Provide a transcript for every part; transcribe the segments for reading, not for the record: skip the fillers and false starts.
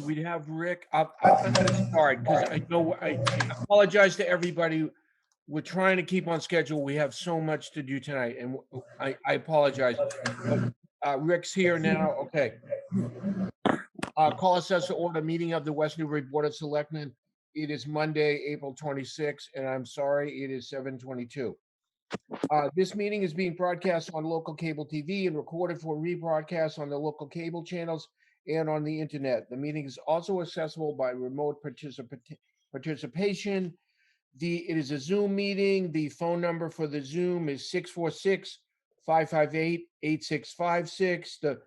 we'd have Rick. I'm going to start because I know I apologize to everybody. We're trying to keep on schedule. We have so much to do tonight, and I apologize. But Rick's here now. Okay. Call us as to order meeting of the West Newbury Board of Selectmen. It is Monday, April 26th, and I'm sorry, it is 7:22. This meeting is being broadcast on local cable TV and recorded for rebroadcast on the local cable channels and on the internet. The meeting is also accessible by remote participation. It is a Zoom meeting. The phone number for the Zoom is 646-558-8656.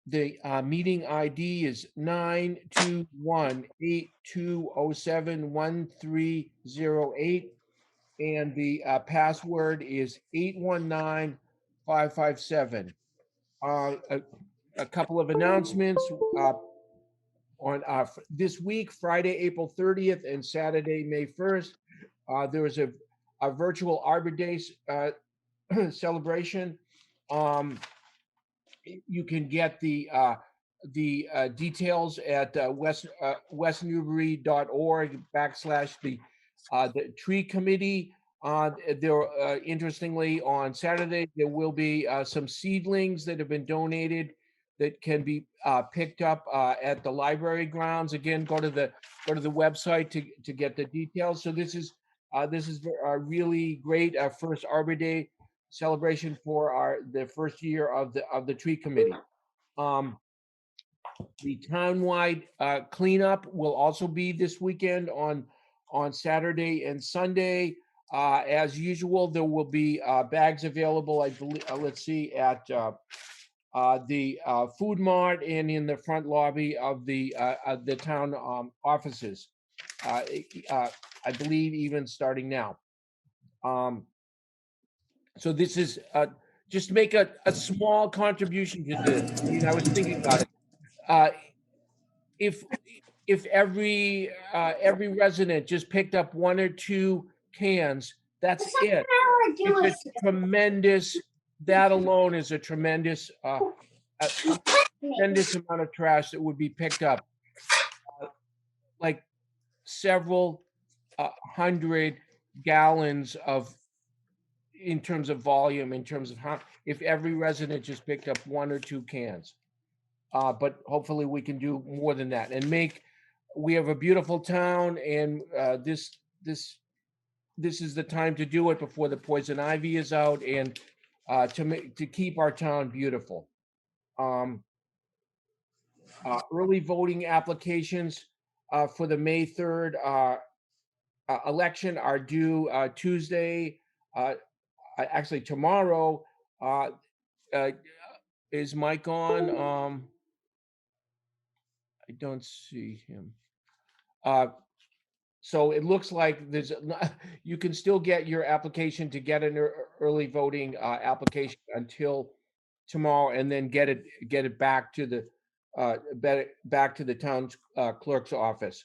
The meeting ID is 921-8207-1308. And the password is 819557. A couple of announcements on this week, Friday, April 30th and Saturday, May 1st. There was a virtual Arbor Day celebration. You can get the details at westnewbury.org/the tree committee. There, interestingly, on Saturday, there will be some seedlings that have been donated that can be picked up at the library grounds. Again, go to the website to get the details. So this is a really great first Arbor Day celebration for the first year of the tree committee. The townwide cleanup will also be this weekend on Saturday and Sunday. As usual, there will be bags available, I believe, let's see, at the Food Mart and in the front lobby of the town offices. I believe even starting now. So this is just to make a small contribution to this. I mean, I was thinking about it. If every resident just picked up 1 or 2 cans, that's it. It's a tremendous. That alone is a tremendous amount of trash that would be picked up. Like several hundred gallons of, in terms of volume, in terms of how, if every resident just picked up 1 or 2 cans. But hopefully we can do more than that and we have a beautiful town, and this is the time to do it before the poison ivy is out, and to keep our town beautiful. Early voting applications for the May 3rd election are due Tuesday. Actually, tomorrow. Is Mike on? I don't see him. So it looks like you can still get your application to get an early voting application until tomorrow, and then get it back to the town clerk's office.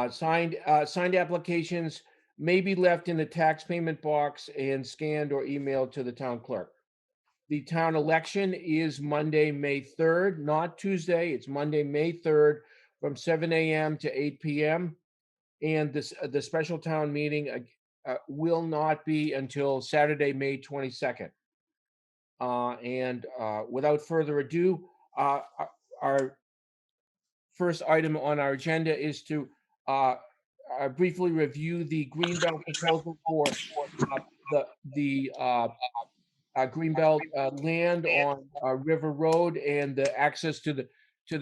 Signed applications may be left in the tax payment box and scanned or emailed to the town clerk. The town election is Monday, May 3rd, not Tuesday. It's Monday, May 3rd, from 7 a.m. to 8 p.m. And the special town meeting will not be until Saturday, May 22nd. And without further ado, our first item on our agenda is to briefly review the Greenbelt proposal for the Greenbelt land on River Road, and the access to the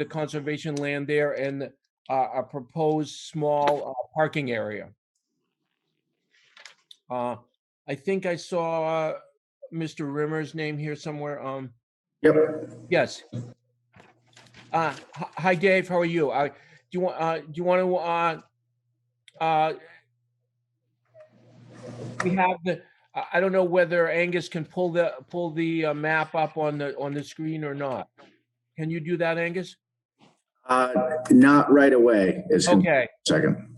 conservation land there, and a proposed small parking area. I think I saw Mr. Rimmer's name here somewhere. Yep. Yes. Hi, Dave. How are you? Do you want to? We have the. I don't know whether Angus can pull the map up on the screen or not. Can you do that, Angus? Not right away. It's okay. Second.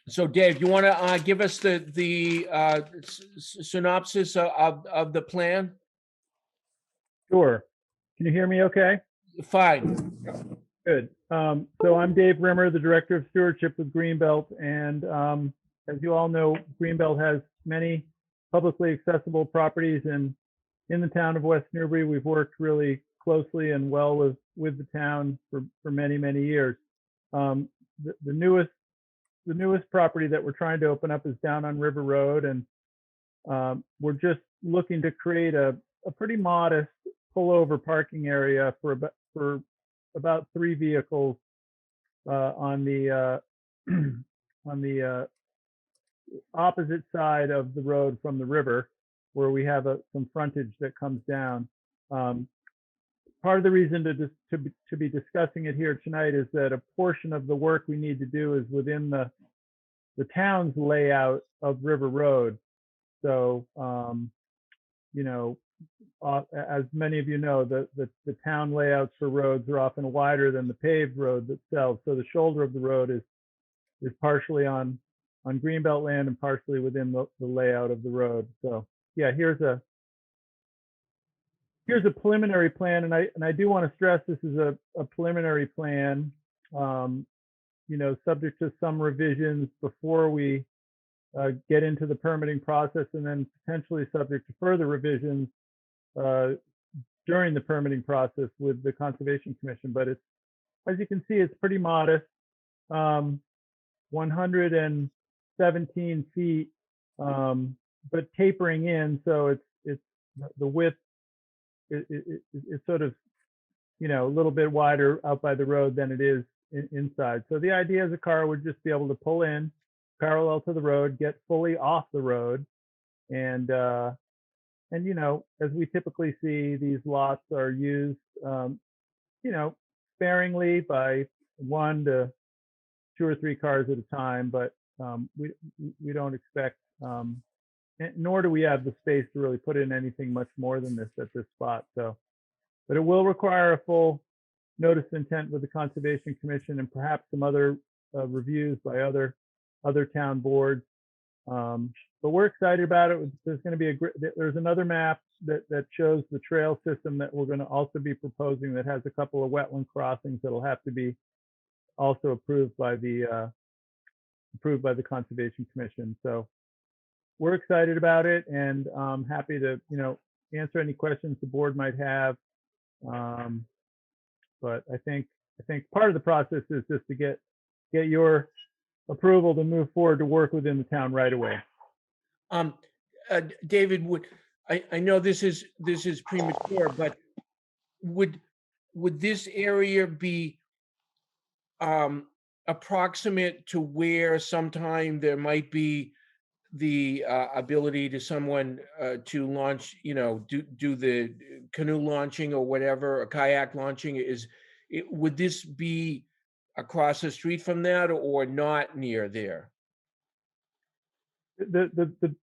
So, Dave, you want to give us the synopsis of the plan? Sure. Can you hear me okay? Fine. Good. So I'm Dave Rimmer, the Director of Stewardship with Greenbelt. And as you all know, Greenbelt has many publicly accessible properties in the town of West Newbury. We've worked really closely and well with the town for many, many years. The newest property that we're trying to open up is down on River Road. And we're just looking to create a pretty modest pullover parking area for about 3 vehicles on the on the opposite side of the road from the river, where we have some frontage that comes down. Part of the reason to be discussing it here tonight is that a portion of the work we need to do is within the town's layout of River Road. So, you know, as many of you know, the town layouts for roads are often wider than the paved road itself. So the shoulder of the road is partially on Greenbelt land and partially within the layout of the road. So yeah, here's a preliminary plan, and I do want to stress this is a preliminary plan. You know, subject to some revisions before we get into the permitting process, and then potentially subject to further revisions during the permitting process with the Conservation Commission. But it's, as you can see, it's pretty modest, 117 feet, but tapering in, so it's the width it's sort of, you know, a little bit wider out by the road than it is inside. So the idea is a car would just be able to pull in parallel to the road, get fully off the road, and you know, as we typically see, these lots are used, you know, sparingly by 1 to 2 or 3 cars at a time, but we don't expect, nor do we have the space to really put in anything much more than this at this spot. So, but it will require a full notice of intent with the Conservation Commission and perhaps some other reviews by other town boards. But we're excited about it. There's going to be there's another map that shows the trail system that we're going to also be proposing that has a couple of wetland crossings that'll have to be also approved by the Conservation Commission. So we're excited about it, and I'm happy to, you know, answer any questions the board might have. But I think part of the process is just to get your approval to move forward to work within the town right away. David, I know this is premature, but would this area be approximate to where sometime there might be the ability to someone to launch, you know, do the canoe launching or whatever, a kayak launching? Would this be across the street from that or not near there? The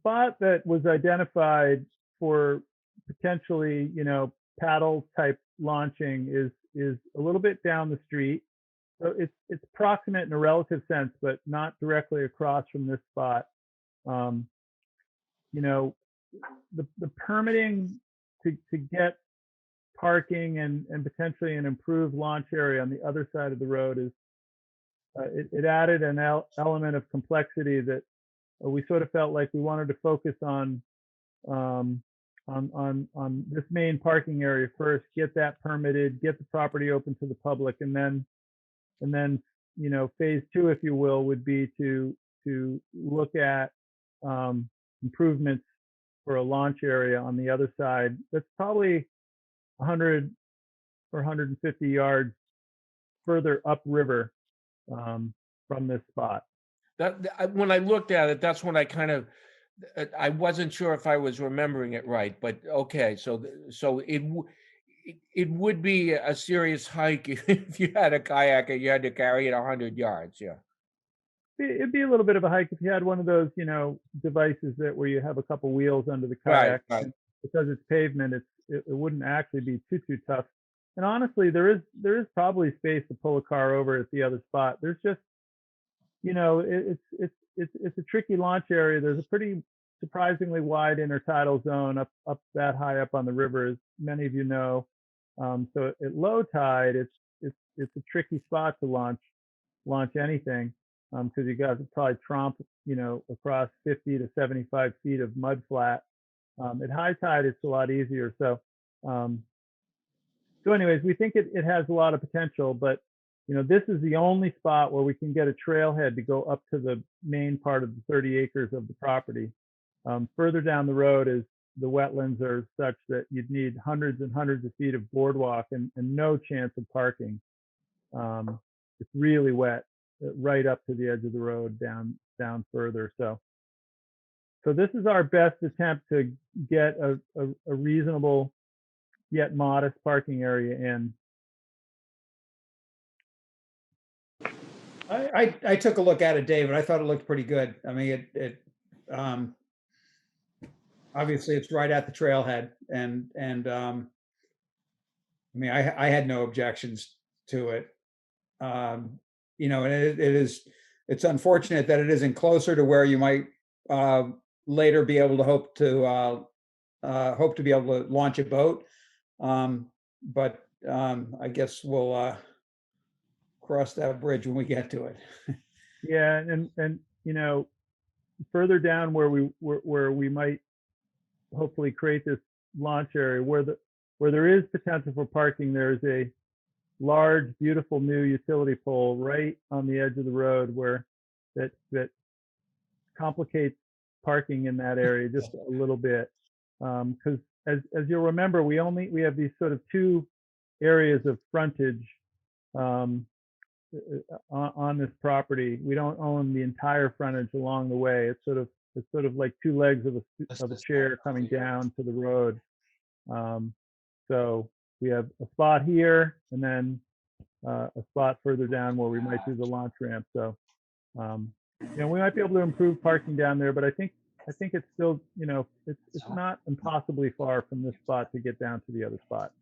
spot that was identified for potentially, you know, paddle type launching is a little bit down the street. So it's proximate in a relative sense, but not directly across from this spot. You know, the permitting to get parking and potentially an improved launch area on the other side of the road is it added an element of complexity that we sort of felt like we wanted to focus on this main parking area first, get that permitted, get the property open to the public, and then you know, phase 2, if you will, would be to look at improvements for a launch area on the other side. That's probably 100 or 150 yards further upriver from this spot. When I looked at it, that's when I wasn't sure if I was remembering it right, but okay. So it would be a serious hike if you had a kayak and you had to carry it 100 yards. Yeah. It'd be a little bit of a hike if you had one of those, you know, devices where you have a couple wheels under the kayak. Right. Because it's pavement, it wouldn't actually be too tough. And honestly, there is probably space to pull a car over at the other spot. There's just, you know, it's a tricky launch area. There's a pretty surprisingly wide intertidal zone up that high up on the river, as many of you know. So at low tide, it's a tricky spot to launch anything, because you got to probably tromp, across 50 to 75 feet of mud flat. At high tide, it's a lot easier. So anyways, we think it has a lot of potential, but this is the only spot where we can get a trailhead to go up to the main part of the 30 acres of the property. Further down the road is the wetlands are such that you'd need hundreds and hundreds of feet of boardwalk and no chance of parking. It's really wet right up to the edge of the road down further. So this is our best attempt to get a reasonable yet modest parking area in. I took a look at it, David. I thought it looked pretty good. I mean, obviously it's right at the trailhead, and I mean, I had no objections to it. And it's unfortunate that it isn't closer to where you might later be able to hope to be able to launch a boat. But I guess we'll cross that bridge when we get to it. Yeah, and further down where we might hopefully create this launch area, where there is potential for parking, there is a large, beautiful new utility pole right on the edge of the road that complicates parking in that area just a little bit. Because as you'll remember, we have these sort of two areas of frontage on this property. We don't own the entire frontage along the way. It's sort of like two legs of a chair coming down to the road. So we have a spot here and then a spot further down where we might do the launch ramp. So we might be able to improve parking down there, but I think it's still, it's not impossibly far from this spot to get down to the other spot.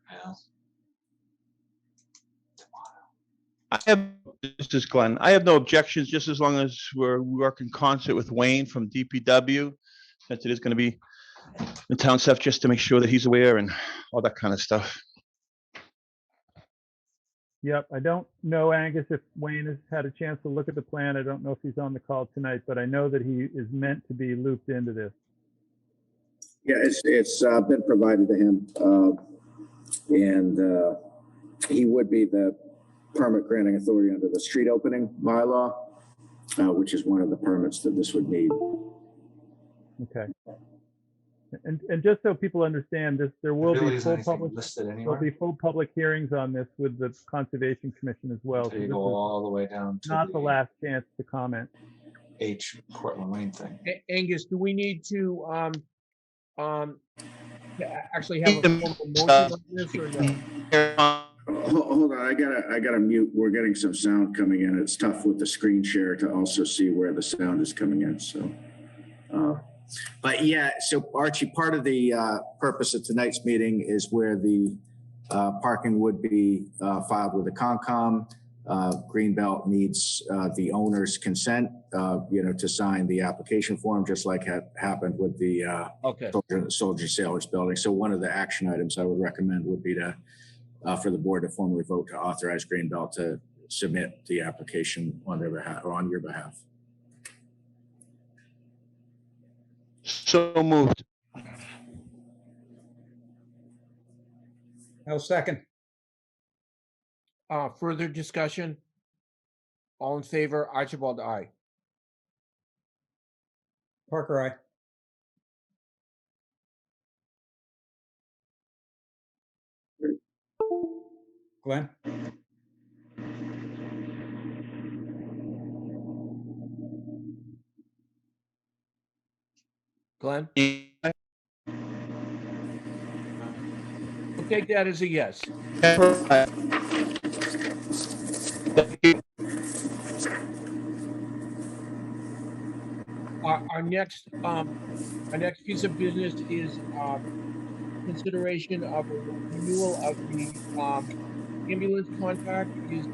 This is Glenn. I have no objections, just as long as we work in concert with Wayne from DPW, since it is going to be the town stuff, just to make sure that he's aware and all that kind of stuff. Yep. I don't know, Angus, if Wayne has had a chance to look at the plan. I don't know if he's on the call tonight, but I know that he is meant to be looped into this. Yeah, it's been provided to him, and he would be the permit granting authority under the street opening bylaw, which is one of the permits that this would need. Okay. And just so people understand this, there will be full public hearings on this with the Conservation Commission as well. So you go all the way down to not the last chance to comment. Portland Lane thing. Angus, do we need to actually have a formal motion on this or no? Hold on, I gotta mute. We're getting some sound coming in. It's tough with the screen share to also see where the sound is coming in. So, but yeah, so Archie, part of the purpose of tonight's meeting is where the parking would be filed with the Concom. Greenbelt needs the owner's consent, to sign the application form, just like happened with the Soldier Sailors building. So one of the action items I would recommend would be to for the board to formally vote to authorize Greenbelt to submit the application on their behalf or on your behalf. So moved. No second. Further discussion? All in favor? Archibald, aye. Parker, aye. Glenn? Glenn? We'll take that as a yes. Our next piece of business is consideration of a renewal of the ambulance contract. Is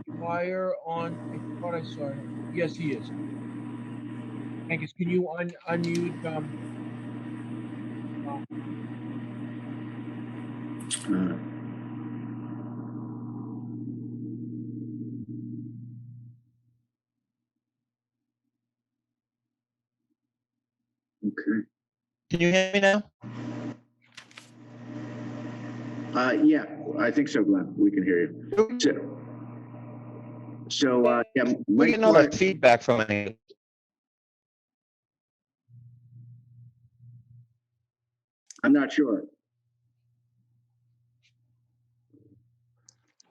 Meyer on? I thought I saw him. Yes, he is. Angus, can you unmute, Uh, Okay. Can you hear me now? Yeah, I think so, Glenn. We can hear you. Yeah, We Mike get all the Clark, feedback from it. I'm not sure.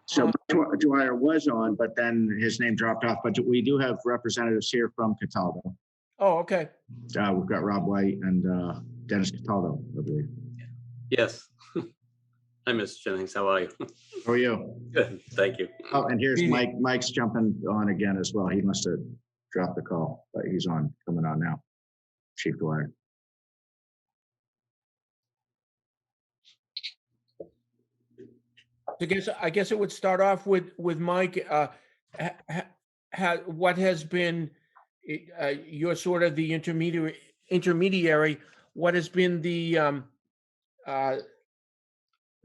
So Dwyer was on, but then his name dropped off. But we do have representatives here from Cataldo. oh, okay. We've got Rob White and Dennis Cataldo, I believe. Yes. Hi, Mr. Jennings. How are you? How are you? Good. Thank you. Oh, and here's Evening. Mike. Mike's jumping on again as well. He must have dropped the call, but he's on, coming on now. Chief Dwyer. I guess it would start off with Mike. What has been, you're sort of the intermediary. What has been the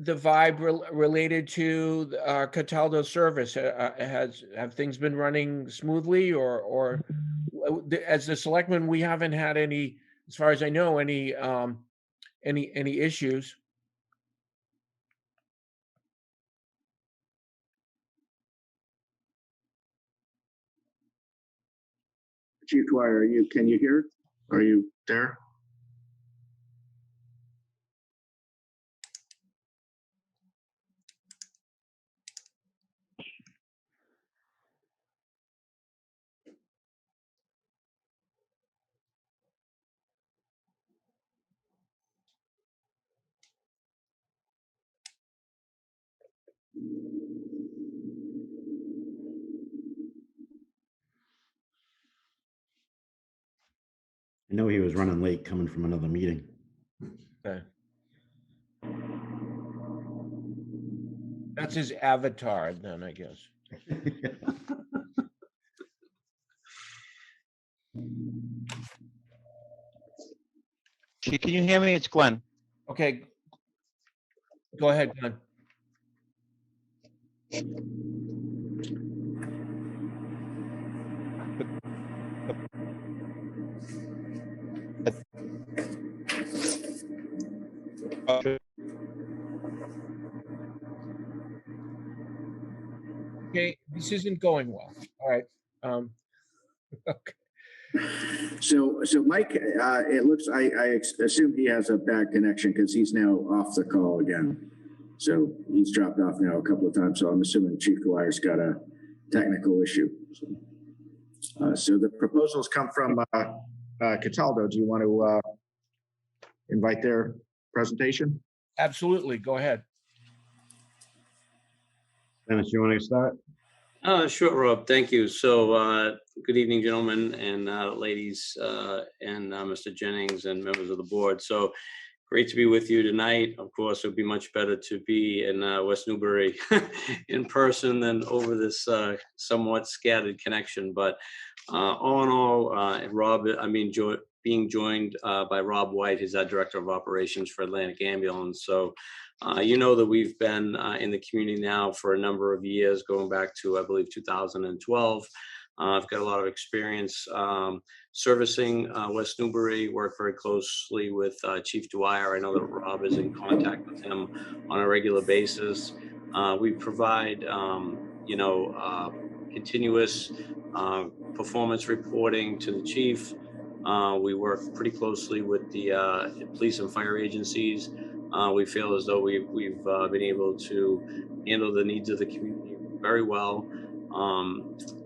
vibe related to Cataldo service? Have things been running smoothly, or as the selectman, we haven't had any, as far as I know, any issues. Chief Dwyer, can you hear? Are you there? I know he was running late coming from another meeting. Okay. That's his avatar then, I guess. Can you hear me? It's Glenn. Okay. Go ahead, Glenn. Okay, this isn't going well. All right. Okay. So Mike, it looks, I assume he has a bad connection because he's now off the call again. So he's dropped off now a couple of times. So I'm assuming Chief Dwyer's got a technical issue. So the proposals come from Cataldo. Do you want to invite their presentation? Absolutely. Go ahead. Dennis, you want to start? Sure, Rob. Thank you. So good evening, gentlemen and ladies, and Mr. Jennings and members of the board. So great to be with you tonight. Of course, it would be much better to be in West Newbury in person than over this somewhat scattered connection. But all in all, Rob, being joined by Rob White, who's our Director of Operations for Atlantic Ambulance. So you know that we've been in the community now for a number of years, going back to, I believe, 2012. I've got a lot of experience servicing West Newbury, work very closely with Chief Dwyer. I know that Rob is in contact with him on a regular basis. We provide, continuous performance reporting to the chief. We work pretty closely with the police and fire agencies. We feel as though we've been able to handle the needs of the community very well.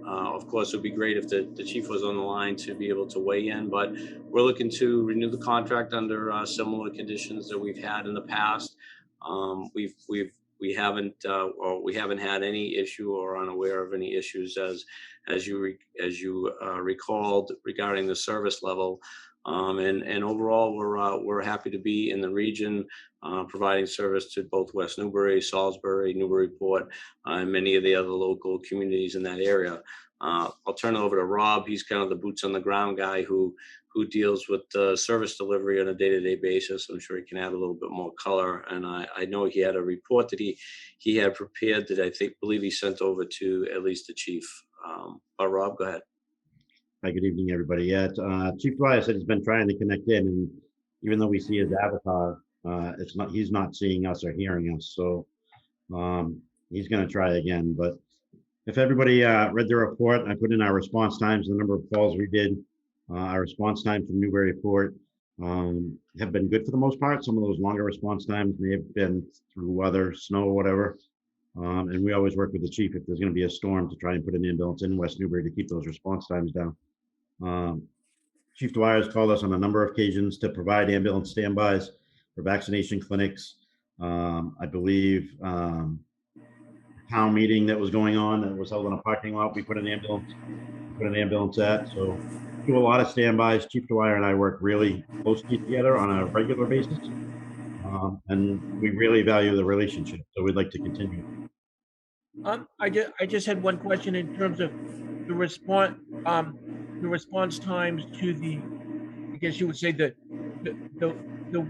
Of course, it would be great if the chief was on the line to be able to weigh in, but we're looking to renew the contract under similar conditions that we've had in the past. We haven't had any issue or unaware of any issues as you recalled regarding the service level. And overall, we're happy to be in the region, providing service to both West Newbury, Salisbury, Newburyport, and many of the other local communities in that area. I'll turn it over to Rob. He's kind of the boots on the ground guy who deals with the service delivery on a day-to-day basis. I'm sure he can add a little bit more color. And I know he had a report that he had prepared that believe he sent over to at least the chief. But Rob, go ahead. Hi, good evening, everybody. Yeah, Chief Dwyer said he's been trying to connect in, and even though we see his avatar, he's not seeing us or hearing us. So he's going to try again. But if everybody read the report, I put in our response times, the number of calls we did. Our response time from Newburyport have been good for the most part. Some of those longer response times may have been through weather, snow, or whatever. And we always work with the chief if there's going to be a storm to try and put an ambulance in West Newbury to keep those response times down. Chief Dwyer has called us on a number of occasions to provide ambulance standbys for vaccination clinics. I believe town meeting that was going on that was held in a parking lot, we put an ambulance at. So do a lot of standbys. Chief Dwyer and I work really closely together on a regular basis. And we really value the relationship. So we'd like to continue. I just had one question in terms of the response times to I guess you would say the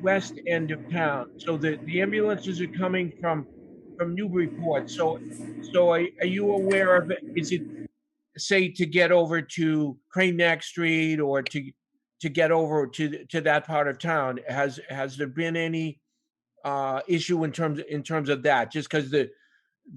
west end of town. So the ambulances are coming from Newburyport. So are you aware of it? Is it, say, to get over to Crane Neck Street or to get over to that part of town? Has there been any issue in terms of that? Just because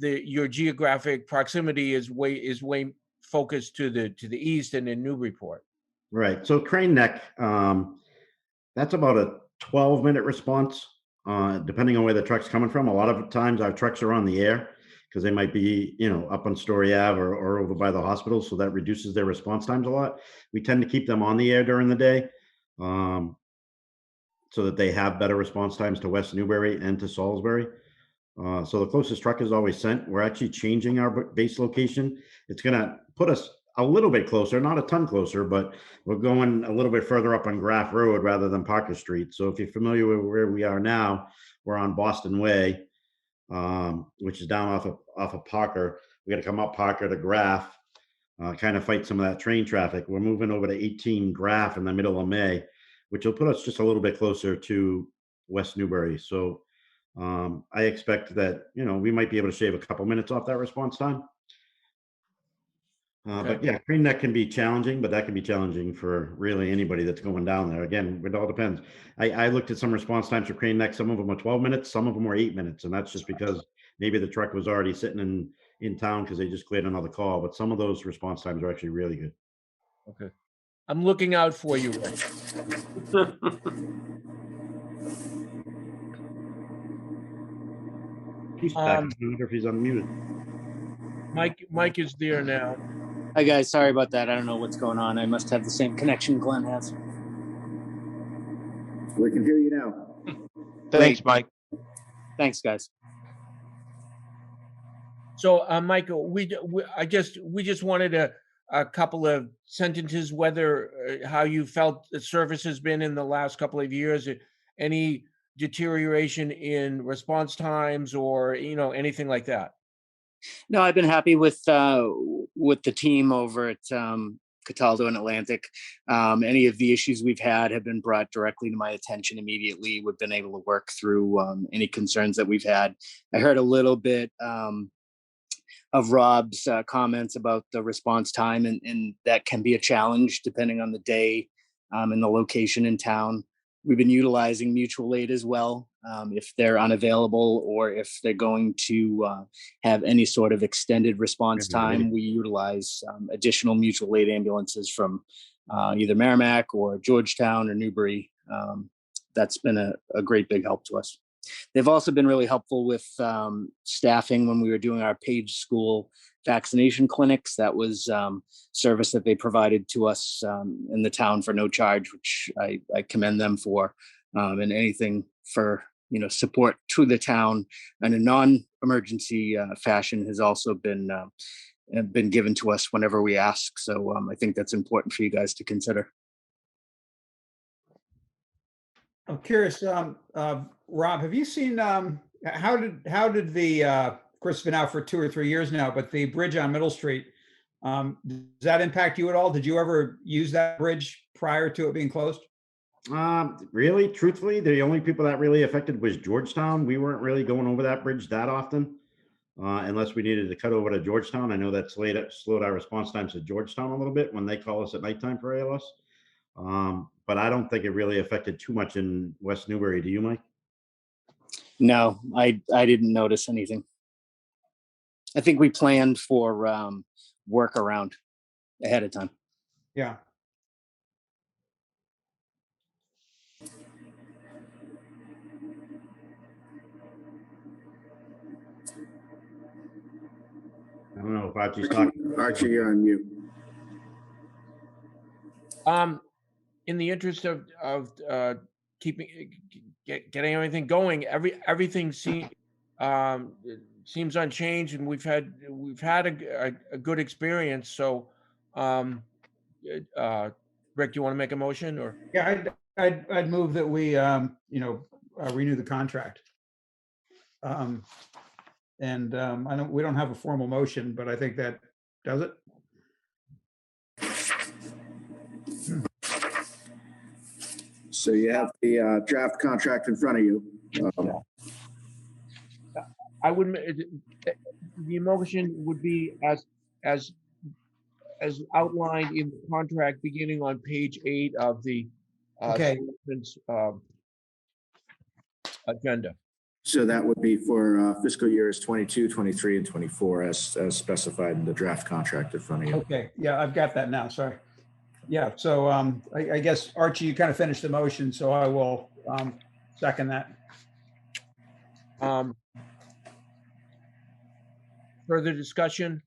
your geographic proximity is way focused to the east and in Newburyport. Right. So Crane Neck, that's about a 12-minute response, depending on where the truck's coming from. A lot of times our trucks are on the air because they might be, up on Story Ave or over by the hospital. So that reduces their response times a lot. We tend to keep them on the air during the day so that they have better response times to West Newbury and to Salisbury. So the closest truck is always sent. We're actually changing our base location. It's going to put us a little bit closer, not a ton closer, but we're going a little bit further up on Graff Road rather than Parker Street. So if you're familiar with where we are now, we're on Boston Way, which is down off of Parker. We got to come up Parker to Graff, kind of fight some of that train traffic. We're moving over to 18 Graff in the middle of May, which will put us just a little bit closer to West Newbury. So I expect that, we might be able to shave a couple minutes off that response time. But yeah, Crane Neck can be challenging, but that can be challenging for really anybody that's going down there. Again, it all depends. I looked at some response times for Crane Neck. Some of them are 12 minutes, some of them were 8 minutes. And that's just because maybe the truck was already sitting in town because they just cleared another call. But some of those response times are actually really good. Okay. I'm looking out for you. He's back. I wonder if he's unmuted. Mike is there now. Hi guys, sorry about that. I don't know what's going on. I must have the same connection Glenn has. We can hear you now. Thanks, Mike. Thanks, guys. So, Michael, we just wanted a couple of sentences, whether how you felt the service has been in the last couple of years, any deterioration in response times or, anything like that. No, I've been happy with the team over at Cataldo and Atlantic. Any of the issues we've had have been brought directly to my attention immediately. We've been able to work through any concerns that we've had. I heard a little bit of Rob's comments about the response time, and that can be a challenge depending on the day and the location in town. We've been utilizing mutual aid as well. If they're unavailable or if they're going to have any sort of extended response time, we utilize additional mutual aid ambulances from either Merrimack or Georgetown or Newbury. That's been a great big help to us. They've also been really helpful with staffing when we were doing our Page School vaccination clinics. That was service that they provided to us in the town for no charge, which I commend them for. And anything for support to the town in a non-emergency fashion has also been given to us whenever we ask. So I think that's important for you guys to consider. I'm curious, Rob, have you seen, how did the, of course, it's been out for 2 or 3 years now, but the bridge on Middle Street, does that impact you at all? Did you ever use that bridge prior to it being closed? Really, truthfully, the only people that really affected was Georgetown. We weren't really going over that bridge that often, unless we needed to cut over to Georgetown. I know that slowed our response times to Georgetown a little bit when they call us at nighttime for ALS. But I don't think it really affected too much in West Newbury. Do you, Mike? No, I didn't notice anything. I think we planned for workaround ahead of time. Yeah. I don't know if Archie's talking. Archie, you're on mute. In the interest of keeping getting everything going, everything seems unchanged, and we've had a good experience. So, Rick, do you want to make a motion or? Yeah, I'd move that we, renew the contract. We don't have a formal motion, but I think that does it. So you have the draft contract in front of you. I would, the motion would be as outlined in the contract beginning on page 8 of the Okay. selectmen's, agenda. So that would be for fiscal years 22, 23, and 24 as specified in the draft contract in front of you. Okay, yeah, I've got that now, sorry. Yeah, so I guess, Archie, you kind of finished the motion, so I will second that. Further discussion?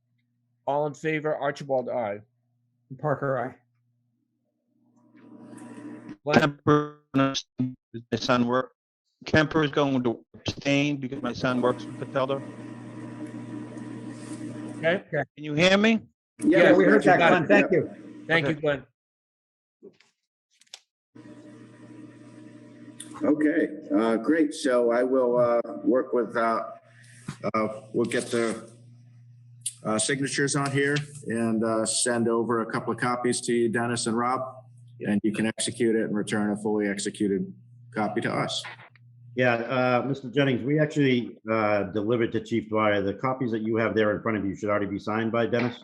All in favor, Archibald, aye. Parker, aye. Kemper, my son work. Kemper is going to abstain because my son works with Cataldo. Okay, Can you hear me? Yeah, we heard that, got Glenn, it. thank you. thank you, Glenn. Okay, great. So I will work with, we'll get the signatures on here and send over a couple of copies to you, Dennis and Rob, and you can execute it and return a fully executed copy to us. Yeah, Mr. Jennings, we actually delivered to Chief Dwyer. The copies that you have there in front of you should already be signed by Dennis.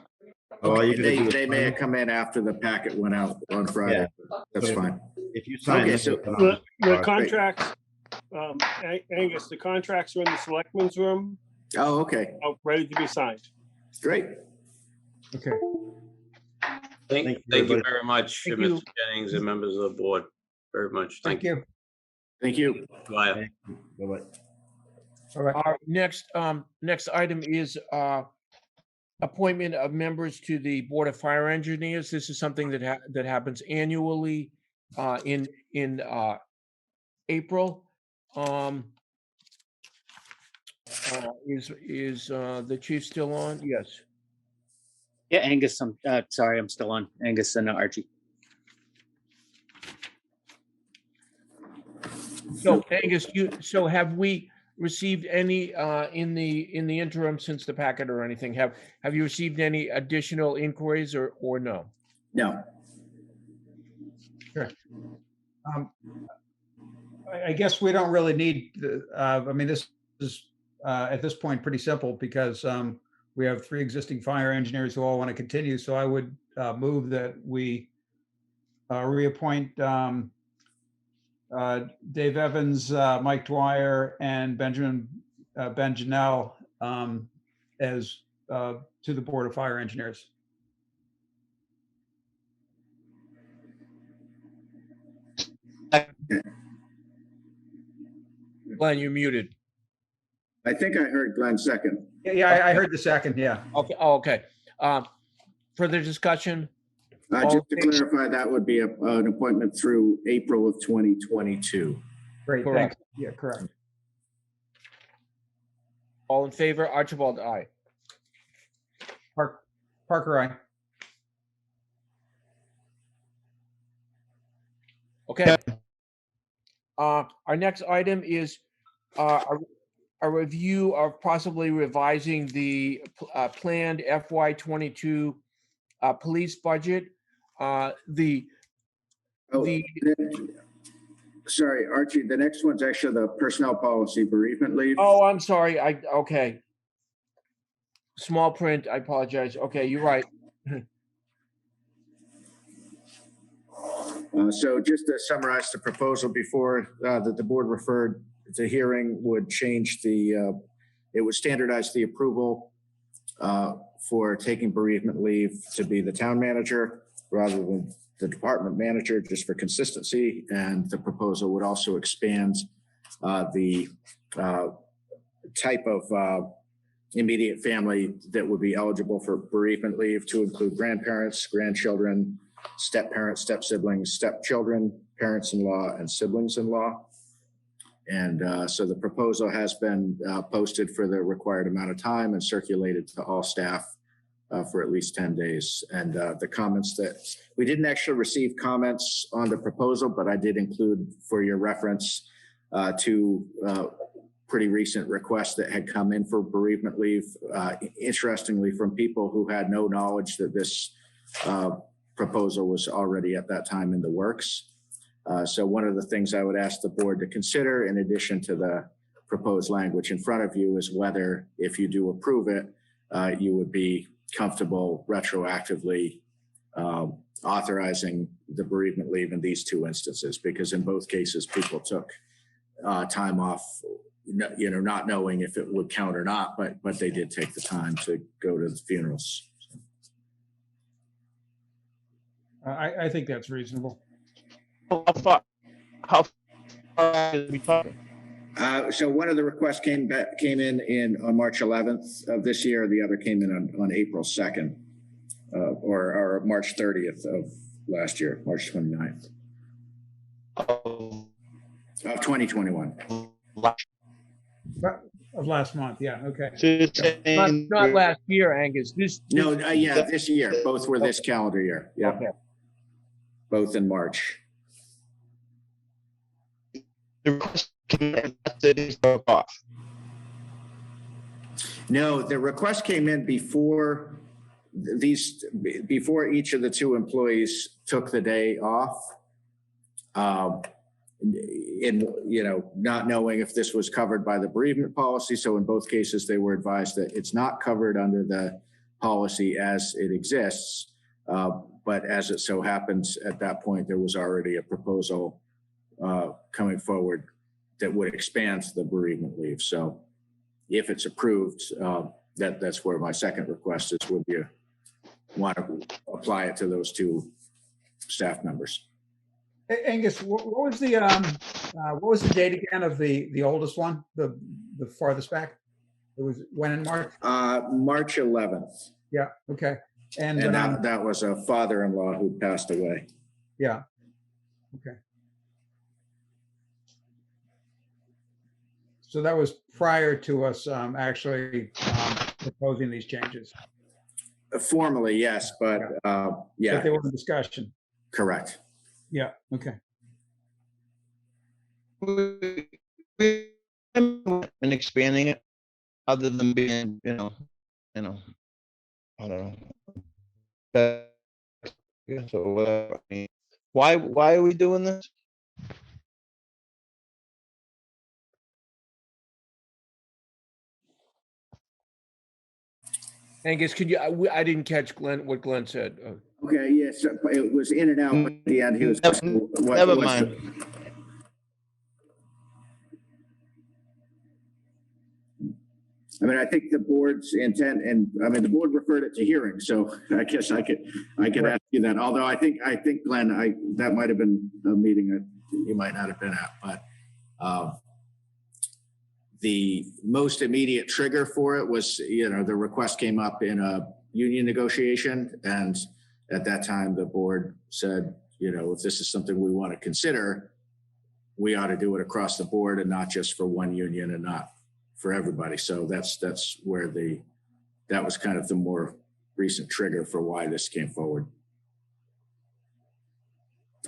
They may have come in after the packet went out on Friday. Yeah. That's fine. If you sign Okay, this, so The contracts, Angus, the contracts are in the selectmen's room, oh, okay, ready to be signed. great. Okay. Thank Thank you you, very much, Thank you. Mr. Jennings and members of the board. Very much. Thank you. Thank you. Bye. Bye-bye. All right. Our next item is appointment of members to the Board of Fire Engineers. This is something that happens annually in April. Is the chief still on? Yes. Yeah, Angus, I'm sorry, I'm still on. Angus and Archie. So Angus, have we received any in the interim since the packet or anything? Have you received any additional inquiries or no? No. Sure. I guess we don't really need, this is at this point pretty simple because we have 3 existing fire engineers who all want to continue. So I would move that we reappoint Dave Evans, Mike Dwyer, and Ben Janelle as to the Board of Fire Engineers. Glenn, you're muted. I think I heard Glenn second. Yeah, I heard the second, yeah. Okay. Oh, okay. Further discussion? Just to clarify, that would be an appointment through April of 2022. Great, Correct. thanks. Yeah, correct. All in favor? Archibald, aye. Parker, aye. Okay. Our next item is a review of possibly revising the planned FY22 police budget. The Oh, sorry, Archie, the next one's actually the personnel policy bereavement leave. Oh, I'm sorry. Okay. Small print. I apologize. Okay, you're right. So just to summarize the proposal before that the board referred to hearing would change it would standardize the approval for taking bereavement leave to be the town manager rather than the department manager, just for consistency. And the proposal would also expand the type of immediate family that would be eligible for bereavement leave to include grandparents, grandchildren, step-parents, step-siblings, step-children, parents-in-law, and siblings-in-law. And so the proposal has been posted for the required amount of time and circulated to all staff for at least 10 days. And the comments that we didn't actually receive comments on the proposal, but I did include for your reference two pretty recent requests that had come in for bereavement leave, interestingly from people who had no knowledge that this proposal was already at that time in the works. So one of the things I would ask the board to consider, in addition to the proposed language in front of you, is whether, if you do approve it, you would be comfortable retroactively authorizing the bereavement leave in these two instances, because in both cases, people took time off, not knowing if it would count or not, but they did take the time to go to the funerals. I think that's reasonable. How far are we talking? So one of the requests came in on March 11th of this year. The other came in on April 2nd, or March 30th of last year, March 29th Of of 2021. Of last month, yeah, okay. So you're saying Not last year, Angus. No, yeah, this year. Both were this calendar year. Yeah, Okay. both in March. the request came in after these broke off. No, the request came in before each of the two employees took the day off. Not knowing if this was covered by the bereavement policy. So in both cases, they were advised that it's not covered under the policy as it exists. But as it so happens, at that point, there was already a proposal coming forward that would expand the bereavement leave. So if it's approved, that's where my second request is, would you want to apply it to those two staff members? Angus, what was the date again of the oldest one, the farthest back? It was when in March? March 11th. Yeah, okay. And that was a father-in-law who passed away. yeah, okay. So that was prior to us actually proposing these changes. Formally, yes, but yeah, But they were in discussion. correct. Yeah, okay. And expanding it, other than being, I don't know. So whatever. I mean, why are we doing this? Angus, could you? I didn't catch what Glenn said. Okay, yes, it was in and out, but at the end, he was. Never mind. I mean, I think the board's intent, and I mean, the board referred it to hearing, so I guess I could ask you that. Although I think Glenn, that might have been a meeting that you might not have been at, but the most immediate trigger for it was, the request came up in a union negotiation, and at that time, the board said, if this is something we want to consider, we ought to do it across the board and not just for one union and not for everybody. So that's where that was kind of the more recent trigger for why this came forward.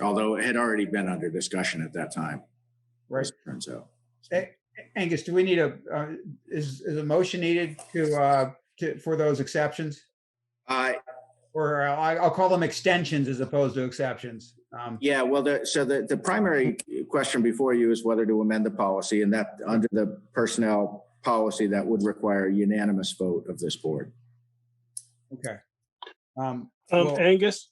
Although it had already been under discussion at that time. Right. as it turns out. Angus, do we need is a motion needed for those exceptions? Or I'll call them extensions as opposed to exceptions. Yeah, well, the primary question before you is whether to amend the policy, and that under the personnel policy, that would require a unanimous vote of this board. Okay. Angus,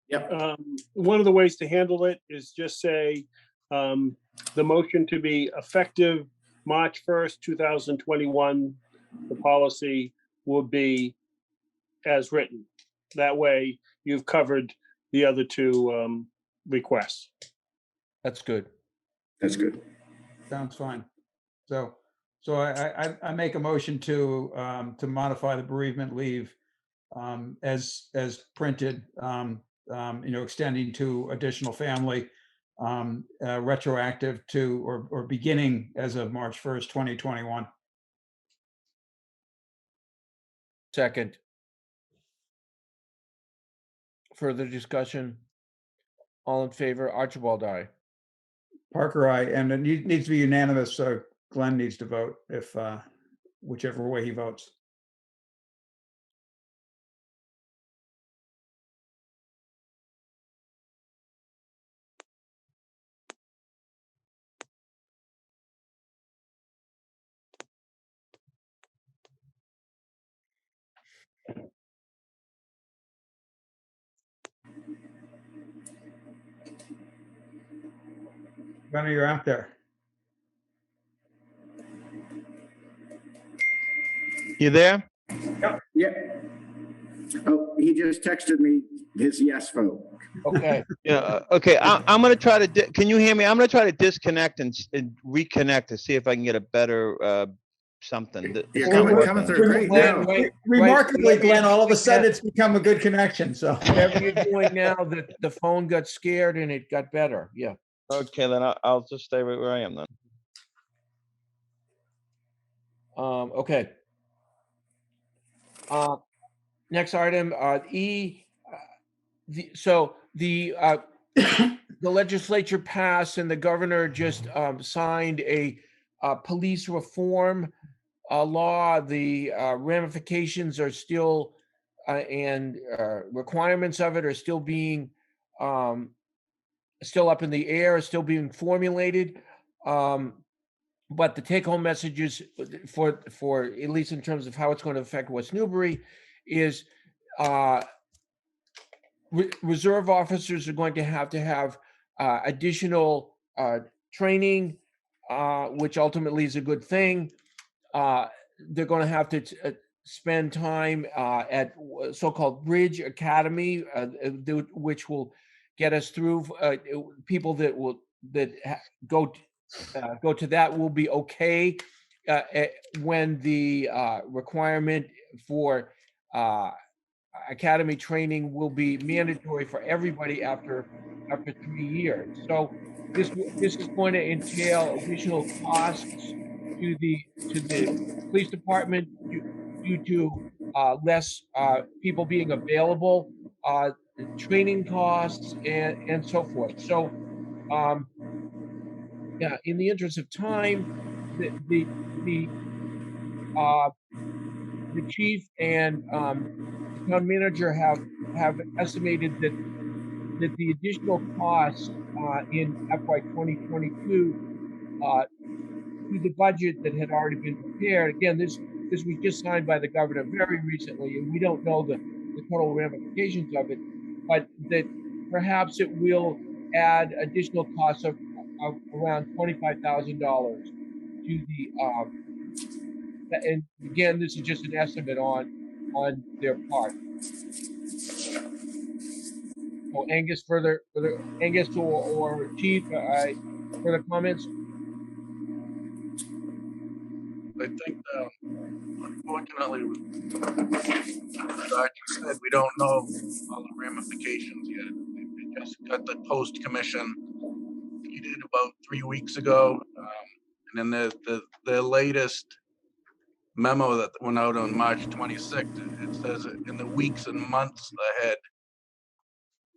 Yep. one of the ways to handle it is just say the motion to be effective March 1st, 2021. The policy will be as written. That way you've covered the other two requests. That's good. That's good. Sounds fine. So I make a motion to modify the bereavement leave as printed, extending to additional family, retroactive to or beginning as of March 1st, 2021. Second. Further discussion? All in favor, Archibald, aye. Parker, aye, and it needs to be unanimous, so Glenn needs to vote if whichever way he votes. Glenn, you're out there. You there? Yeah. Oh, he just texted me his yes vote. Okay. Yeah. Okay. I'm gonna try to. Can you hear me? I'm gonna try to disconnect and reconnect to see if I can get a better something. You're coming through great now. Remarkably, Glenn, all of a sudden it's become a good connection. So whatever you're doing now, the phone got scared and it got better. Yeah. Okay, then I'll just stay right where I am then. Okay. Next item, E. The legislature passed and the governor just signed a police reform law. The ramifications are still and requirements of it are still being still up in the air, still being formulated. But the take-home messages for at least in terms of how it's going to affect West Newbury is reserve officers are going to have additional training, which ultimately is a good thing. They're going to have to spend time at so-called Bridge Academy, which will get us through. People that go to that will be okay when the requirement for academy training will be mandatory for everybody after 3 years. So this is going to entail additional costs to the police department due to less people being available, training costs, and so forth. So yeah, in the interest of time, the chief and the town manager have estimated that the additional costs in FY 2022 to the budget that had already been prepared. Again, this was just signed by the governor very recently, and we don't know the total ramifications of it, but that perhaps it will add additional costs of around $25,000 to the and again, this is just an estimate on their part. So Angus, Angus or Chief, further comments? I think, unfortunately, as Archie said, we don't know all the ramifications yet. We just got the post commission seated about 3 weeks ago, and then the latest memo that went out on March 26th, it says in the weeks and months ahead,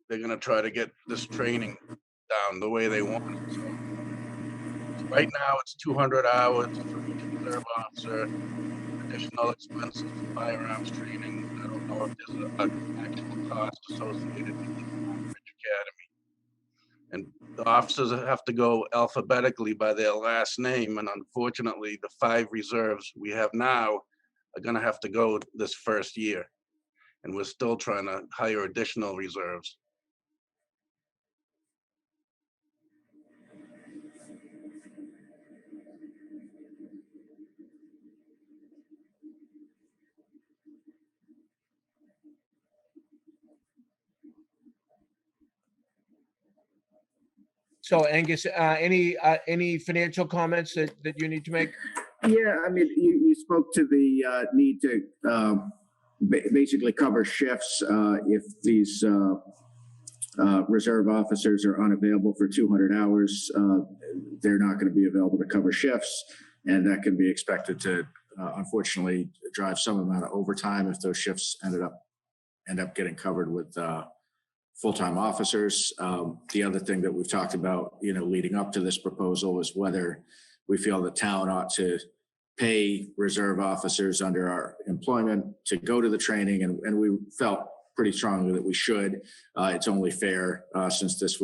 they're going to try to get this training down the way they want it. So Right now, it's 200 hours for each reserve officer, additional expenses for firearms training. I don't know if there's an actual cost associated with the Bridge Academy. And the officers have to go alphabetically by their last name, and unfortunately, the 5 reserves we have now are gonna have to go this first year. And we're still trying to hire additional reserves. So Angus, any financial comments that you need to make? Yeah, I mean, you spoke to the need to basically cover shifts if these reserve officers are unavailable for 200 hours. They're not going to be available to cover shifts, and that can be expected to unfortunately drive some amount of overtime if those shifts end up getting covered with full-time officers. The other thing that we've talked about, leading up to this proposal is whether we feel the town ought to pay reserve officers under our employment to go to the training, and we felt pretty strongly that we should. It's only fair since this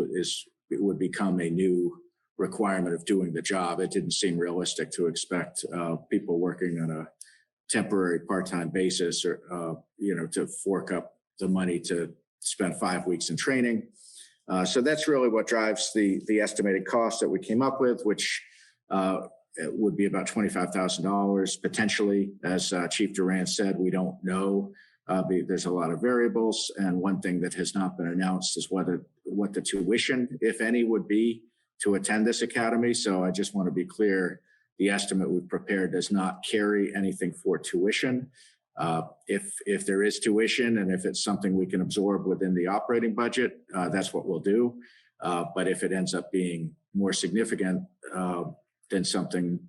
it would become a new requirement of doing the job. It didn't seem realistic to expect people working on a temporary part-time basis or to fork up the money to spend 5 weeks in training. So that's really what drives the estimated cost that we came up with, which it would be about $25,000 potentially. As Chief Durant said, we don't know. There's a lot of variables, and one thing that has not been announced is what the tuition, if any, would be to attend this academy. So I just want to be clear, the estimate we've prepared does not carry anything for tuition. If there is tuition and if it's something we can absorb within the operating budget, that's what we'll do. But if it ends up being more significant than something,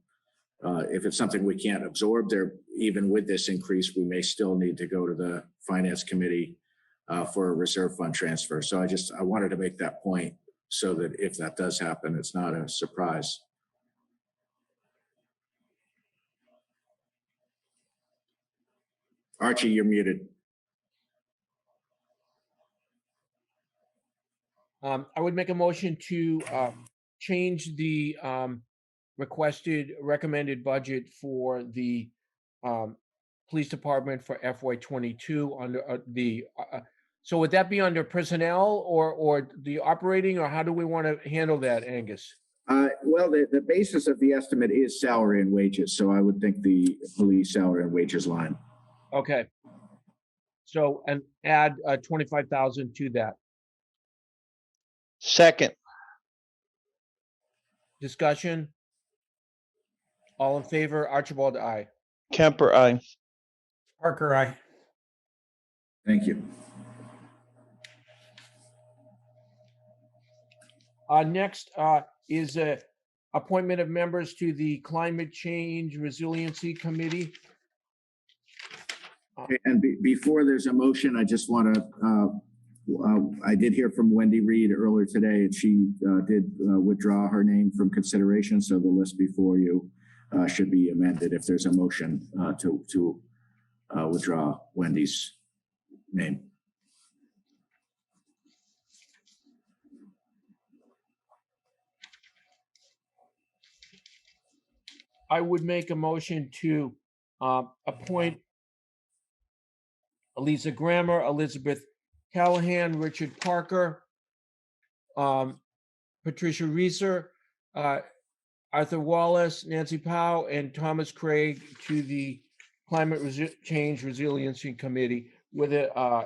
if it's something we can't absorb there, even with this increase, we may still need to go to the Finance Committee for a reserve fund transfer. So I wanted to make that point so that if that does happen, it's not a surprise. Archie, you're muted. I would make a motion to change the recommended budget for the police department for FY22 under so would that be under personnel or the operating, or how do we want to handle that, Angus? Well, the basis of the estimate is salary and wages. So I would think the police salary and wages line. Okay. So, and add 25,000 to that. Second, Discussion? All in favor? Archibald, aye. Kemper, aye. Parker, aye. Thank you. Next is a appointment of members to the Climate Change Resiliency Committee. And before there's a motion, I just want to, I did hear from Wendy Reed earlier today, and she did withdraw her name from consideration. So the list before you should be amended if there's a motion to withdraw Wendy's name. I would make a motion to appoint Elisa Grammer, Elizabeth Callahan, Richard Parker, Patricia Reeser, Arthur Wallace, Nancy Powell, and Thomas Craig to the Climate Change Resiliency Committee with a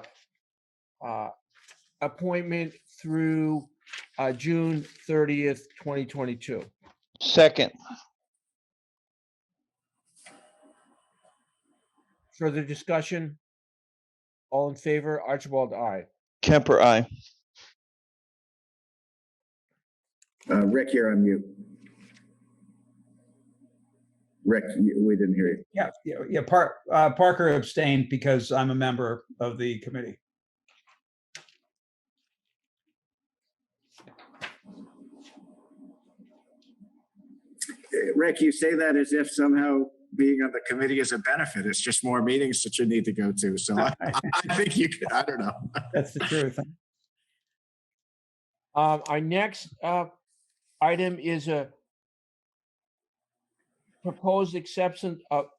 appointment through June 30th, 2022. Second, Further discussion? All in favor? Archibald, aye. Kemper, aye. Rick, you're on mute. Rick, we didn't hear you. Yeah. Parker abstained because I'm a member of the committee. Rick, you say that as if somehow being on the committee is a benefit. It's just more meetings that you need to go to. So I think you could, I don't know. That's the truth. Our next item is a proposed acceptance of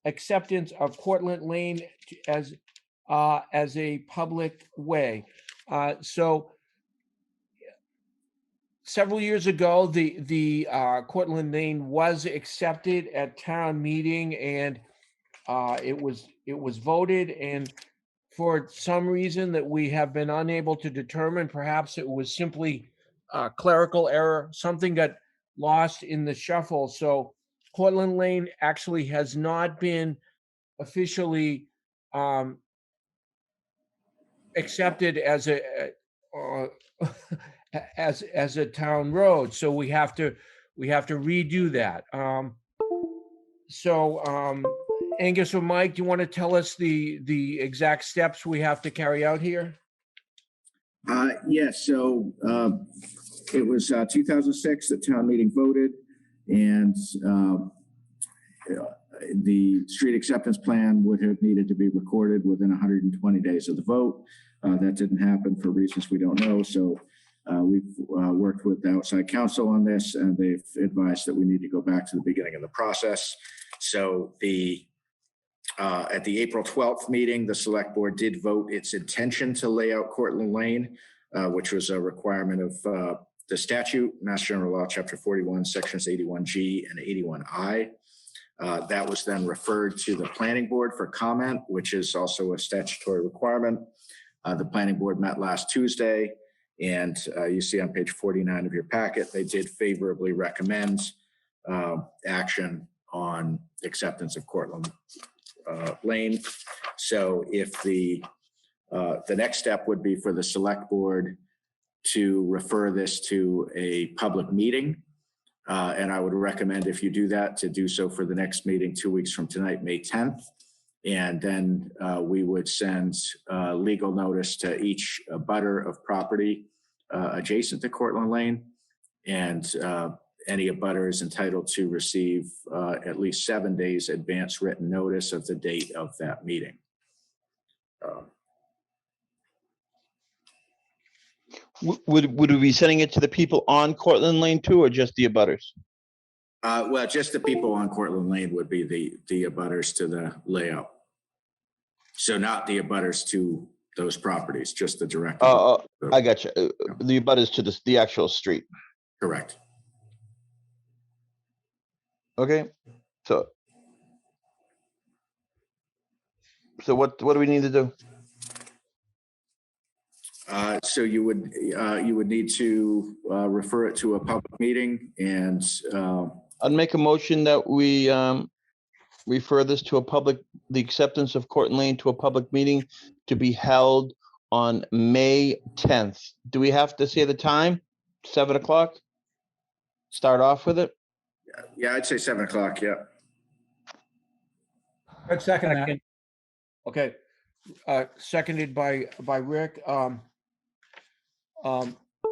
Cortlandt Lane as a public way. So several years ago, the Cortlandt Lane was accepted at town meeting, and it was voted, and for some reason that we have been unable to determine, perhaps it was simply a clerical error, something got lost in the shuffle. So Cortlandt Lane actually has not been officially accepted as a as a town road. So we have to redo that. Angus or Mike, do you want to tell us the exact steps we have to carry out here? Yes, so it was 2006 that town meeting voted, and the street acceptance plan would have needed to be recorded within 120 days of the vote. That didn't happen for reasons we don't know. So we've worked with the outside counsel on this, and they've advised that we need to go back to the beginning of the process. So at the April 12th meeting, the select board did vote its intention to lay out Cortlandt Lane, which was a requirement of the statute, Mass General Law, Chapter 41, Sections 81G and 81I. That was then referred to the planning board for comment, which is also a statutory requirement. The planning board met last Tuesday, and you see on page 49 of your packet, they did favorably recommend action on acceptance of Cortlandt Lane. So if the next step would be for the select board to refer this to a public meeting. And I would recommend, if you do that, to do so for the next meeting 2 weeks from tonight, May 10th. And then we would send legal notice to each abutter of property adjacent to Cortlandt Lane. And any abutter is entitled to receive at least 7 days advance written notice of the date of that meeting. Would we be sending it to the people on Cortlandt Lane too, or just the abutters? Well, just the people on Cortlandt Lane would be the abutters to the layout. So not the abutters to those properties, just the direct. I got you. The abutters to the actual street. Correct. Okay. So what do we need to do? So you would need to refer it to a public meeting, and I'd make a motion that we refer this to the acceptance of Cortlandt Lane to a public meeting to be held on May 10th. Do we have to say the time? 7 o'clock? Start off with it? Yeah, I'd say 7 o'clock. Yeah. I'd second that. Okay, seconded by Rick. All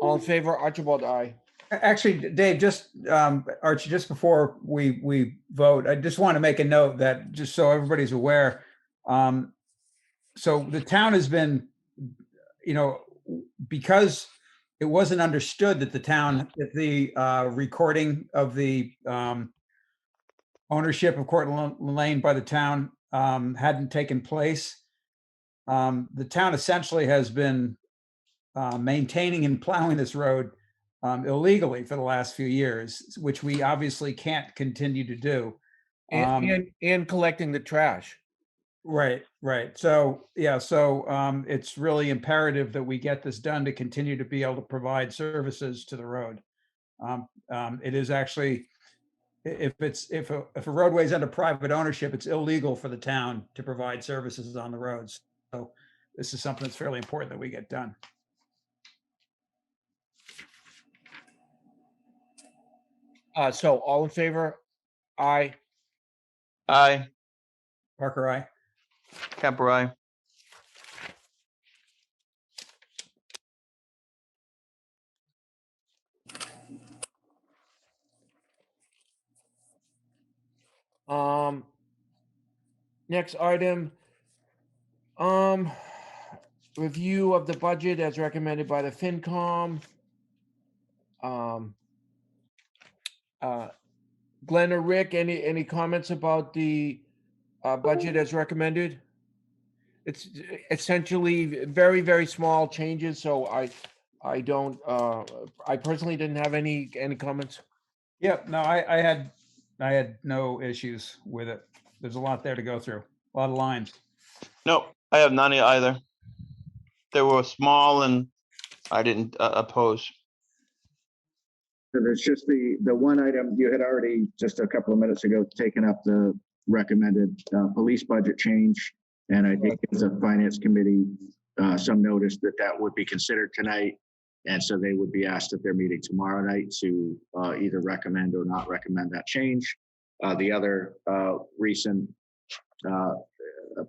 in favor, Archibald, aye. Actually, Dave, just Archie, just before we vote, I just want to make a note that, just so everybody's aware, so the town has been, because it wasn't understood that the recording of the ownership of Cortlandt Lane by the town hadn't taken place. The town essentially has been maintaining and plowing this road illegally for the last few years, which we obviously can't continue to do. And collecting the trash. Right. So, yeah, it's really imperative that we get this done to continue to be able to provide services to the road. It is actually, if a roadway is under private ownership, it's illegal for the town to provide services on the roads. So this is something that's fairly important that we get done. So all in favor? Aye. Aye. Parker, aye. Kemper, aye. Next item, review of the budget as recommended by the FinCom. Glenn or Rick, any comments about the budget as recommended? It's essentially very, very small changes, so I don't, I personally didn't have any comments. Yep, no, I had no issues with it. There's a lot there to go through, a lot of lines. No, I have none either. They were small and I didn't oppose. So there's just the one item you had already just a couple of minutes ago taken up, the recommended police budget change. And I think as a finance committee, some notice that that would be considered tonight. And so they would be asked at their meeting tomorrow night to either recommend or not recommend that change. The other recent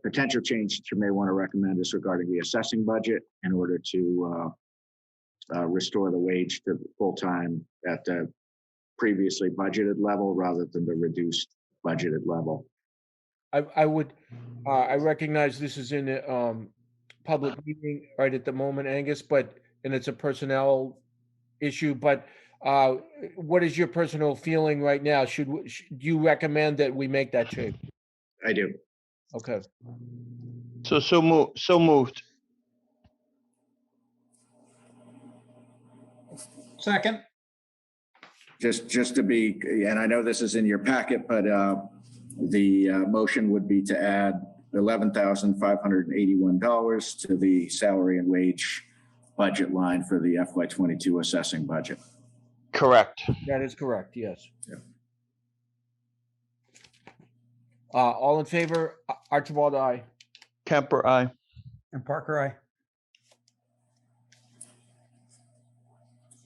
potential change that you may want to recommend is regarding the assessing budget in order to restore the wage to full-time at the previously budgeted level rather than the reduced budgeted level. I recognize this is in a public meeting right at the moment, Angus, and it's a personnel issue, but what is your personal feeling right now? Do you recommend that we make that change? I do. Okay. So moved. Second. Just to be, and I know this is in your packet, but the motion would be to add $11,581 to the salary and wage budget line for the FY22 assessing budget. Correct. That is correct, yes. Yeah. All in favor? Archibald, aye. Kemper, aye. And Parker, aye.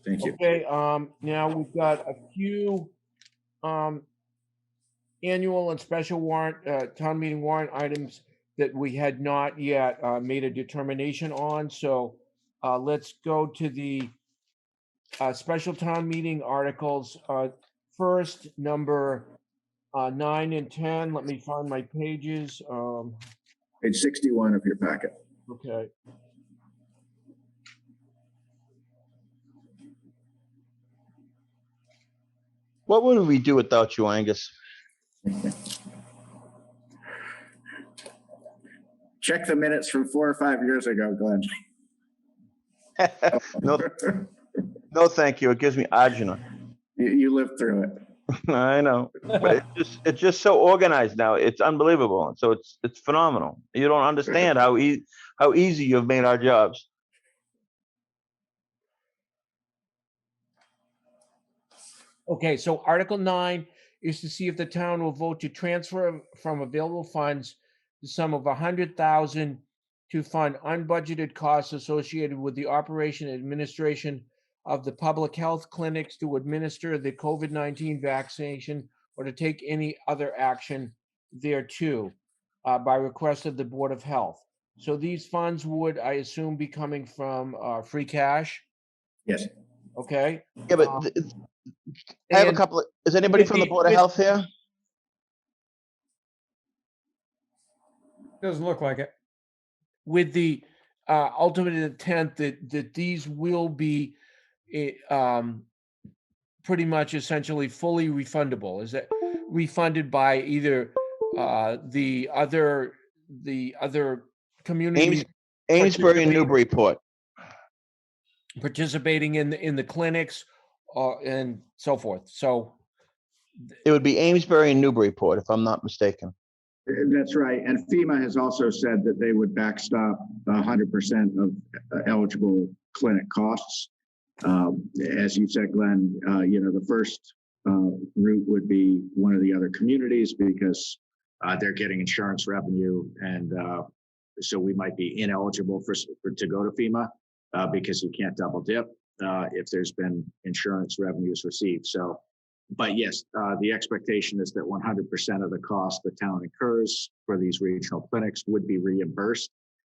Thank you. Okay, now we've got a few annual and special warrant, town meeting warrant items that we had not yet made a determination on. So let's go to the special town meeting articles. First, number 9 and 10. Let me find my pages. Page 61 of your packet. Okay. What would we do without you, Angus? Check the minutes from 4 or 5 years ago, Glenn. No, thank you. It gives me agina. You lived through it. I know, but it's just so organized now. It's unbelievable. So it's phenomenal. You don't understand how easy you've made our jobs. Okay, so Article 9 is to see if the town will vote to transfer from available funds the sum of $100,000 to fund unbudgeted costs associated with the operation and administration of the public health clinics to administer the COVID-19 vaccination or to take any other action thereto by request of the Board of Health. So these funds would, I assume, be coming from free cash? Yes. Okay. Yeah, but I have a and couple of, is anybody from the Board of Health here? Doesn't look like it. with the ultimate intent that these will be pretty much essentially fully refundable. Is that refunded by either the other communities Amesbury and Newburyport. participating in the clinics and so forth? So It would be Amesbury and Newburyport, if I'm not mistaken. That's right. And FEMA has also said that they would backstop 100% of eligible clinic costs. As you said, Glenn, the first route would be one of the other communities because they're getting insurance revenue. And so we might be ineligible to go to FEMA because you can't double dip if there's been insurance revenues received. So, but yes, the expectation is that 100% of the cost the town incurs for these regional clinics would be reimbursed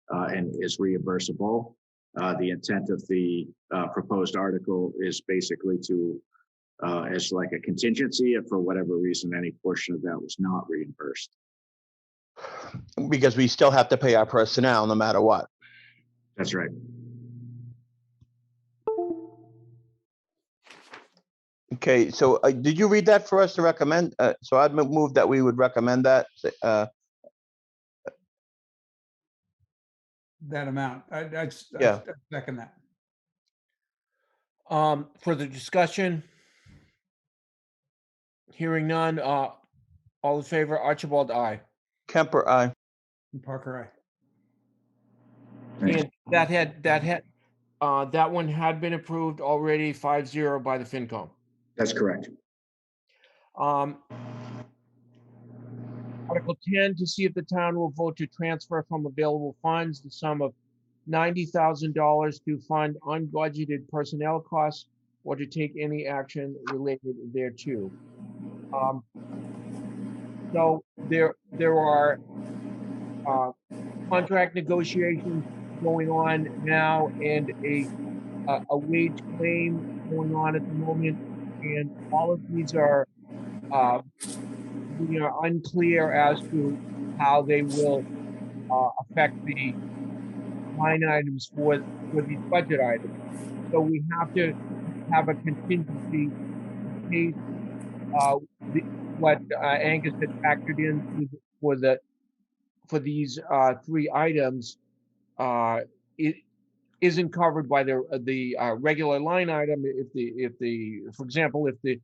and is reimbursable. The intent of the proposed article is basically to as like a contingency if for whatever reason any portion of that was not reimbursed. Because we still have to pay our personnel no matter what. That's right. Okay, so did you read that for us to recommend? So I'd move that we would recommend that. That amount. Yeah. I'd second that. Further discussion? Hearing none, all in favor, Archibald, aye. Kemper, aye. Parker, aye. And that one had been approved already 5-0 by the FinCom. That's correct. Article 10, to see if the town will vote to transfer from available funds the sum of $90,000 to fund unbudgeted personnel costs or to take any action related thereto. So there are contract negotiations going on now and a wage claim going on at the moment, and all of these are unclear as to how they will affect the line items for these budget items. So we have to have a contingency in case what Angus had factored in for these three items it isn't covered by the regular line item. For example, if the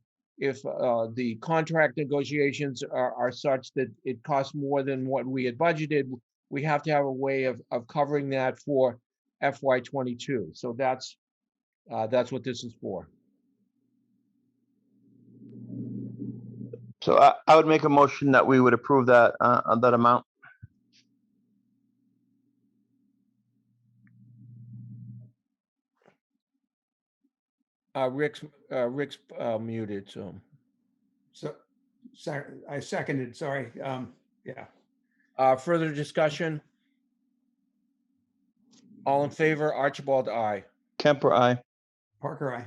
contract negotiations are such that it costs more than what we had budgeted, we have to have a way of covering that for FY22. So that's what this is for. So I would make a motion that we would approve that that amount. Rick's muted, so. So I seconded, sorry. Yeah. Further discussion? All in favor, Archibald, aye. Kemper, aye. Parker, aye.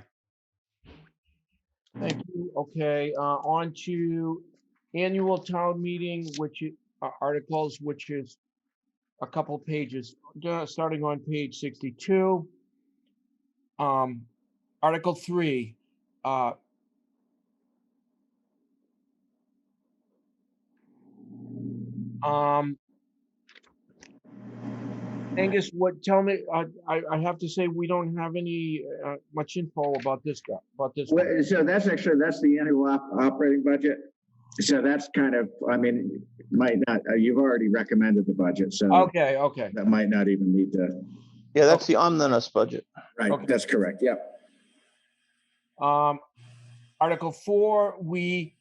Thank you. Okay, on to annual town meeting, which articles, which is a couple pages, starting on page 62. Article 3. Angus, tell me, I have to say, we don't have any much info about this guy, one. So that's the annual operating budget. So that's kind of, I mean, might not, you've already recommended the budget, so. Okay. That might not even need to. Yeah, that's the omnibus budget. Right, Okay. That's correct, yep. Article 4, we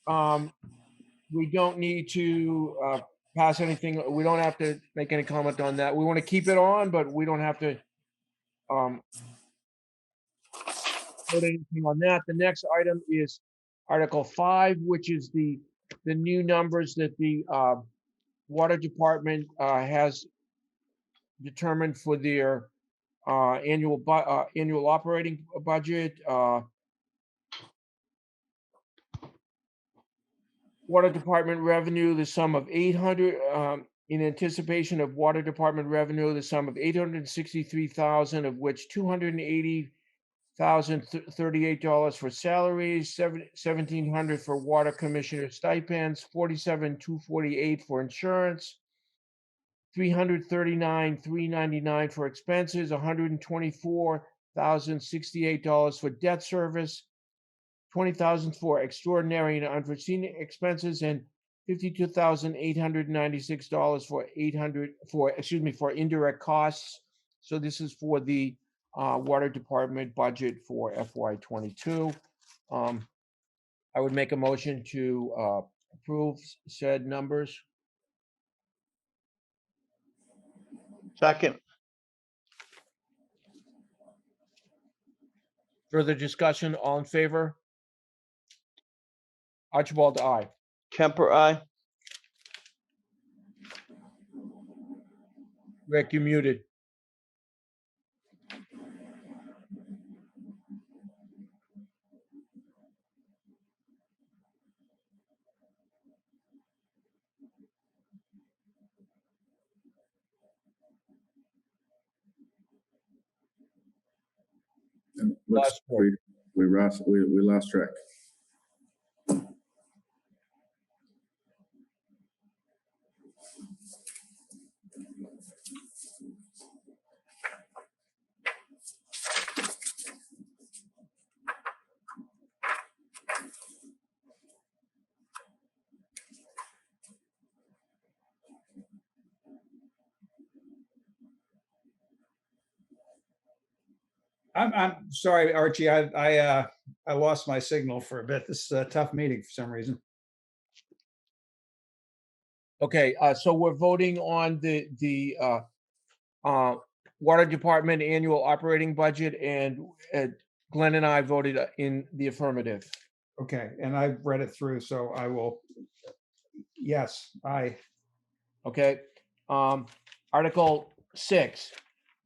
don't need to pass anything. We don't have to make any comment on that. We want to keep it on, but we don't have to put anything on that. The next item is Article 5, which is the new numbers that the Water Department has determined for their annual operating budget. Water Department revenue, the sum of 800, in anticipation of Water Department revenue, the sum of 863,000, of which $280,038 for salaries, $1,700 for water commissioner stipends, $47,248 for insurance, $339,399 for expenses, $124,068 for debt service, $20,000 for extraordinary and unforeseen expenses, and $52,896 for indirect costs. So this is for the Water Department budget for FY22. I would make a motion to approve said numbers. Second. Further discussion, all in favor? Archibald, aye. Kemper, aye. Rick, you muted. looks, we lost track. I'm sorry, Archie, I lost my signal for a bit. This is a tough meeting for some reason. Okay, so we're voting on the Water Department annual operating budget, and Glenn and I voted in the affirmative. Okay, and I've read it through, so I will, yes, Okay. Article 6,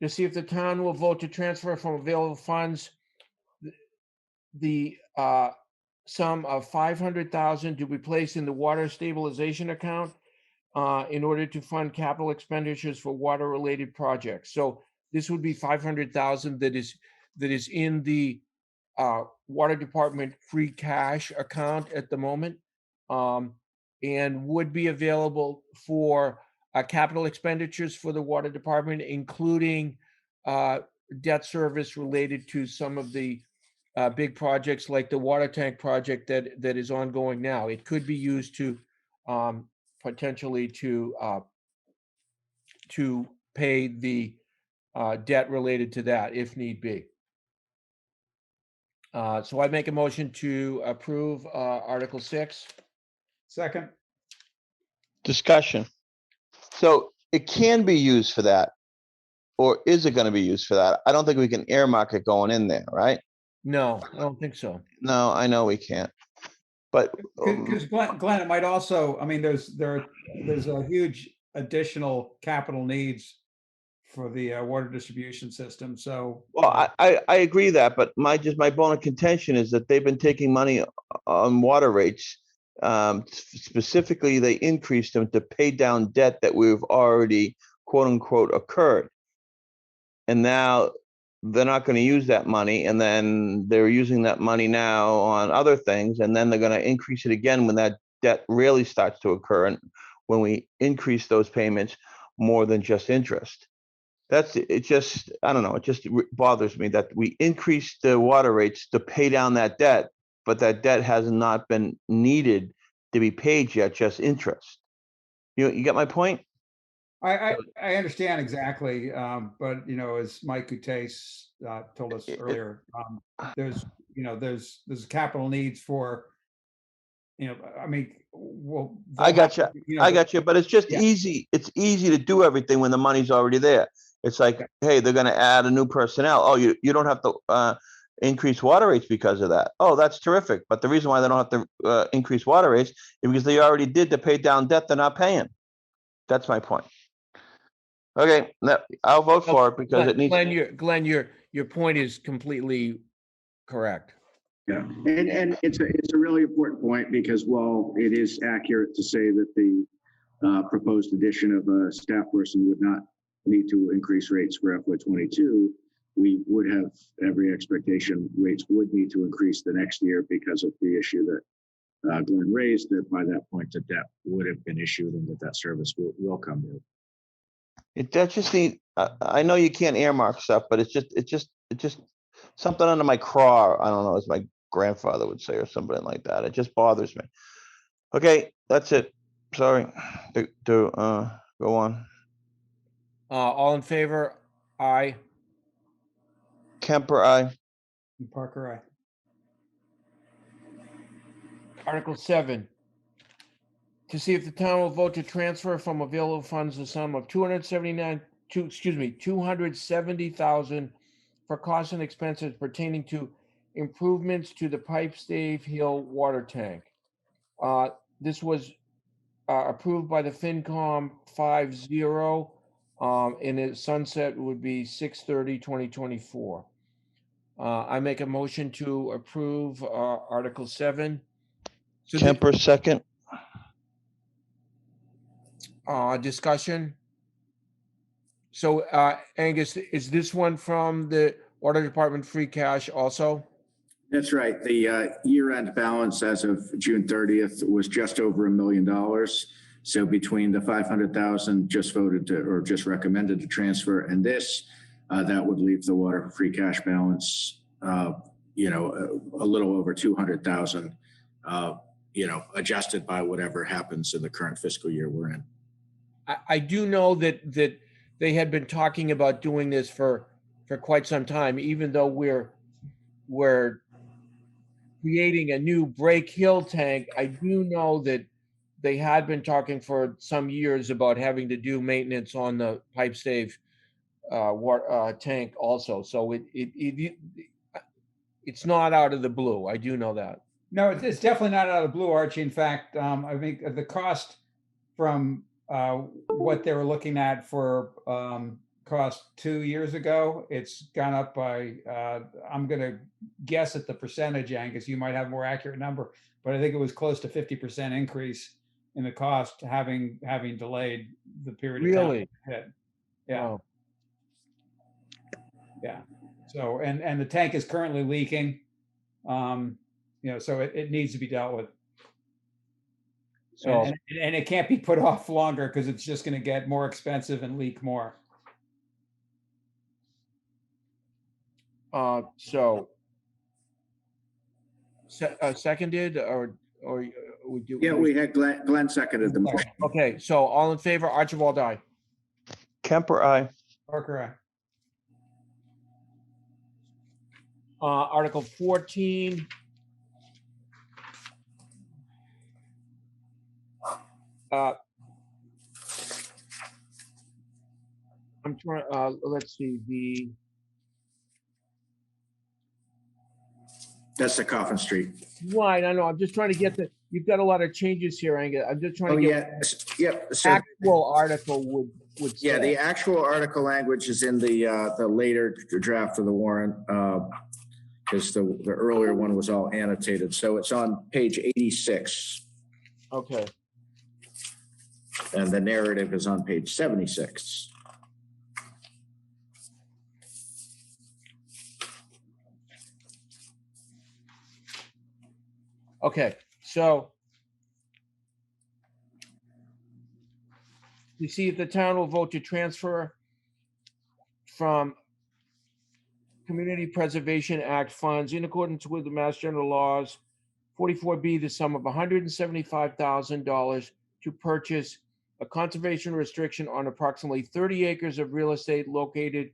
to see if the town will vote to transfer from available funds the sum of 500,000 to be placed in the water stabilization account in order to fund capital expenditures for water-related projects. So this would be 500,000 that is in the Water Department free cash account at the moment, and would be available for capital expenditures for the Water Department, including debt service related to some of the big projects like the water tank project that is ongoing now. It could be used to potentially to pay the debt related to that if need be. So I make a motion to approve Article 6. second. Discussion. So it can be used for that, or is it going to be used for that? I don't think we can earmark it going in there, right? No, I don't think so. No, I know we can't. But Because Glenn, it might also, I mean, there's a huge additional capital needs for the water distribution system, so. well, I agree that, but my bone of contention is that they've been taking money on water rates. Specifically, they increased them to pay down debt that we've already quote unquote occurred. And now they're not going to use that money, and then they're using that money now on other things, and then they're going to increase it again when that debt really starts to occur, and when we increase those payments more than just interest. It just, I don't know, it just bothers me that we increased the water rates to pay down that debt, but that debt has not been needed to be paid yet, just interest. You get my point? I understand exactly, but as Mike Gutes told us earlier, there's capital needs for, I mean, well. I got you. I got you, but it's just Yeah. easy. It's easy to do everything when the money's already there. It's like, hey, they're going to add a new personnel. Oh, you don't have to increase water rates because of that. Oh, that's terrific. But the reason why they don't have to increase water rates is because they already did to pay down debt they're not paying. That's my point. Okay, I'll vote for it because it needs. Glenn, your point is completely correct. Yeah, and it's a really important point, because while it is accurate to say that the proposed addition of a staff person would not need to increase rates for FY22, we would have every expectation rates would need to increase the next year because of the issue that Glenn raised, that by that point the debt would have been issued and that service will come due. That just need. I know you can't earmark stuff, but it's just something under my craw. I don't know, as my grandfather would say, or something like that. It just bothers me. Okay, that's it. Sorry to go on. All in favor? Aye. Kemper, aye. Parker, aye. Article 7, to see if the town will vote to transfer from available funds the sum of 270,000 for costs and expenses pertaining to improvements to the Pipe Stave Hill water tank. This was approved by the FinCom 5-0, and its sunset would be 6/30/2024. I make a motion to approve Article 7. So Kemper, second. Discussion. So Angus, is this one from the water department free cash also? That's right. The year-end balance as of June 30th was just over $1 million. So between the 500,000 just voted to, or just recommended to transfer, and this, that would leave the water free cash balance, you know, a little over 200,000, you know, adjusted by whatever happens in the current fiscal year we're in. I do know that they had been talking about doing this for quite some time, even though we're creating a new Break Hill tank. I do know that they had been talking for some years about having to do maintenance on the pipe stave tank also. So it's not out of the blue. I do know that. No, it's definitely not out of the blue, Archie. In fact, I think the cost from what they were looking at for cost 2 years ago, it's gone up by, I'm going to guess at the percentage, Angus, you might have a more accurate number, but I think it was close to 50% increase in the cost having delayed the period of time. Really? Yeah. Wow. Yeah. So, and the tank is currently leaking, you know, so it needs to be dealt with. So, And it can't be put off longer because it's just going to get more expensive and leak more. Seconded or we do? Yeah, we had Glenn seconded the motion. Okay, so all in favor, Archibald, aye. Kemper, aye. Parker, aye. Article 14. I'm trying, let's see, That's the Coffin Street. right, I know, I'm just trying to get you've got a lot of changes here, Angus. I'm just trying Oh, to get yeah. Yep. So, actual article would say. yeah, the actual article language is in the later draft of the warrant, because the earlier one was all annotated. So it's on page 86, Okay, and the narrative is on page 76. okay, so you see if the town will vote to transfer from Community Preservation Act funds in accordance with the Mass General Laws, 44B, the sum of $175,000 to purchase a conservation restriction on approximately 30 acres of real estate located.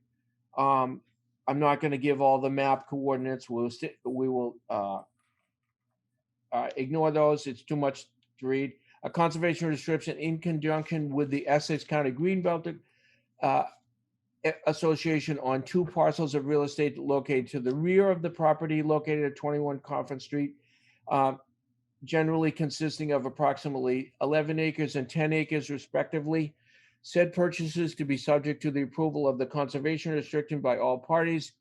I'm not going to give all the map coordinates. We will ignore those. It's too much to read. A conservation restriction in conjunction with the Essex County Greenbelt Association on 2 parcels of real estate located to the rear of the property located at 21 Coffin Street, generally consisting of approximately 11 acres and 10 acres respectively. Said purchases to be subject to the approval of the conservation restriction by all parties,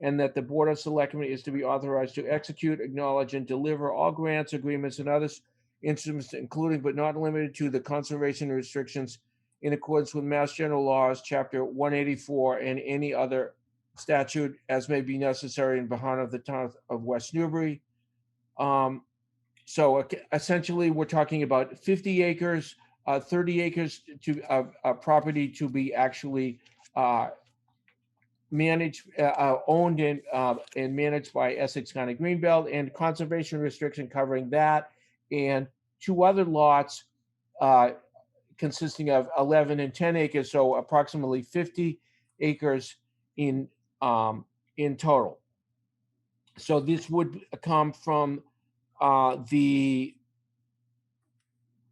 and that the Board of Selectmen is to be authorized to execute, acknowledge, and deliver all grants, agreements, and other instruments, including but not limited to the conservation restrictions in accordance with Mass General Laws, Chapter 184, and any other statute as may be necessary in behalf of the town of West Newbury. So essentially, we're talking about 50 acres, 30 acres to property to be actually managed, owned and managed by Essex County Greenbelt, and conservation restriction covering that, and 2 other lots consisting of 11 and 10 acres, so approximately 50 acres in total. So this would come from the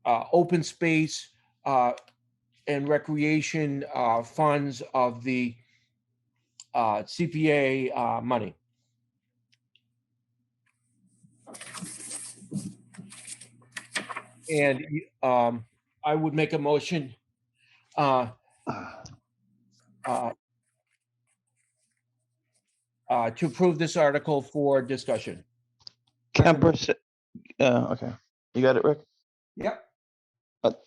open space and recreation funds of the CPA money. And I would make a motion to approve this article for discussion. Kemper, okay. You got it, Rick? Yep.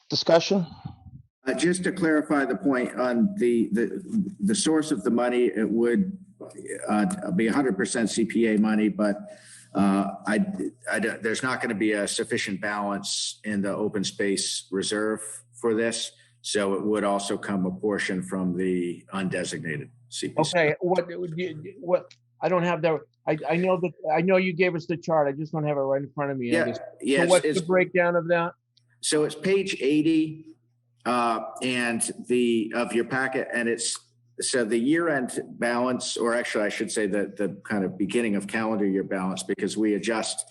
Discussion? Just to clarify the point on the source of the money, it would be 100% CPA money, but there's not going to be a sufficient balance in the open space reserve for this. So it would also come a portion from the undesignated CPC. Okay, what, I don't have that, I know you gave us the chart, I just don't have it right in front of me. Yeah, Angus. yeah. So what's the breakdown of that? So it's page 80 and of your packet, and it's, so the year-end balance, or actually I should say the kind of beginning of calendar year balance, because we adjust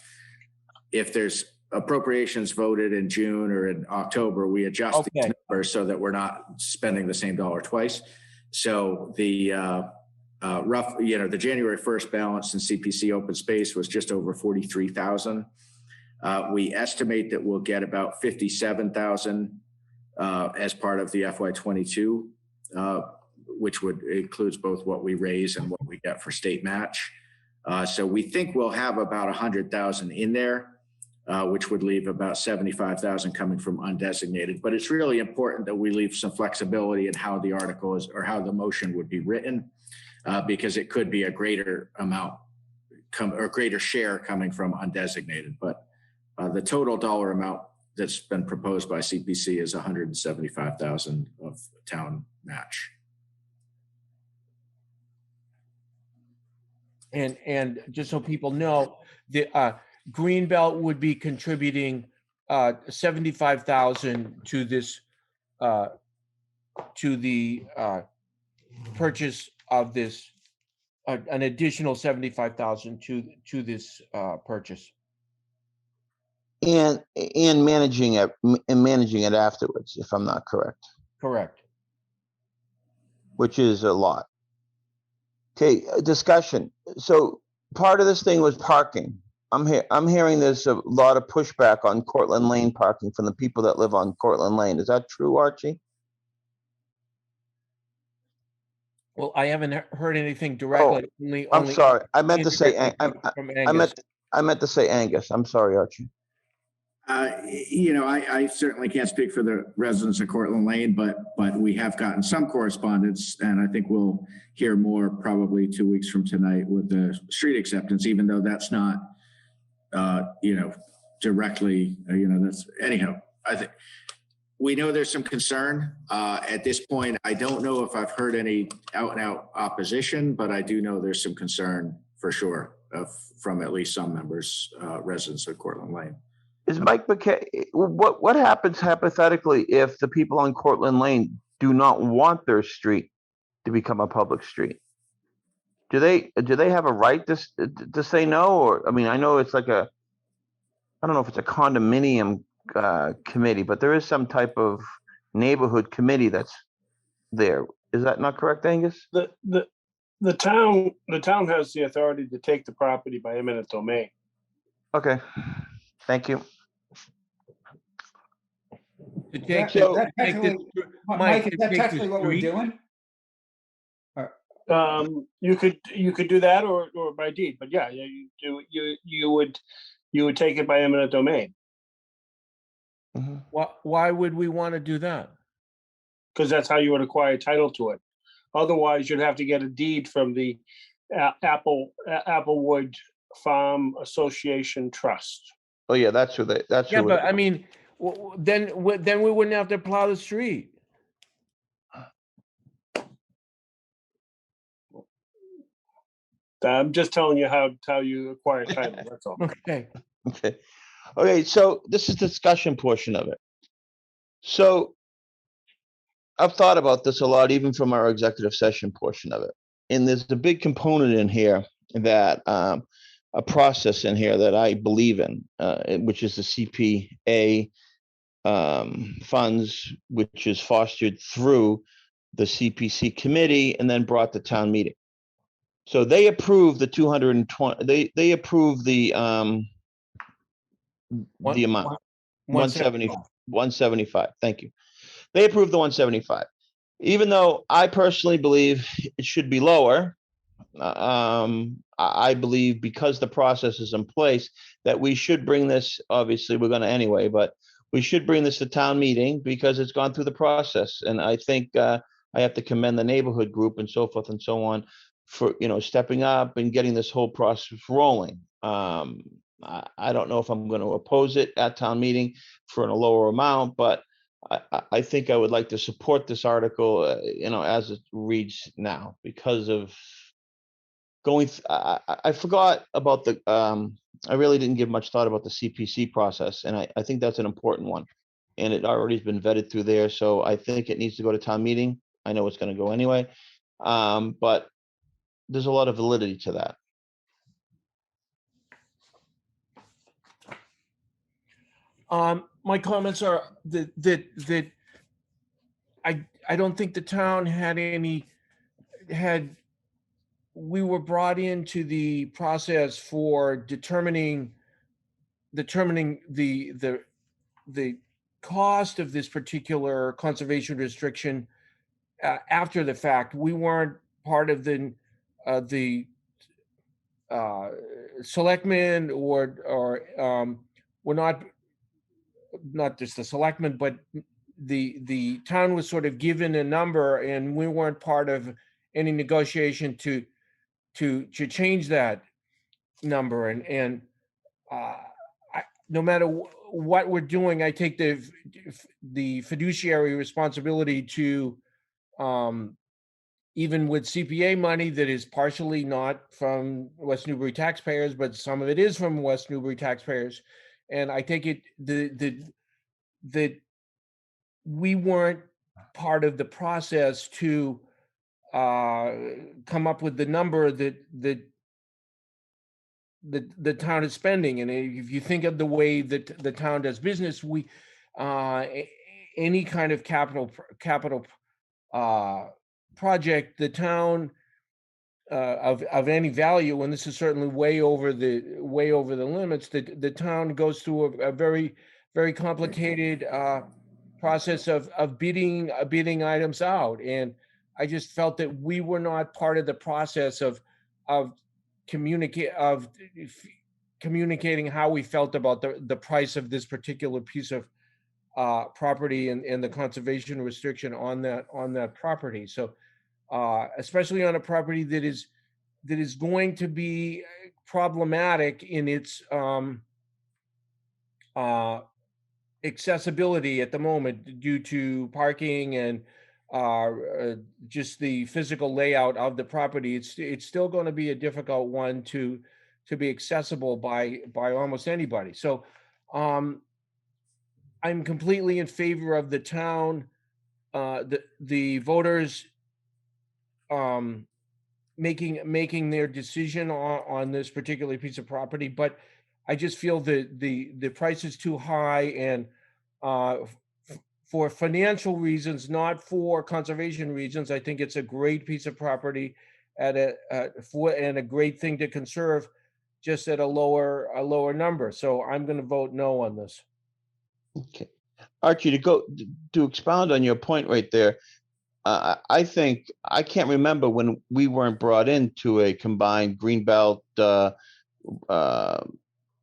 if there's appropriations voted in June or in October, we adjust these numbers so that we're not spending the same dollar twice. So the rough, the January 1st balance in CPC open space was just over 43,000. We estimate that we'll get about 57,000 as part of the FY22, which includes both what we raise and what we get for state match. So we think we'll have about 100,000 in there, which would leave about 75,000 coming from undesignated. But it's really important that we leave some flexibility in how the article is, or how the motion would be written, because it could be a greater amount or greater share coming from undesignated. But the total dollar amount that's been proposed by CPC is 175,000 of town match. And just so people know, the Greenbelt would be contributing 75,000 to this to the purchase of this, an additional 75,000 to this purchase. And managing it afterwards, if I'm not correct. Correct. Which is a lot. Okay, discussion. So part of this thing was parking. I'm hearing there's a lot of pushback on Cortland Lane parking from the people that live on Cortland Lane. Is that true, Archie? Well, I haven't heard anything directly. I'm sorry. I meant to say I meant to say Angus. I'm sorry, Archie. I certainly can't speak for the residents of Cortland Lane, but we have gotten some correspondence, and I think we'll hear more probably 2 weeks from tonight with the street acceptance, even though that's not, directly, that's anyhow. I think we know there's some concern at this point. I don't know if I've heard any out and out opposition, but I do know there's some concern for sure from at least some members, residents of Cortland Lane. Is Mike McKay, what happens hypothetically if the people on Cortland Lane do not want their street to become a public street? Do they have a right to say no? Or, I mean, I know it's like I don't know if it's a condominium committee, but there is some type of neighborhood committee that's there. Is that not correct, Angus? The town has the authority to take the property by eminent domain. Okay, thank you. Mike, is that technically what we're doing? You could do that or by deed, but yeah, you would take it by eminent domain. Mm-hmm. Why would we want to do that? Because that's how you would acquire title to it. Otherwise, you'd have to get a deed from the Applewood Farm Association Trust. Oh yeah, that's who. But I mean, then we wouldn't have to plow the street. I'm just telling you how you acquire title. That's all. Okay. So this is the discussion portion of it. So I've thought about this a lot, even from our executive session portion of it. And there's a big component in here that a process in here that I believe in, which is the CPA funds, which is fostered through the CPC committee and then brought to town meeting. So they approved the 220. They approved the amount 175. Thank you. They approved the 175. Even though I personally believe it should be lower, I believe because the process is in place that we should bring this. Obviously, we're going to anyway, but we should bring this to town meeting because it's gone through the process. And I think I have to commend the neighborhood group and so forth and so on for, stepping up and getting this whole process rolling. I don't know if I'm going to oppose it at town meeting for a lower amount, but I think I would like to support this article, as it reads now, because of I forgot about I really didn't give much thought about the CPC process, and I think that's an important one. And it already has been vetted through there, so I think it needs to go to town meeting. I know it's going to go anyway, but there's a lot of validity to that. My comments are that I don't think the town we were brought into the process for determining the cost of this particular conservation restriction after the fact. We weren't part of the selectmen, or we're not just the selectmen, but the town was sort of given a number, and we weren't part of any negotiation to change that number. And no matter what we're doing, I take the fiduciary responsibility to, even with CPA money that is partially not from West Newbury taxpayers, but some of it is from West Newbury taxpayers. And I take it that we weren't part of the process to come up with the number that the town is spending. And if you think of the way that the town does business, we any kind of capital project, the town of any value, and this is certainly way over the limits, the town goes through a very, very complicated process of bidding items out. And I just felt that we were not part of the process of communicating how we felt about the price of this particular piece of property and the conservation restriction on that property. So especially on a property that is going to be problematic in its accessibility at the moment due to parking and just the physical layout of the property. It's still going to be a difficult one to be accessible by almost anybody. So I'm completely in favor of the town, the voters making their decision on this particular piece of property. But I just feel that the price is too high, and for financial reasons, not for conservation reasons, I think it's a great piece of property and a great thing to conserve, just at a lower number. So I'm going to vote no on this. Okay, Archie, to expound on your point right there. I think I can't remember when we weren't brought into a combined Greenbelt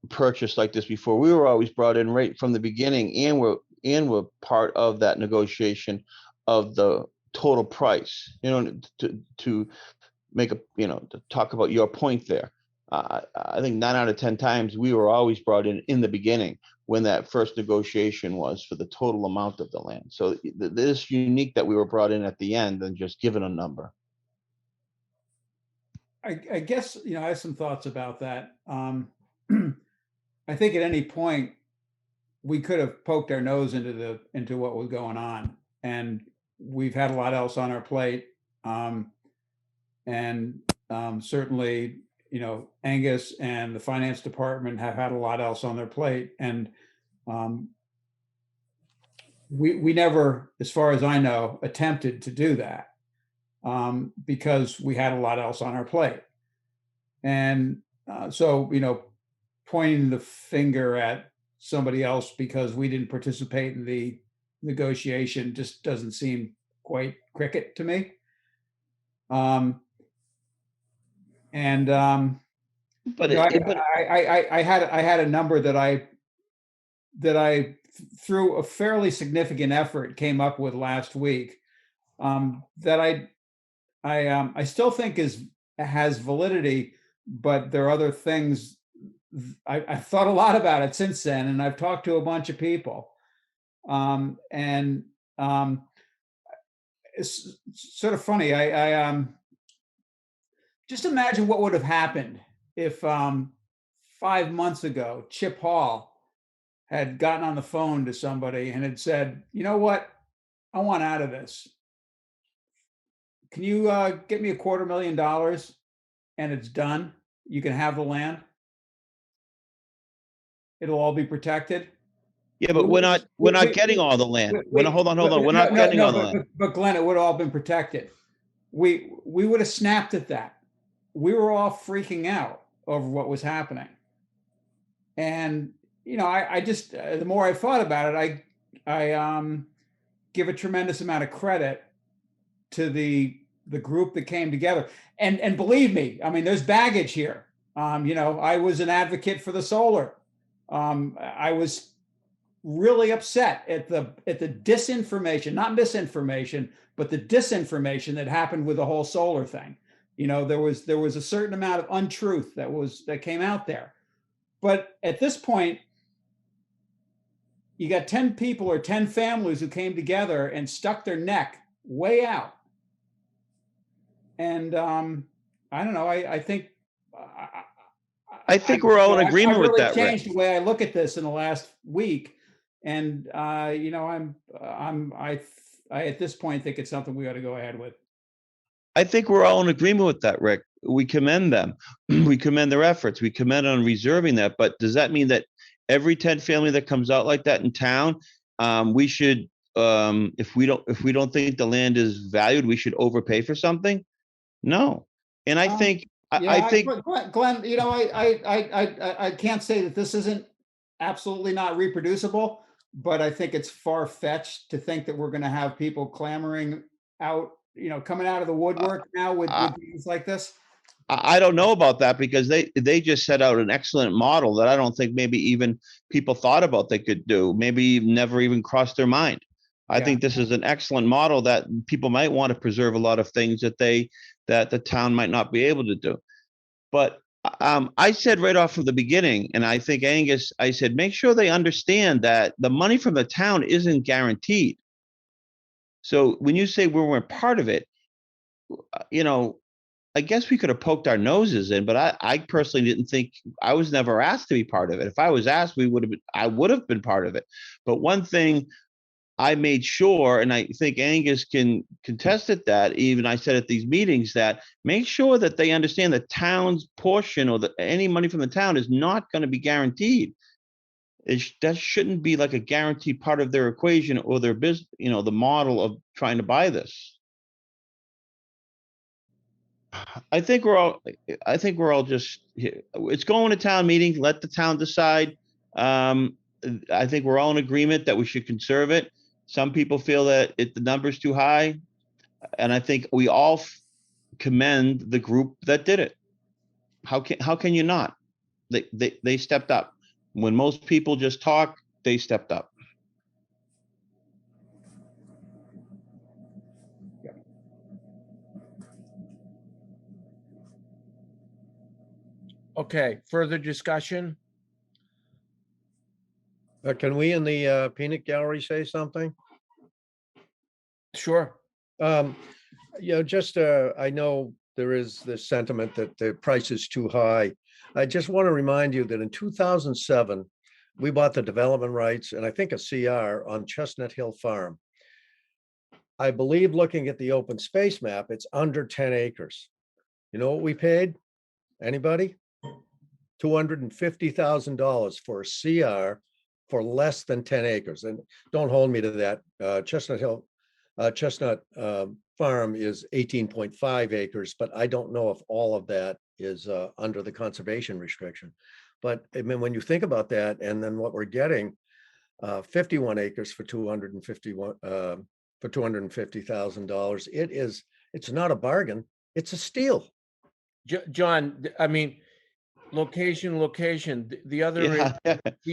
purchase like this before. We were always brought in right from the beginning, and we're part of that negotiation of the total price. To make to talk about your point there. I think 9 out of 10 times we were always brought in the beginning when that first negotiation was for the total amount of the land. So it is unique that we were brought in at the end and just given a number. I guess, I have some thoughts about that. I think at any point we could have poked our nose into what was going on, and we've had a lot else on our plate. Certainly, Angus and the finance department have had a lot else on their plate. And we never, as far as I know, attempted to do that because we had a lot else on our plate. And so, pointing the finger at somebody else because we didn't participate in the negotiation just doesn't seem quite cricket to me. But I had a number that I through a fairly significant effort came up with last week that I still think is has validity, but there are other things. I've thought a lot about it since then, and I've talked to a bunch of people. It's sort of funny. I just imagine what would have happened if 5 months ago, Chip Hall had gotten on the phone to somebody and had said, you know what, I want out of this. Can you get me $250,000 and it's done? You can have the land. It'll all be protected. Yeah, but we're not getting all the land. Hold on. We're not getting all the land. But Glenn, it would have all been protected. We would have snapped at that. We were all freaking out over what was happening. And, you know, I just, the more I thought about it, I give a tremendous amount of credit to the group that came together. And believe me, I mean, there's baggage here. You know, I was an advocate for the solar. I was really upset at the disinformation, not misinformation, but the disinformation that happened with the whole solar thing. You know, there was a certain amount of untruth that came out there. But at this point, you got 10 people or 10 families who came together and stuck their neck way out. And I don't know. I think we're all in agreement with that, Rick. Changed the way I look at this in the last week, and you know, I at this point think it's something we ought to go ahead with. I think we're all in agreement with that, Rick. We commend them. We commend their efforts. We commend on reserving that. But does that mean that every 10 family that comes out like that in town, we should, if we don't think the land is valued, we should overpay for something? No. And I think, I think, Glenn, you know, I can't say that this isn't absolutely not reproducible, but I think it's far-fetched to think that we're going to have people clamoring out, you know, coming out of the woodwork now with things like this. I don't know about that, because they just set out an excellent model that I don't think maybe even people thought about they could do, maybe never even crossed their mind. I think this is an excellent model that people might want to preserve a lot of things that the town might not be able to do. But I said right off from the beginning, and I think Angus, I said, make sure they understand that the money from the town isn't guaranteed. So when you say we weren't part of it, you know, I guess we could have poked our noses in, but I personally didn't think, I was never asked to be part of it. If I was asked, I would have been part of it. But one thing I made sure, and I think Angus can contest it, that even I said at these meetings, that make sure that they understand the town's portion or any money from the town is not going to be guaranteed. That shouldn't be like a guaranteed part of their equation or their business, you know, the model of trying to buy this. I think we're all just, it's going to town meeting, let the town decide. I think we're all in agreement that we should conserve it. Some people feel that the number's too high, and I think we all commend the group that did it. How can you not? They stepped up. When most people just talk, they stepped up. Okay, further discussion? Can we in the peanut gallery say something? Sure. You know, just I know there is this sentiment that the price is too high. I just want to remind you that in 2007, we bought the development rights and I think a CR on Chestnut Hill Farm. I believe, looking at the open space map, it's under 10 acres. You know what we paid? Anybody? $250,000 for a CR for less than 10 acres. And don't hold me to that. Chestnut Farm is 18.5 acres, but I don't know if all of that is under the conservation restriction. But I mean, when you think about that, and then what we're getting, 51 acres for $250,000, it's not a bargain, it's a steal. John, I mean, location. The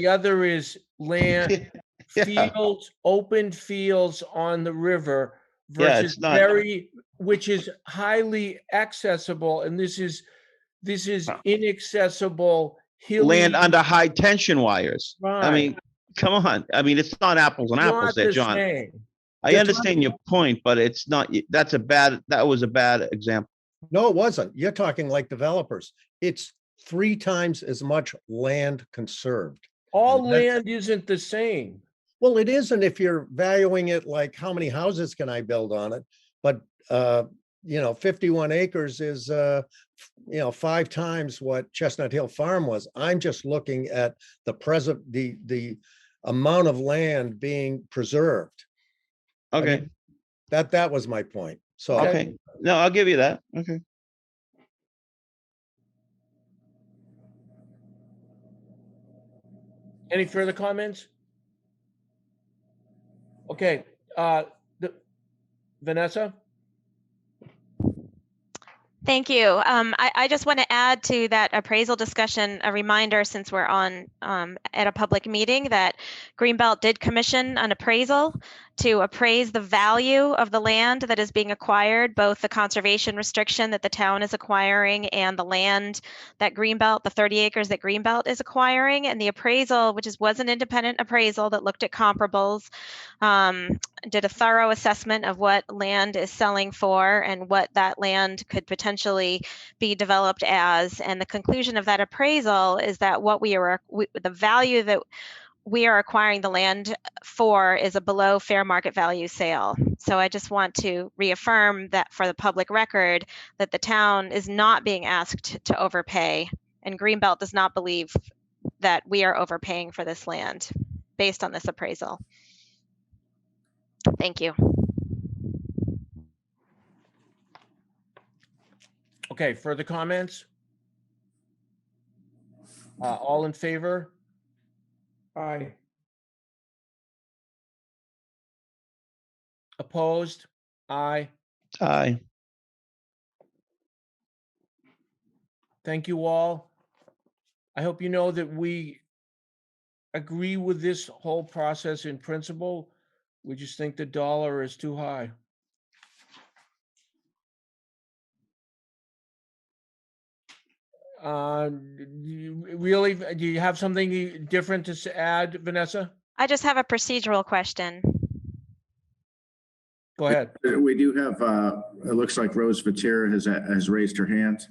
other is land, fields, open fields on the river versus which is highly accessible, and this is inaccessible, hilly. Land under high tension wires. I mean, Right. come on. I mean, it's not apples and apples Not there, the John. same. I understand your point, but it's not, that was a bad example. No, it wasn't. You're talking like developers. It's 3 times as much land conserved. All And that's- land isn't the same. Well, it isn't if you're valuing it like how many houses can I build on it? But, 51 acres is, 5 times what Chestnut Hill Farm was. I'm just looking at the present, the amount of land being preserved. I Okay, mean, that was my point. So, okay. No, I'll give you that. Okay. Any further comments? Okay, Vanessa? Thank you. I just want to add to that appraisal discussion, a reminder, since we're on at a public meeting, that Greenbelt did commission an appraisal to appraise the value of the land that is being acquired, both the conservation restriction that the town is acquiring and the land that Greenbelt, the 30 acres that Greenbelt is acquiring. And the appraisal, which was an independent appraisal that looked at comparables, did a thorough assessment of what land is selling for and what that land could potentially be developed as. And the conclusion of that appraisal is that the value that we are acquiring the land for is a below fair market value sale. So I just want to reaffirm that for the public record, that the town is not being asked to overpay, and Greenbelt does not believe that we are overpaying for this land based on this appraisal. Thank you. Okay, further comments? All in favor? Aye. Opposed? Aye. Aye. Thank you all. I hope you know that we agree with this whole process in principle. We just think the dollar is too high. Really, do you have something different to add, Vanessa? I just have a procedural question. Go ahead. We do have, it looks like Rose Vatira has raised her hand.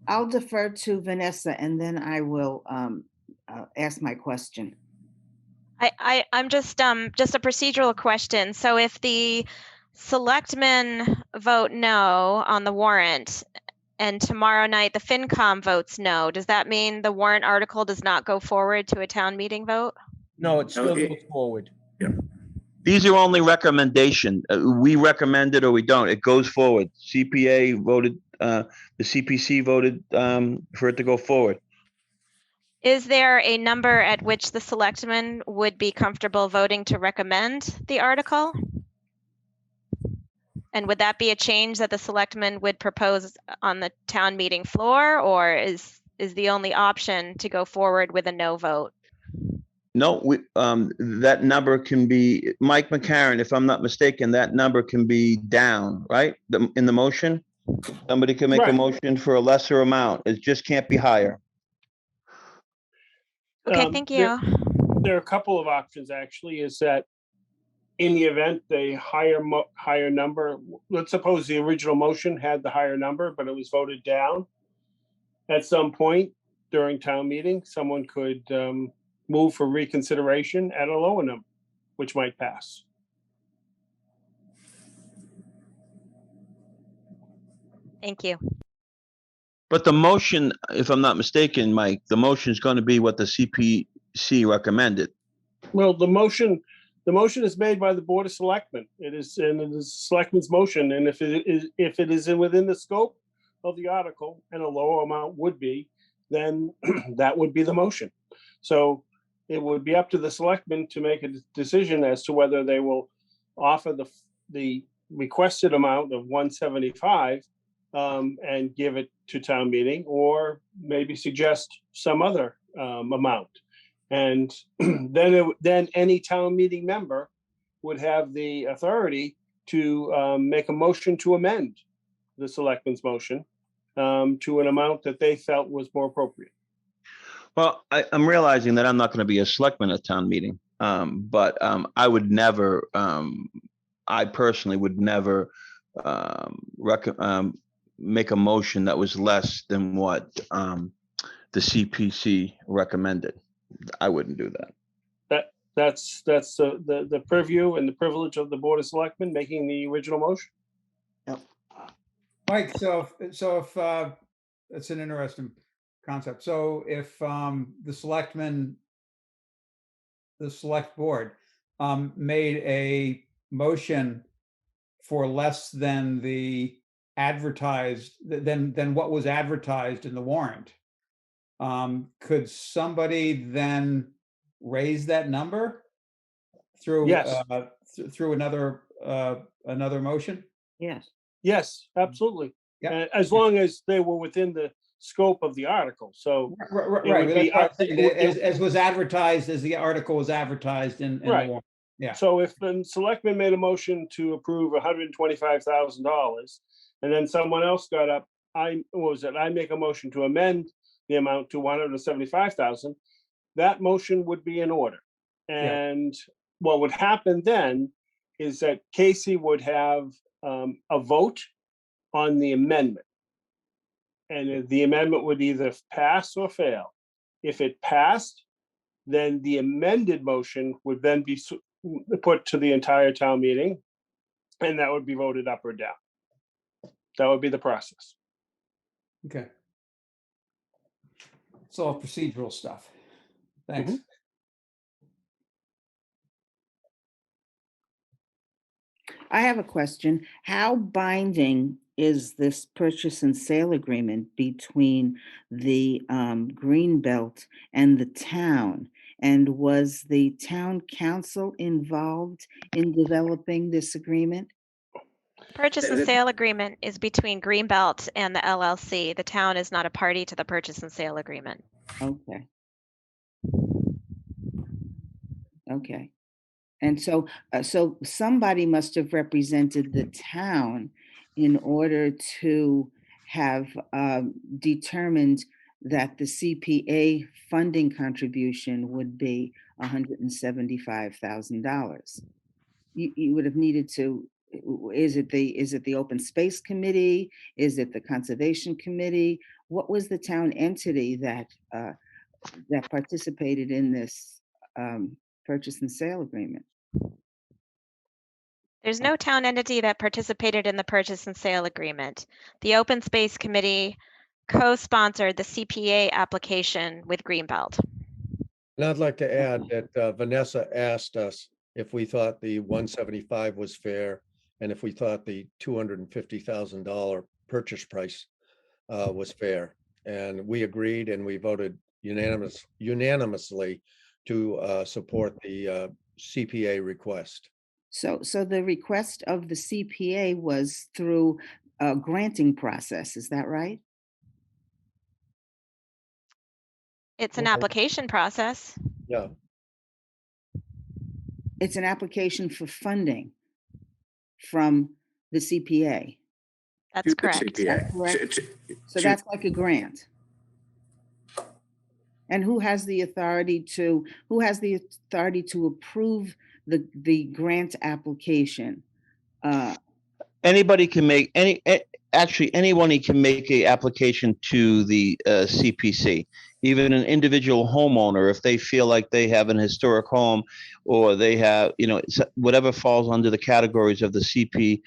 I'll defer to Vanessa and then I will ask my question. I'm just a procedural question. So if the selectmen vote no on the warrant and tomorrow night the FinCom votes no, does that mean the warrant article does not go forward to a town meeting vote? No, it still goes forward. Yeah. These are only recommendation. We recommend it or we don't. It goes forward. CPA voted, the CPC voted for it to go forward. Is there a number at which the selectmen would be comfortable voting to recommend the article? And would that be a change that the selectmen would propose on the town meeting floor, or is the only option to go forward with a no vote? No, that number can be, Mike McCarron, if I'm not mistaken, that number can be down, right? In the motion, somebody can make a Right. motion for a lesser amount. It just can't be higher. Okay, thank you. There are a couple of options, actually, is that in the event the higher number, let's suppose the original motion had the higher number, but it was voted down. At some point during town meeting, someone could move for reconsideration at a lower number, which might pass. Thank you. But the motion, if I'm not mistaken, Mike, the motion is going to be what the CPC recommended. Well, the motion is made by the Board of Selectmen. It is Selectmen's motion, and if it is within the scope of the article and a lower amount would be, then that would be the motion. So it would be up to the Selectmen to make a decision as to whether they will offer the requested amount of 175 and give it to town meeting, or maybe suggest some other amount. And then any town meeting member would have the authority to make a motion to amend the selectmen's motion to an amount that they felt was more appropriate. Well, I'm realizing that I'm not going to be a selectman at town meeting, but I would never, I personally would never make a motion that was less than what the CPC recommended. I wouldn't do that. That's the purview and the privilege of the Board of Selectmen making the original motion. Mike, so if it's an interesting concept. So if the select board made a motion for less than the advertised, than what was advertised in the warrant, could somebody then raise that number through Yes. through another motion? Yes. Yes, absolutely. Yeah. As long as they were within the scope of the article. So Right. it would But be that's what I'm saying, up- as was advertised, as the article was advertised in the Right. warrant. Yeah. So if the selectman made a motion to approve $125,000, and then someone else got up, I make a motion to amend the amount to 175,000, that motion would be in order. And what would happen then is that Casey would have a vote on the amendment. And the amendment would either pass or fail. If it passed, then the amended motion would then be put to the entire town meeting, and that would be voted up or down. That would be the process. Okay. It's all procedural stuff. Thanks. I have a question. How binding is this purchase and sale agreement between the Greenbelt and the town? And was the town council involved in developing this agreement? Purchase and sale agreement is between Greenbelt and the LLC. The town is not a party to the purchase and sale agreement. Okay. Okay. And so, so somebody must have represented the town in order to have determined that the CPA funding contribution would be $175,000. You would have needed to. Is it the Open Space Committee? Is it the Conservation Committee? What was the town entity that that participated in this purchase and sale agreement? There's no town entity that participated in the purchase and sale agreement. The Open Space Committee co-sponsored the CPA application with Greenbelt. And I'd like to add that Vanessa asked us if we thought the 175 was fair and if we thought the $250,000 purchase price was fair. And we agreed and we voted unanimously to support the CPA request. So the request of the CPA was through a granting process, is that right? It's an application process. Yeah. It's an application for funding from the CPA. That's correct. That's correct? So that's like a grant. And who has the authority to approve the grant application? Anybody can make anyone can make a application to the CPC. Even an individual homeowner, if they feel like they have an historic home or they have, whatever falls under the categories of the CPA,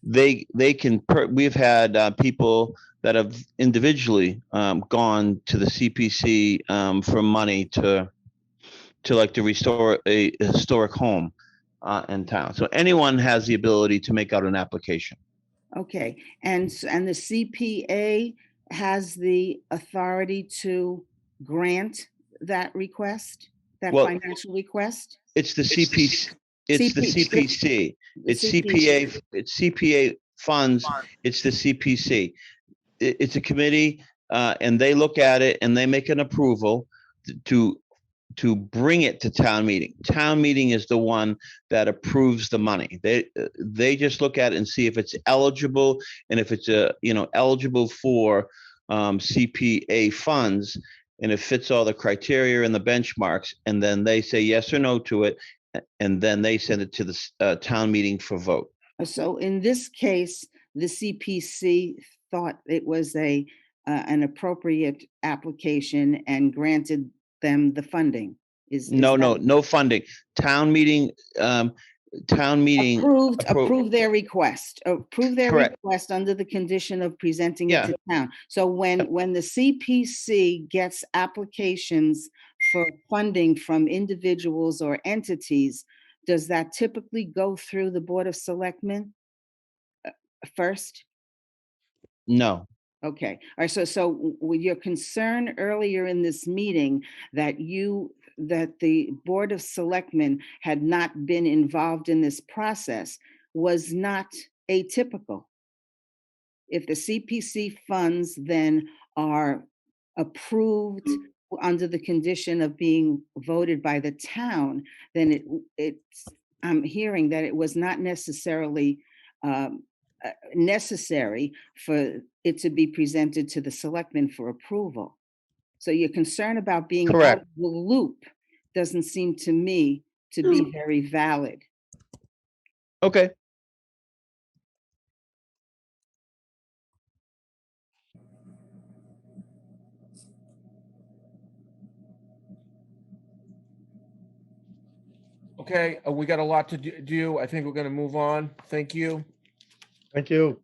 they can. We've had people that have individually gone to the CPC for money to restore a historic home in town. So anyone has the ability to make out an application. Okay, and the CPA has the authority to grant that request, that financial request? It's the CPC. It's the CPC. It's CPA. It's CPA funds. It's the CPC. It's a committee, and they look at it and they make an approval to to bring it to town meeting. Town meeting is the one that approves the money. They just look at it and see if it's eligible, and if it's eligible for CPA funds, and it fits all the criteria and the benchmarks, and then they say yes or no to it, and then they send it to the town meeting for vote. So in this case, the CPC thought it was an appropriate application and granted them the funding. No funding. Town meeting approved their request, Correct. request under the condition of presenting it Yeah. to town. So when the CPC gets applications for funding from individuals or entities, does that typically go through the Board of Selectmen first? No. Okay, all right, so with your concern earlier in this meeting that the Board of Selectmen had not been involved in this process was not atypical. If the CPC funds then are approved under the condition of being voted by the town, then I'm hearing that it was not necessarily necessary for it to be presented to the selectmen for approval. So your concern about being out Correct. of the loop doesn't seem to me to be very valid. Okay. Okay, we got a lot to do. I think we're going to move on. Thank you. Thank you.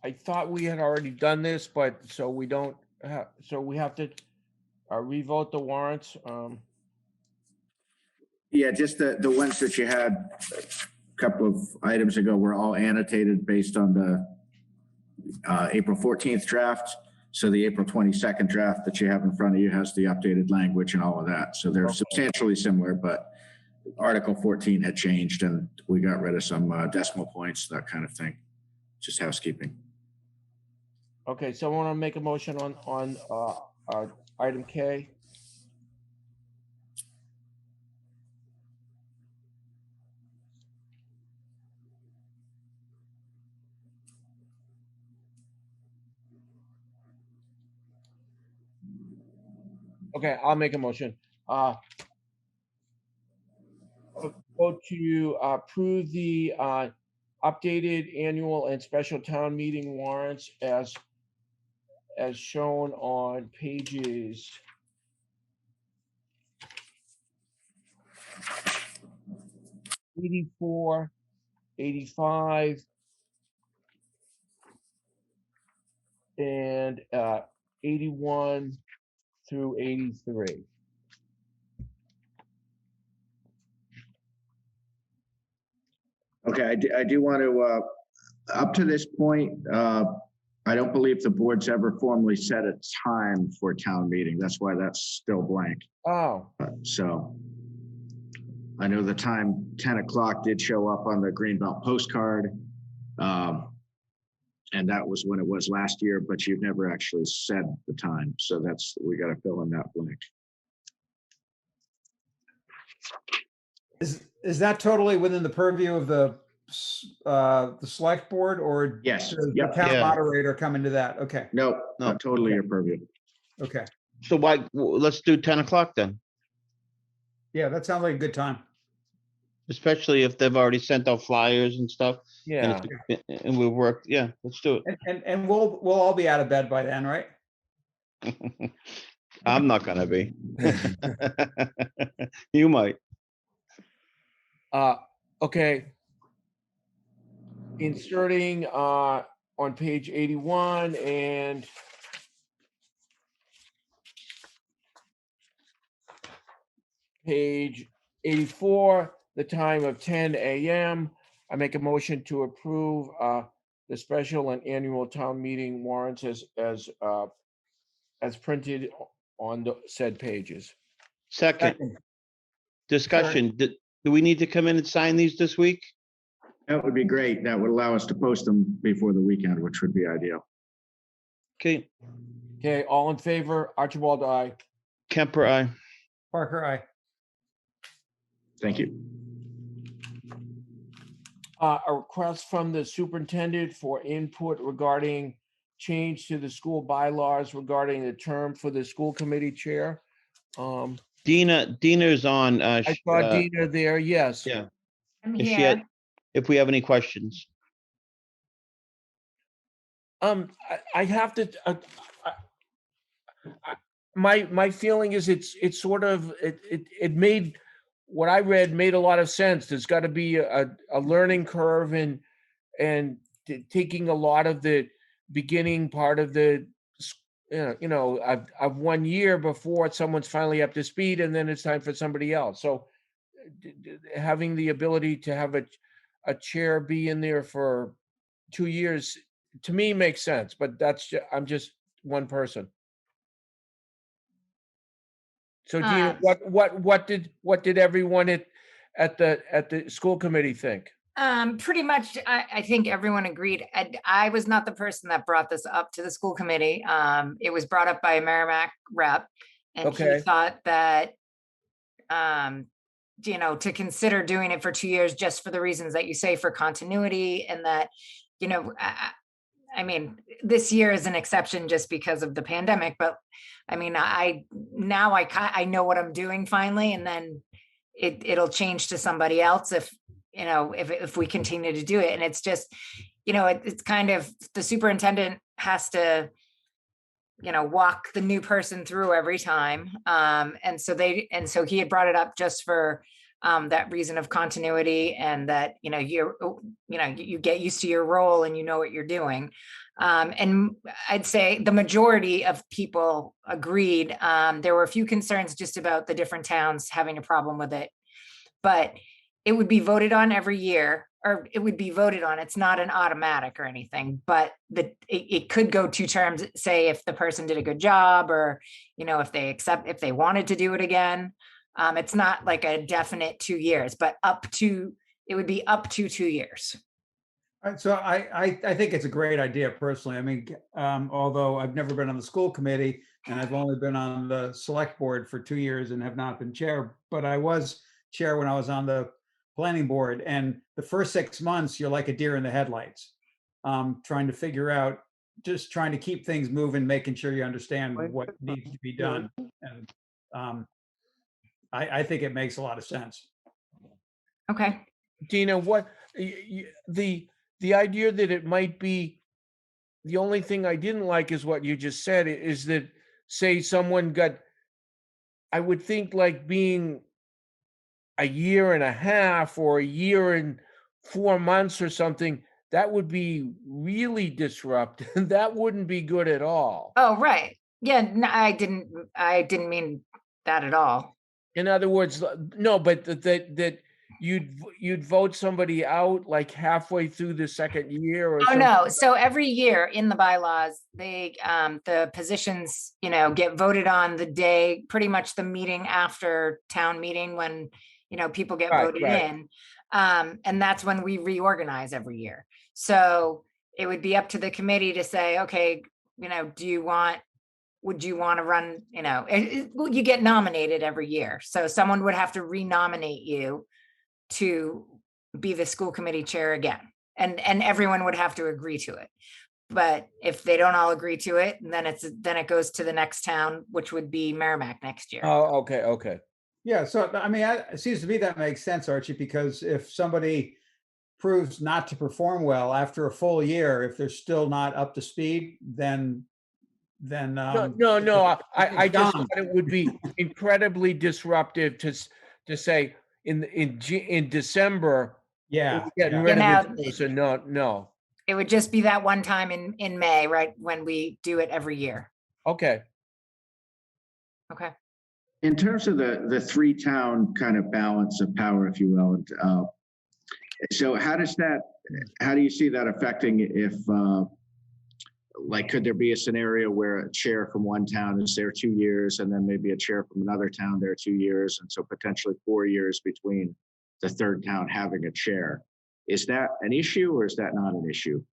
I thought we had already done this, but so we don't have, so we have to revote the warrants. Yeah, just the ones that you had a couple of items ago were all annotated based on the April 14th draft. So the April 22nd draft that you have in front of you has the updated language and all of that. So they're substantially similar, but Article 14 had changed and we got rid of some decimal points, that kind of thing. Just housekeeping. Okay, so I want to make a motion on item K. Okay, I'll make a motion. Vote to approve the updated annual and special town meeting warrants as shown on pages 84, 85, and 81 through 83. Okay, I do want to, up to this point, I don't believe the board's ever formally set a time for town meeting. That's why that's still blank. Oh. So I know the time 10 o'clock did show up on the Greenbelt postcard. And that was when it was last year, but you've never actually said the time. So we got to fill in that blank. Is that totally within the purview of the select board, or Yes. does Yep. the town Yeah. moderator come into that? Okay. No, not totally Okay. your purview. Okay. So let's do 10 o'clock then, Yeah, that sounds like a good time. especially if they've already sent out flyers and stuff. Yeah. And we've worked. Yeah, let's do And we'll all be out of bed by then, right? it. I'm not gonna be. You might. Okay. Inserting on page 81 and page 84, the time of 10 a.m. I make a motion to approve the special and annual town meeting warrants as printed on the said pages. Second discussion. Do we need to come in and sign these this week? That would be great. That would allow us to post them before the weekend, which would be ideal. Okay, Okay, all in favor? Archibald, aye. Kemper, aye. Parker, aye. Thank you. A request from the superintendent for input regarding change to the school bylaws regarding the term for the school committee chair. Dina's on. I saw Dina there, yes. Yeah. I'm If she here. had, if we have any questions. I have to, my feeling is it's sort of, it made, what I read made a lot of sense. There's got to be a learning curve and taking a lot of the beginning part of the, I've 1 year before someone's finally up to speed, and then it's time for somebody else. So having the ability to have a chair be in there for 2 years, to me, makes sense, but I'm just one person. So Dina, what did everyone at the school committee think? Pretty much, I think everyone agreed. I was not the person that brought this up to the school committee. It was brought up by a Merrimack rep, and he Okay. thought that, to consider doing it for 2 years just for the reasons that you say, for continuity, and that, I mean, this year is an exception just because of the pandemic, but I mean, I know what I'm doing finally, and then it'll change to somebody else if we continue to do it. And it's just, it's kind of, the superintendent has to, walk the new person through every time. And so he had brought it up just for that reason of continuity, and that, you get used to your role and you know what you're doing. And I'd say the majority of people agreed. There were a few concerns just about the different towns having a problem with it, but it would be voted on every year, or it would be voted on. It's not an automatic or anything, but it could go 2 terms, say if the person did a good job, or, if they wanted to do it again. It's not like a definite 2 years, but it would be up to 2 years. All right, so I think it's a great idea personally. I mean, although I've never been on the school committee, and I've only been on the select board for 2 years and have not been chair, but I was chair when I was on the planning board. And the first 6 months, you're like a deer in the headlights, trying to figure out, just trying to keep things moving, making sure you understand what needs to be done. And I think it makes a lot of sense. Okay. Dina, what the idea that it might be, the only thing I didn't like is what you just said, is that, say someone got, I would think, like being a year and a half or a year and 4 months or something, that would be really disruptive. That wouldn't be good at all. Oh, right. Yeah, no, I didn't mean that at all. In other words, no, but that you'd vote somebody out like halfway through the second year, or Oh, something? no. So every year in the bylaws, the positions, get voted on the day, pretty much the meeting after town meeting, when, people get voted in. And that's when we reorganize every year. So it would be up to the committee to say, okay, would you want to run, you get nominated every year. So someone would have to renominate you to be the school committee chair again. And everyone would have to agree to it. But if they don't all agree to it, then it goes to the next town, which would be Merrimack next year. Oh, okay. Yeah, so I mean, it seems to me that makes sense, Archie, because if somebody proves not to perform well after a full year, if they're still not up to speed, then No. I just thought it would be incredibly disruptive to say in December, yeah, we're getting rid of this person. No. It would just be that one time in May, right, when we do it every year. Okay. In terms of the 3-town kind of balance of power, if you will, so how do you see that affecting, if could there be a scenario where a chair from one town is there 2 years, and then maybe a chair from another town there 2 years, and so potentially 4 years between the third town having a chair. Is that an issue or is that not an issue?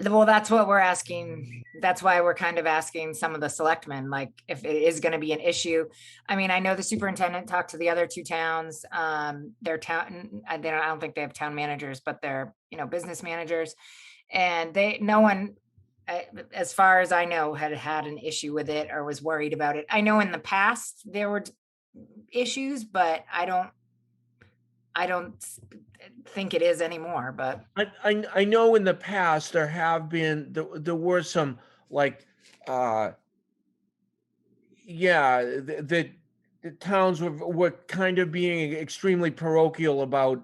Well, that's what we're asking. That's why we're kind of asking some of the selectmen, like if it is going to be an issue. I mean, I know the superintendent talked to the other two towns. Their town, I don't think they have town managers, but they're, business managers. And no one, as far as I know, had had an issue with it or was worried about it. I know in the past there were issues, but I don't think it is anymore, but I know in the past there have been, there were some like, the towns were kind of being extremely parochial about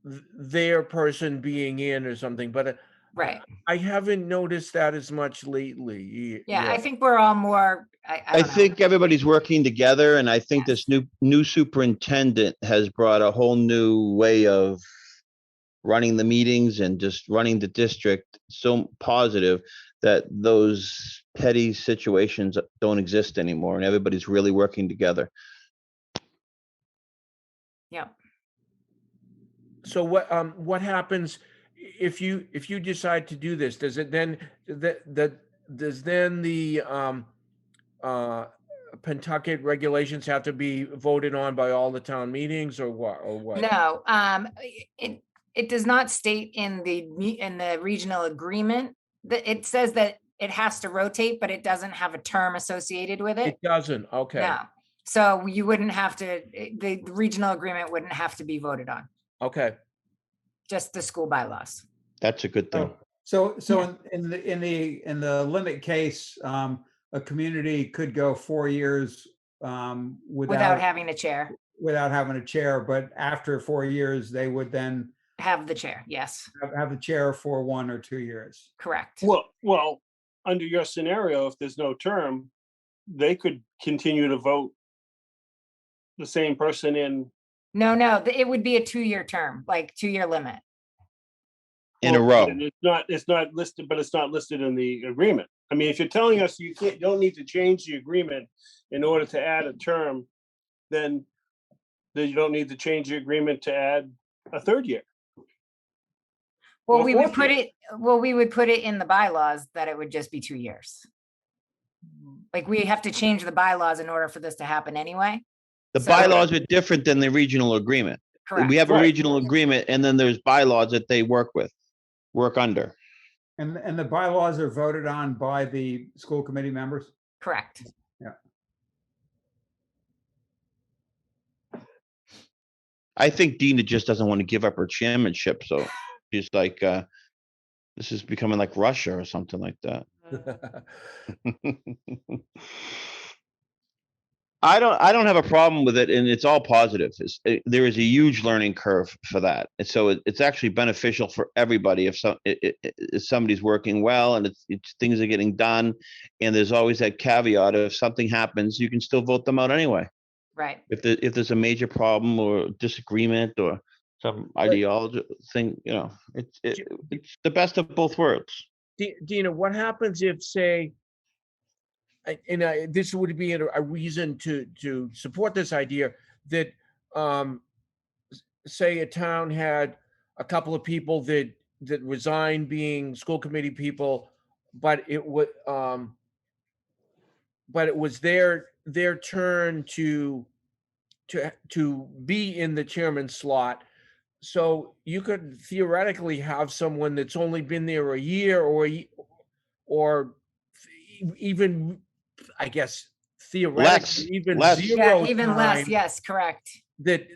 their person being in or something, but right. I haven't noticed that as much lately. Yeah, I think we're all more, I I don't know. think everybody's working together, and I think this new superintendent has brought a whole new way of running the meetings and just running the district so positive that those petty situations don't exist anymore, and everybody's really working together. Yeah. So what happens if you decide to do this? Does it then does then the Pentucket regulations have to be voted on by all the town meetings or what? No, it does not state in the regional agreement that it says that it has to rotate, but it doesn't have a term associated with it. It doesn't. Okay. No. So you wouldn't have to, the regional agreement wouldn't have to be voted on, Okay. just the school bylaws. That's a good thing. So in the limit case, a community could go 4 years Without having a chair. without having a chair, but after 4 years, they would then Have the chair, yes, have the chair for 1 or 2 years. correct. Well, under your scenario, if there's no term, they could continue to vote the same person in. No, it would be a 2-year term, like 2-year limit. In a row. It's not listed, but it's not listed in the agreement. I mean, if you're telling us you don't need to change the agreement in order to add a term, then you don't need to change the agreement to add a third year. Well, Well, we would fourth put it in the bylaws that it would just be 2 years. Like we have to change the bylaws in order for this to happen anyway. The So- bylaws are different than the regional agreement. Correct. We have a Right. regional agreement, and then there's bylaws that they work under. And the bylaws are voted on by the school committee members? Correct. I think Dina just doesn't want to give up her chairmanship, so she's like, this is becoming like Russia or something like that. I don't have a problem with it, and it's all positive. There is a huge learning curve for that, and so it's actually beneficial for everybody if somebody's working well and it's things are getting done. And there's always that caveat of if something happens, you can still vote them out anyway. Right. If there's a major problem or disagreement or some ideology thing, it's the best of both worlds. Dina, what happens if, say, and this would be a reason to support this idea that, say, a town had a couple of people that resigned being school committee people, but it was their turn to be in the chairman's slot. So you could theoretically have someone that's only been there a year or even, I guess, theoretically, even less. zero Yeah, even time, less. Yes, correct. that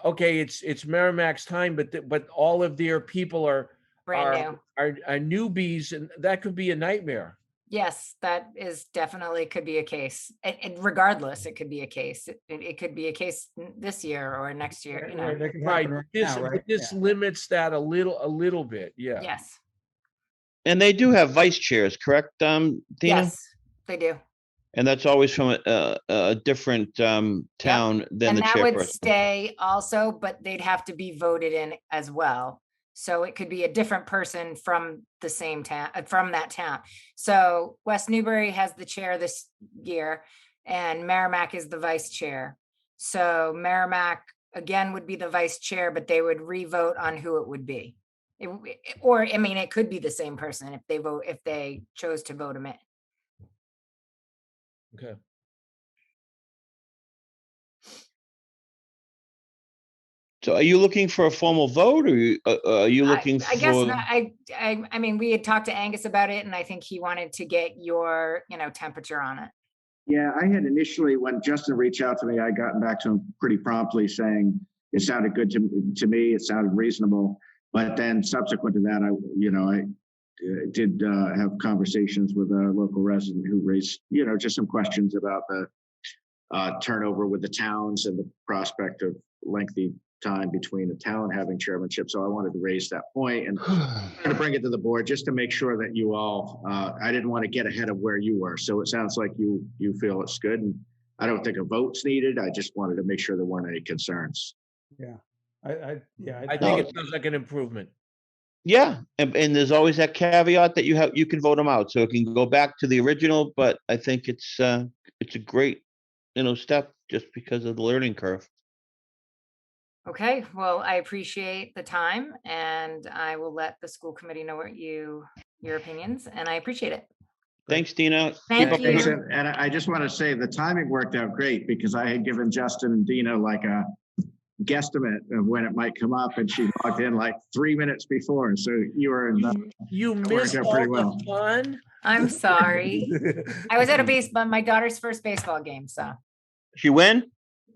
okay, it's Merrimack's time, but all of their people are Brand new. newbies, and that could be a nightmare. Yes, that is definitely could be a case. And regardless, it could be a case. It could be a case this year or next year, That could Right. happen right This now, right? this limits that a little bit. Yeah. Yes, And they do have vice chairs, correct, Dina? yes, they do. And that's always from a different town than And the that would chairperson. stay also, but they'd have to be voted in as well. So it could be a different person from the same town, from that town. So West Newbury has the chair this year and Merrimack is the vice chair. So Merrimack, again would be the vice chair, but they would re-vote on who it would be. Or, I mean, it could be the same person if they chose to vote him in. Okay. So are you looking for a formal vote, or are you looking I guess for? not. I mean, we had talked to Angus about it, and I think he wanted to get your, temperature on it. Yeah, I had initially, when Justin reached out to me, I gotten back to him pretty promptly saying it sounded good to me. It sounded reasonable. But then subsequent to that, I did have conversations with a local resident who raised, just some questions about the turnover with the towns and the prospect of lengthy time between the town having chairmanship. So I wanted to raise that point and to bring it to the board just to make sure that you all, I didn't want to get ahead of where you were. So it sounds like you feel it's good. And I don't think a vote's needed. I just wanted to make sure there weren't any concerns. Yeah. I think it sounds like an improvement. Yeah, and there's always that caveat that you can vote them out, so it can go back to the original. But I think it's a great, step just because of the learning curve. Okay, well, I appreciate the time, and I will let the school committee know what your opinions, and I appreciate it. Thanks, Dina. Thank you. And I just want to say the timing worked out great because I had given Justin and Dina like a guesstimate of when it might come up, and she logged in like 3 minutes before. So you were in you missed all the fun. I'm sorry. I was at my daughter's first baseball game, so. She win?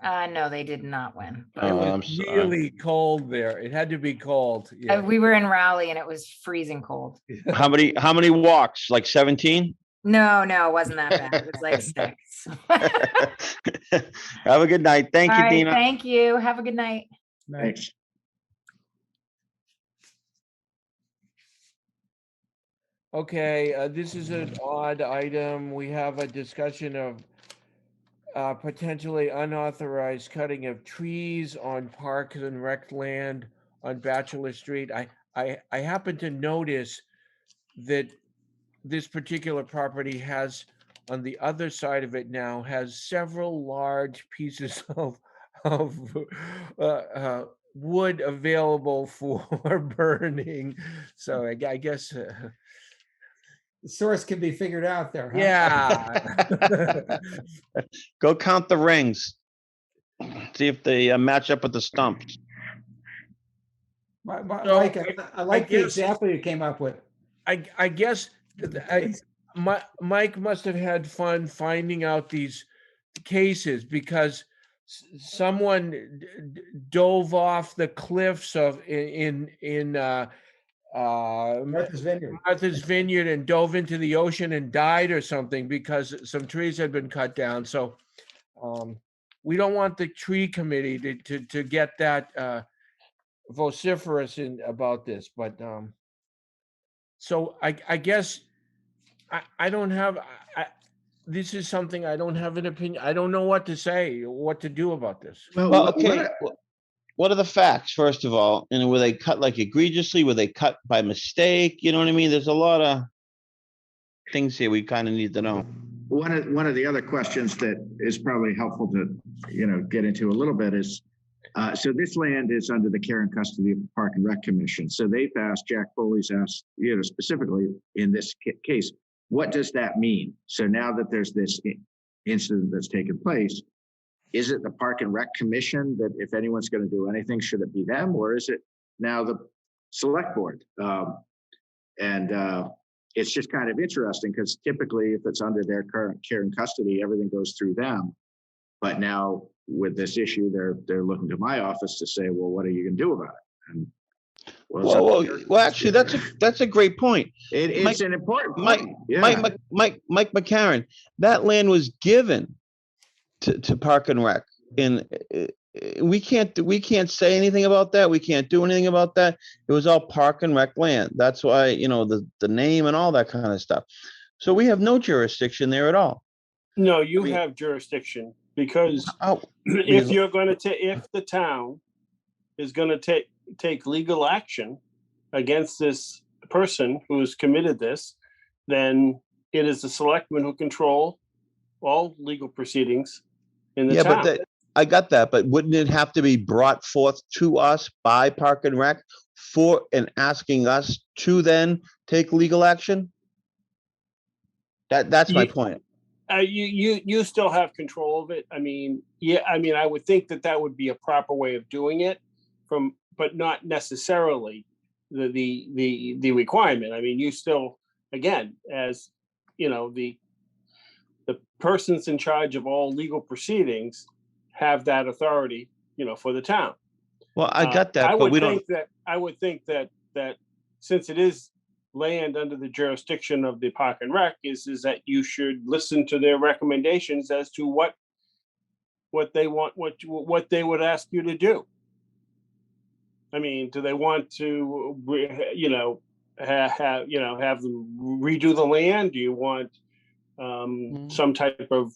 No, they did not win. It was really cold there. It had to be cold. Yeah. We were in Raleigh and it was freezing cold. How many walks? Like 17? No, it wasn't that bad. It was like 6. Have a good night. Thank you, Dina. Thank you. Have a good night. Thanks. Okay, this is an odd item. We have a discussion of potentially unauthorized cutting of trees on Parks and Rec land on Bachelor Street. I happen to notice that this particular property has, on the other side of it now, has several large pieces of wood available for burning. So I guess the source can be figured out there. Huh? Yeah. Go count the rings. See if they match up with the stumps. Mike, I like the example you came up with. I guess Mike must have had fun finding out these cases because someone dove off the cliffs in Martha's Vineyard and dove into the ocean and died or something because some trees had been cut down. So we don't want the tree committee to get that vociferous about this, but so I guess I don't have this is something I don't have an opinion. I don't know what to say, what to do about this. Well, okay. What are the facts, first of all? And were they cut like egregiously? Were they cut by mistake? You know what I mean? There's a lot of things here we kind of need to know. One of the other questions that is probably helpful to get into a little bit is so this land is under the care and custody of the Park and Rec Commission. So they've asked, Jack Foley's asked, specifically in this case, what does that mean? So now that there's this incident that's taken place, is it the Park and Rec Commission that if anyone's going to do anything, should it be them, or is it now the select board? It's just kind of interesting because typically if it's under their current care and custody, everything goes through them. But now with this issue, they're looking to my office to say, well, what are you going to do about it? And well, actually, that's a great point. It's an important point. Mike McCarron, that land was given to Park and Rec, and we can't say anything about that. We can't do anything about that. It was all Park and Rec land. That's why the name and all that kind of stuff. So we have no jurisdiction there at all. No, you have jurisdiction because if the town is going to take legal action against this person who has committed this, then it is the selectmen who control all legal proceedings in the town. I got that, but wouldn't it have to be brought forth to us by Park and Rec and asking us to then take legal action? That's my point. You still have control of it. I mean, yeah, I mean, I would think that would be a proper way of doing it but not necessarily the requirement. I mean, you still, again, as you know, the persons in charge of all legal proceedings have that authority, you know, for the town. Well, I got that, but we don't. I would think that since it is land under the jurisdiction of the Park and Rec, is that you should listen to their recommendations as to what they want, what they would ask you to do. I mean, do they want to, you know, have them redo the land? Do you want some type of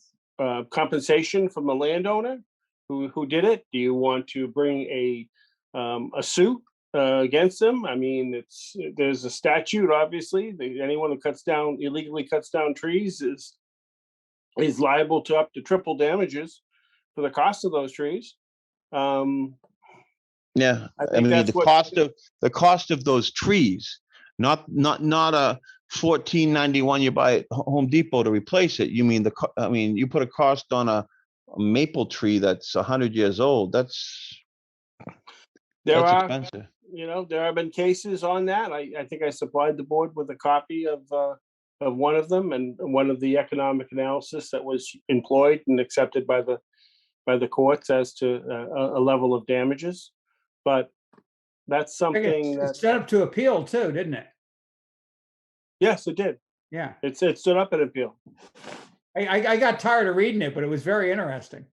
compensation from the landowner who did it? Do you want to bring a suit against them? I mean, there's a statute, obviously. Anyone who illegally cuts down trees is liable to up to triple damages for the cost of those trees. Yeah, I mean, the cost of those trees, not a $14.91 you buy at Home Depot to replace it. You mean you put a cost on a maple tree that's 100 years old. That's expensive. You know, there have been cases on that. I think I supplied the board with a copy of one of them, and one of the economic analysis that was employed and accepted by the courts as to a level of damages. But that's something that set up to appeal too, didn't it? Yes, it did. Yeah, it stood up at appeal. I got tired of reading it, but it was very interesting.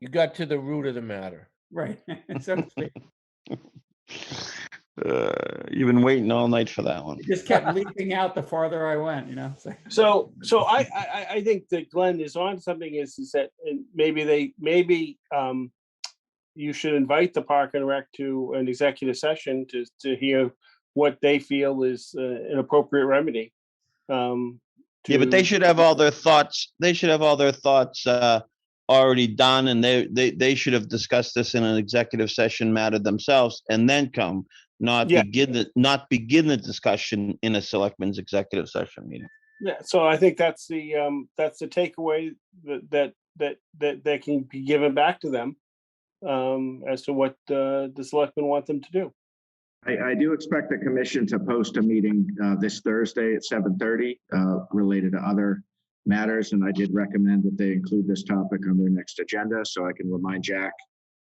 You got to the root of the matter. Right. So to speak. You've been waiting all night for that one. It just kept leaping out the farther I went, you know. So I think that Glenn is on something. Is that maybe you should invite the Park and Rec to an executive session to hear what they feel is an appropriate remedy. Yeah, but they should have all their thoughts. They should have all their thoughts already done, and they should have discussed this in an executive session matter themselves, and then come, begin the discussion in a selectmen's executive session meeting. Yeah, so I think that's the takeaway that can be given back to them as to what the selectmen want them to do. I do expect the commission to post a meeting this Thursday at 7:30 related to other matters, and I did recommend that they include this topic on their next agenda, so I can remind Jack.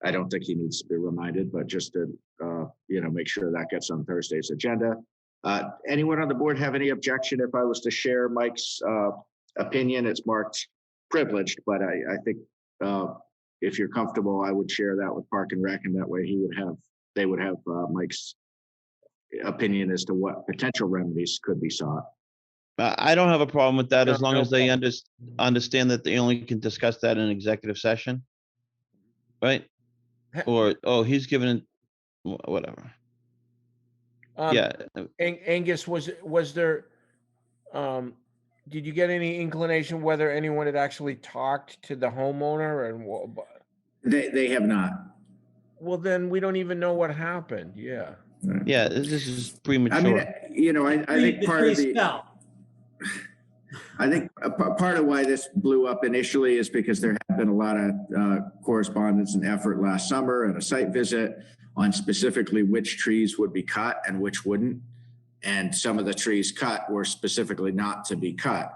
I don't think he needs to be reminded, but just to make sure that gets on Thursday's agenda. Anyone on the board have any objection if I was to share Mike's opinion? It's marked privileged, but I think if you're comfortable, I would share that with Park and Rec, and that way they would have Mike's opinion as to what potential remedies could be sought. I don't have a problem with that as long as they understand that they only can discuss that in executive session, right? Or he's given whatever. Yeah. Angus, was there? Did you get any inclination whether anyone had actually talked to the homeowner and? They have not. Well, then we don't even know what happened. Yeah. Yeah, this is premature. I mean, I think part of I think part of why this blew up initially is because there had been a lot of correspondence and effort last summer and a site visit on specifically which trees would be cut and which wouldn't. And some of the trees cut were specifically not to be cut.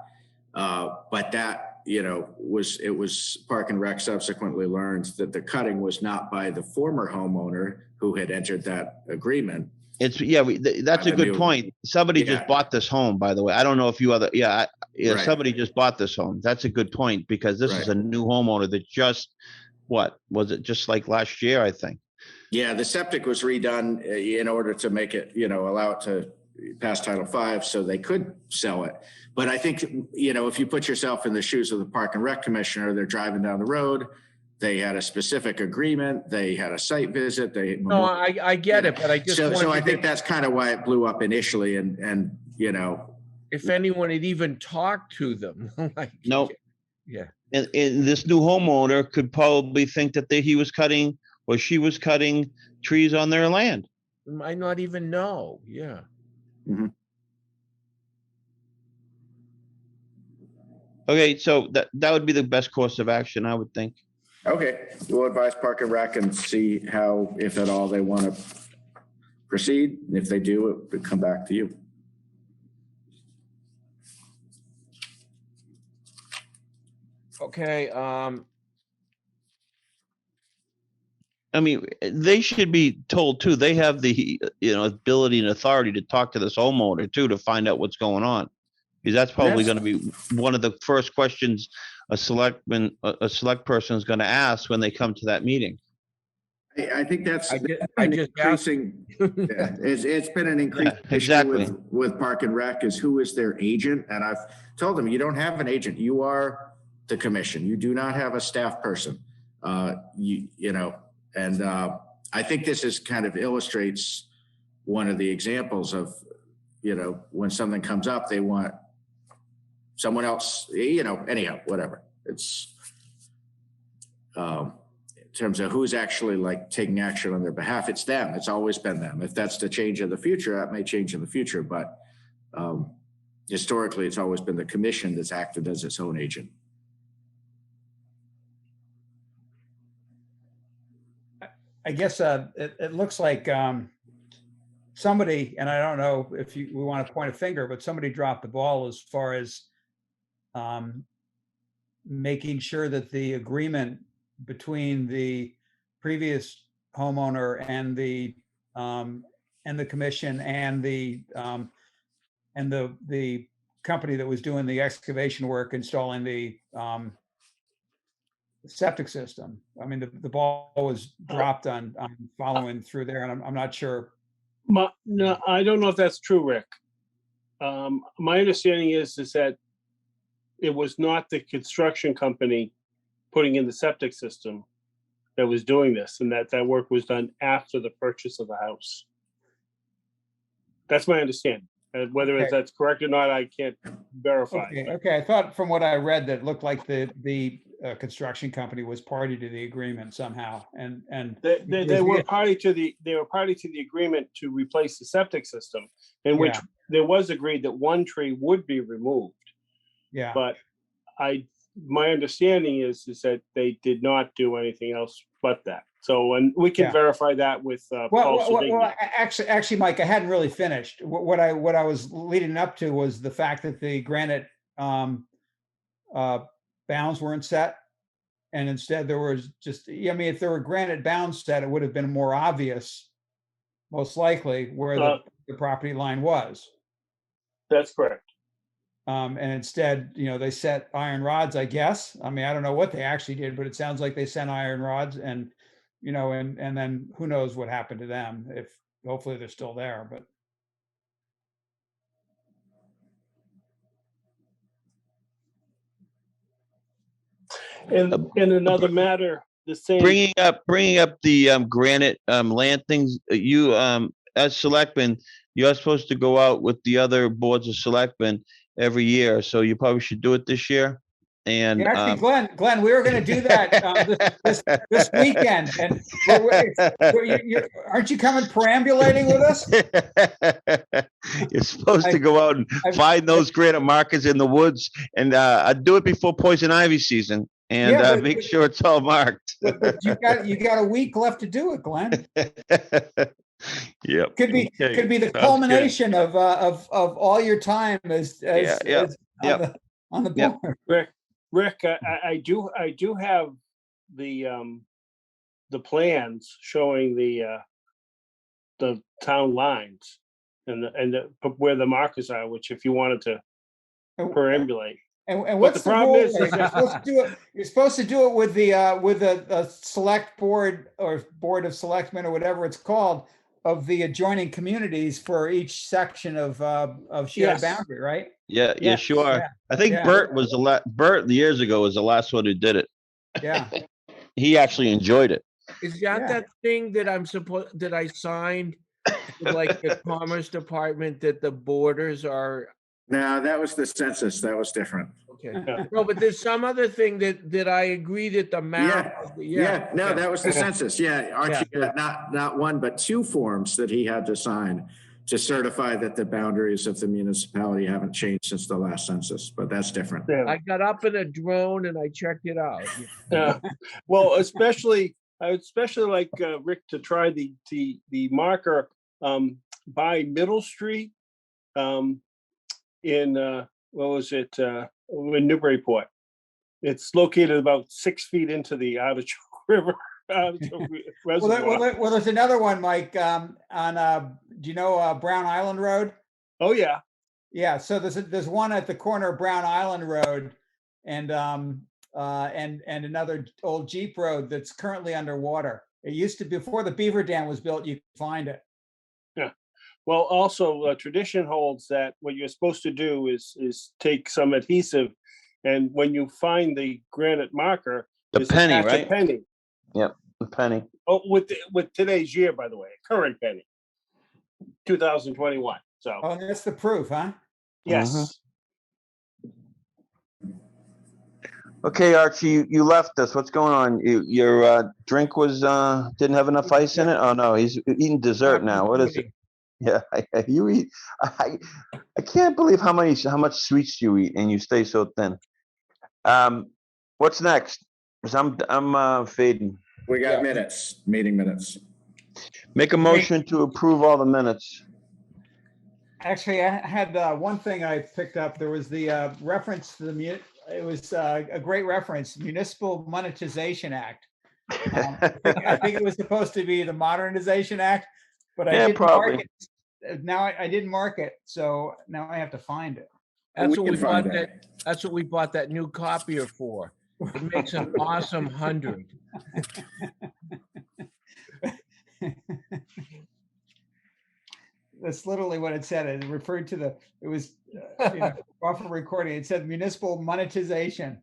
But that, was Park and Rec subsequently learned that the cutting was not by the former homeowner who had entered that agreement. That's a good point. Somebody just bought this home, by the way. I don't know if right. Somebody just bought this home. That's a good point, because this is a new homeowner that just like last year, I think. Yeah, the septic was redone in order to make it, allow it to pass Title V so they could sell it. But I think, if you put yourself in the shoes of the Park and Rec commissioner, they're driving down the road. They had a specific agreement. They had a site visit. No, I get it, but I just so I think that's kind of why it blew up initially. And if anyone had even talked to them, nope. Yeah. And this new homeowner could probably think that he was cutting or she was cutting trees on their land. Might not even know. Yeah. Mhm. Okay, so that would be the best course of action, I would think. Okay, we'll advise Park and Rec and see how, if at all, they want to proceed. And if they do, it would come back to you. Okay, I mean, they should be told too. They have the, ability and authority to talk to this homeowner too, to find out what's going on. Because that's probably going to be one of the first questions a select person is going to ask when they come to that meeting. I think that's I an just asked- increasing. Yeah, it's been an increasing Yeah, exactly. issue with Park and Rec is who is their agent, and I've told them you don't have an agent. You are the commission. You do not have a staff person. And I think this is kind of illustrates one of the examples of, when something comes up, they want someone else, anyhow, whatever. It's in terms of who's actually like taking action on their behalf, it's them. It's always been them. If that's to change in the future, that may change in the future. But historically, it's always been the commission that's acted as its own agent. I guess it looks like somebody, and I don't know if we want to point a finger, but somebody dropped the ball as far as making sure that the agreement between the previous homeowner and the commission and the company that was doing the excavation work, installing the septic system. I mean, the ball was dropped on following through there, and I'm not sure. No, I don't know if that's true, Rick. My understanding is that it was not the construction company putting in the septic system that was doing this, and that work was done after the purchase of the house. That's my understanding. Whether that's correct or not, I can't verify. Okay. I thought from what I read that it looked like the construction company was party to the agreement somehow, and they were party to the agreement to replace the septic system, in which there was agreed that one tree would be removed. Yeah. But my understanding is that they did not do anything else but that. So, and we can verify that with Paul. Actually, Mike, I hadn't really finished. What I was leading up to was the fact that the granite bounds weren't set, and instead there was just, if there were granite bounds set, it would have been more obvious, most likely, where the property line was. That's correct. And instead, they set iron rods, I guess. I mean, I don't know what they actually did, but it sounds like they sent iron rods, and and then who knows what happened to them, if hopefully they're still there, but. In another matter, the same. Bringing up the granite land things, you as selectmen, you're supposed to go out with the other boards of selectmen every year, so you probably should do it this year. And actually, Glenn, we were going to do that this weekend, and aren't you coming perambulating with us? You're supposed to go out and find those granite markers in the woods, and do it before poison ivy season, and make sure it's all marked. But you got a week left to do it, Glenn. Yep. Could be the culmination of all your time as on the board. Rick, I do have the plans showing the town lines and where the markers are, which if you wanted to perambulate. And what's the problem is you're supposed to do it with the select board or board of selectmen or whatever it's called of the adjoining communities for each section of shared boundary, right? Yeah, sure. Yeah. I think Bert was Bert years ago was the last one who did it. Yeah. He actually enjoyed it. Is that thing that I signed with, like, the Commerce Department, that the borders are? No, that was the census. That was different. Okay. Yeah. No, but there's some other thing that I agree that the map. No, that was the census. Yeah, Archie Yeah. got not one, but two forms that he had to sign to certify that the boundaries of the municipality haven't changed since the last census, but that's different. I got up in a drone and I checked it out. Yeah. Well, I would especially like Rick to try the marker by Middle Street in what was it, in Newburyport. It's located about 6 feet into the Artichoke River. Reservoir. Well, there's another one, Mike, on, do you know Brown Island Road? Oh, yeah. Yeah, so there's one at the corner of Brown Island Road and another old Jeep road that's currently underwater. It used to, before the Beaver Dam was built, you could find it. Yeah. Well, also tradition holds that what you're supposed to do is take some adhesive, and when you find the granite marker, The just penny, attach a right? penny. Yep, the penny. Oh, with today's year, by the way, current penny, 2021. So. Oh, that's the proof, huh? Yes. Okay, Archie, you left us. What's going on? Your drink was didn't have enough ice in it? Oh no, he's eating dessert now. What is it? Yeah, you eat. I can't believe how much sweets you eat and you stay so thin. What's next? 'Cause I'm fading. We got minutes, meeting minutes. Make a motion to approve all the minutes. Actually, I had one thing I picked up. There was the reference to it was a great reference, Municipal Monetization Act. I think it was supposed to be the Modernization Act, but I didn't mark it. Now I didn't mark it, so now I have to find it. That's what we bought that. That's what we bought that new copier for. It makes an awesome 100. That's literally what it said. It referred to it was off a recording. It said municipal monetization.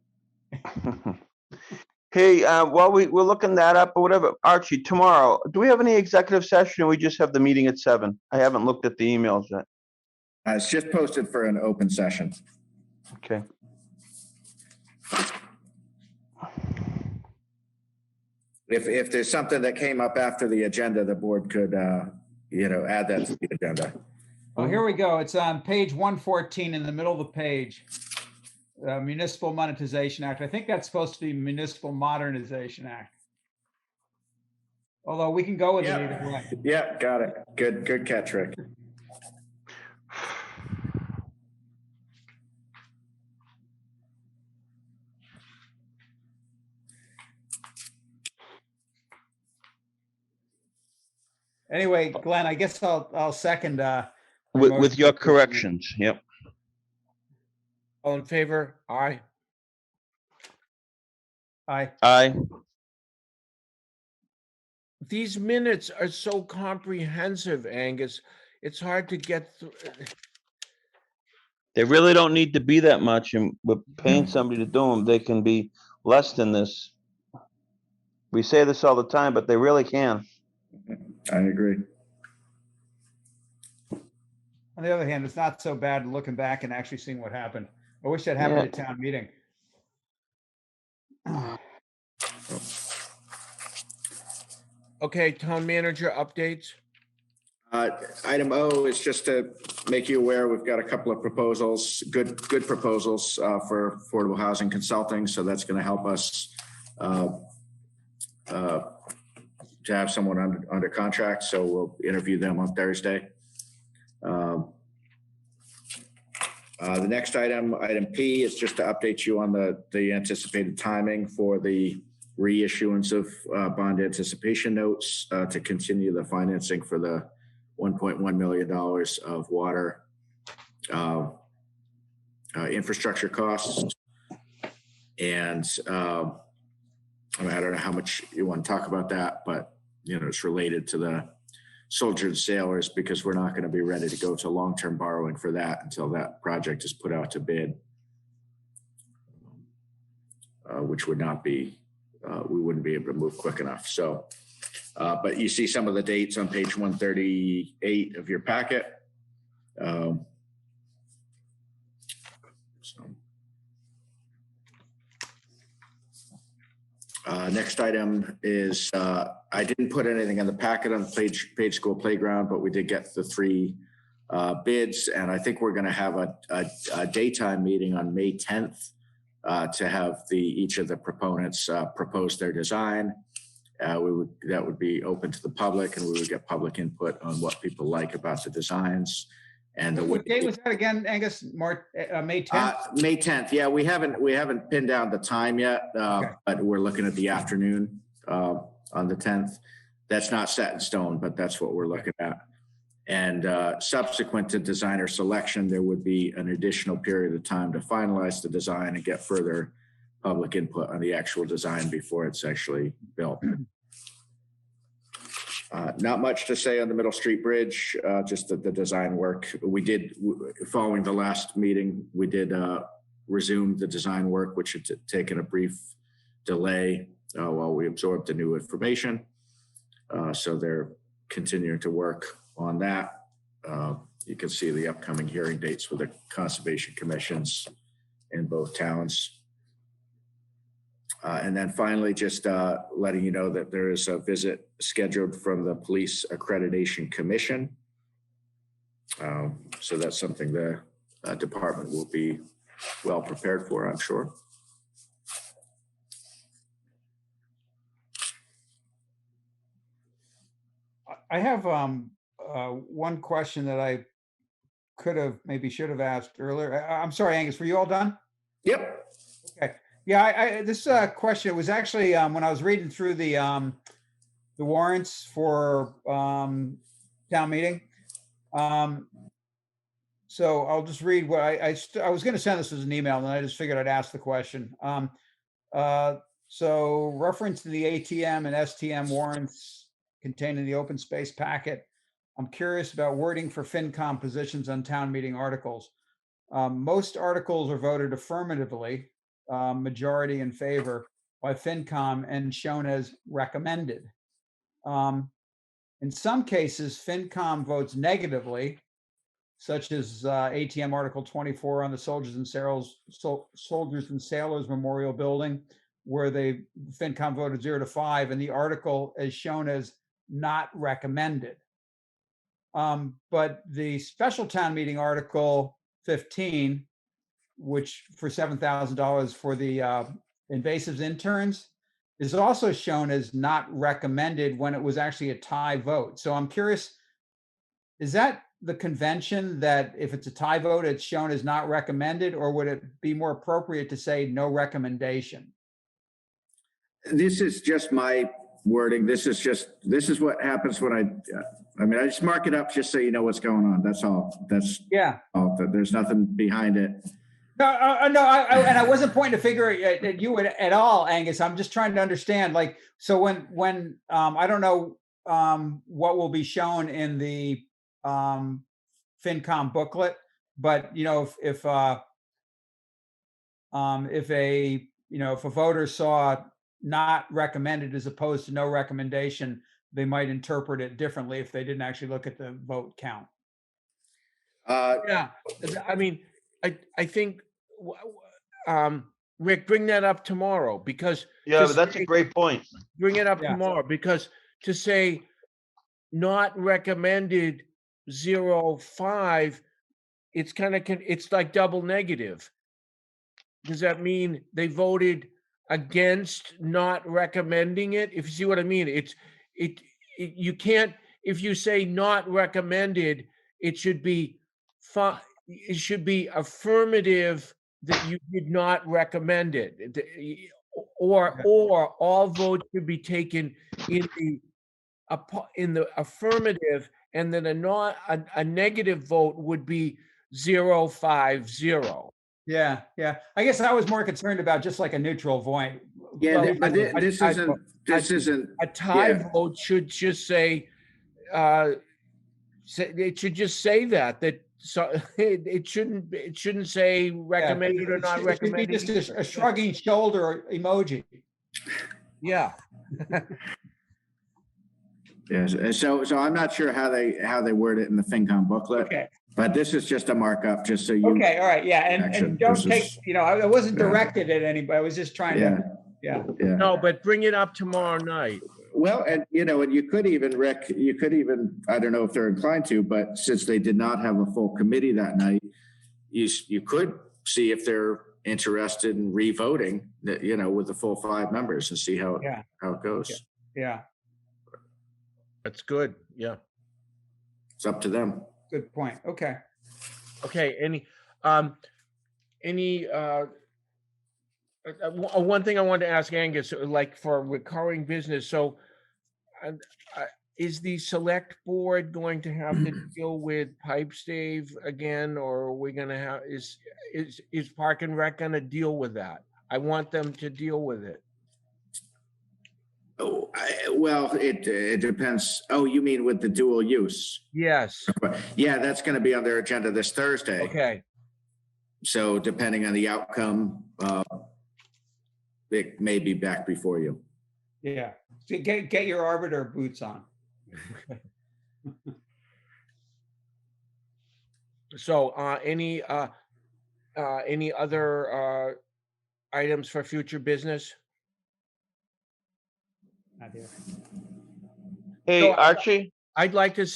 Hey, while we're looking that up or whatever, Archie, tomorrow, do we have any executive session or we just have the meeting at 7? I haven't looked at the emails yet. It's just posted for an open session. Okay. If there's something that came up after the agenda, the board could, add that to the agenda. Oh, here we go. It's on page 114 in the middle of the page. Municipal Monetization Act. I think that's supposed to be Municipal Modernization Act. Although we can go with it either way. Yeah, got it. Good catch, Rick. Anyway, Glenn, I guess I'll second. With your corrections, yep. All in favor? Aye. Aye. Aye. These minutes are so comprehensive, Angus. It's hard to get through. They really don't need to be that much, and we're paying somebody to do them. They can be less than this. We say this all the time, but they really can. I agree. On the other hand, it's not so bad looking back and actually seeing what happened. I wish that happened at town meeting. Okay, town manager updates. Item O is just to make you aware, we've got a couple of proposals, good proposals for affordable housing consulting. So that's going to help us to have someone under contract. So we'll interview them on Thursday. The next item P, is just to update you on the anticipated timing for the reissuance of bond anticipation notes to continue the financing for the $1.1 million of water infrastructure costs. And I don't know how much you want to talk about that, but it's related to the soldiers and sailors, because we're not going to be ready to go to long-term borrowing for that until that project is put out to bid, which would not be, we wouldn't be able to move quick enough. So, but you see some of the dates on page 138 of your packet. Next item is, I didn't put anything in the packet on Page School Playground, but we did get the 3 bids, and I think we're going to have a daytime meeting on May 10th to have each of the proponents propose their design. That would be open to the public, and we would get public input on what people like about the designs. And What date was that again, Angus? May 10th? May 10th. Yeah, we haven't pinned down the time yet, but we're looking at the afternoon on the 10th. That's not set in stone, but that's what we're looking at. And subsequent to designer selection, there would be an additional period of time to finalize the design and get further public input on the actual design before it's actually built. Not much to say on the Middle Street Bridge, just the design work. We did, following the last meeting, we did resume the design work, which had taken a brief delay while we absorbed the new information. So they're continuing to work on that. You can see the upcoming hearing dates for the conservation commissions in both towns. And then finally, just letting you know that there is a visit scheduled from the Police Accreditation Commission. So that's something the department will be well prepared for, I'm sure. I have one question that I should have asked earlier. I'm sorry, Angus, were you all done? Yep. Okay. Yeah, this question was actually when I was reading through the warrants for town meeting. So I'll just read what I was going to send this as an email, and I just figured I'd ask the question. So reference to the ATM and STM warrants contained in the open space packet. I'm curious about wording for FinCom positions on town meeting articles. Most articles are voted affirmatively, majority in favor by FinCom and shown as recommended. In some cases, FinCom votes negatively, such as ATM Article 24 on the Soldiers and Sailors Memorial Building, where FinCom voted 0-5, and the article is shown as not recommended. But the special town meeting Article 15, which for $7,000 for the invasives interns, is also shown as not recommended when it was actually a tie vote. So I'm curious, is that the convention that if it's a tie vote, it's shown as not recommended, or would it be more appropriate to say no recommendation? This is just my wording. This is what happens when I just mark it up just so you know what's going on. That's all. That's all. There's nothing behind it. No, and I wasn't pointing to figure at you at all, Angus. I'm just trying to understand. Like, so when I don't know what will be shown in the FinCom booklet, but if a voter saw not recommended as opposed to no recommendation, they might interpret it differently if they didn't actually look at the vote count. Yeah, I mean, I think, Rick, bring that up tomorrow, because but that's a great point. Bring it up tomorrow, because to say not recommended 0-5, it's like double negative. Does that mean they voted against not recommending it? If you see what I mean, you can't, if you say not recommended, it should be affirmative that you did not recommend it, or all votes should be taken in the affirmative, and then a negative vote would be 0-5-0. Yeah. I guess I was more concerned about just like a neutral vote. Yeah, but this isn't a tie vote. Should just say it should just say that. So it shouldn't say recommended or not recommended. It should be just a shrugging shoulder emoji. Yeah. Yes. So I'm not sure how they word it in the FinCom booklet. Okay. But this is just a markup, just so you. Okay. All right. Yeah. And don't take. I wasn't directed at anybody. I was just trying to Yeah. Yeah. No, but bring it up tomorrow night. Well, and and you could even, Rick, I don't know if they're inclined to, but since they did not have a full committee that night, you could see if they're interested in revoting, with the full 5 members and see how it goes. Yeah. That's good. Yeah. It's up to them. Good point. Okay. Okay. One thing I wanted to ask Angus, like for recurring business. So, is the select board going to have to deal with pipe stave again, or are we going to have, is Park and Rec going to deal with that? I want them to deal with it. Oh, well, it depends. Oh, you mean with the dual use? Yes. Yeah, that's going to be on their agenda this Thursday. Okay. So depending on the outcome, it may be back before you. Yeah. So get your arbiter boots on. So, any other items for future business? Not here. Hey, So, Archie, I'd like to,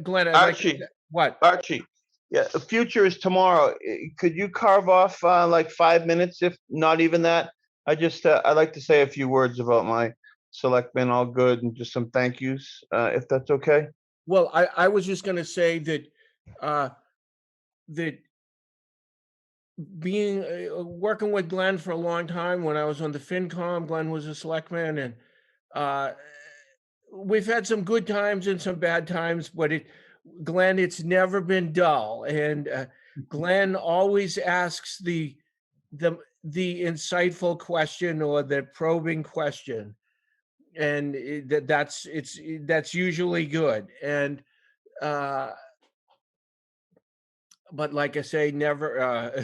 Glenn, Archie, what? Archie. Yeah, the future is tomorrow. Could you carve off like 5 minutes, if not even that? I'd like to say a few words about my selectmen, all good, and just some thank yous, if that's okay. Well, I was just going to say that being working with Glenn for a long time, when I was on the FinCom, Glenn was a selectman, and we've had some good times and some bad times, but Glenn, it's never been dull. And Glenn always asks the insightful question or the probing question. And that's usually good. And but like I say, never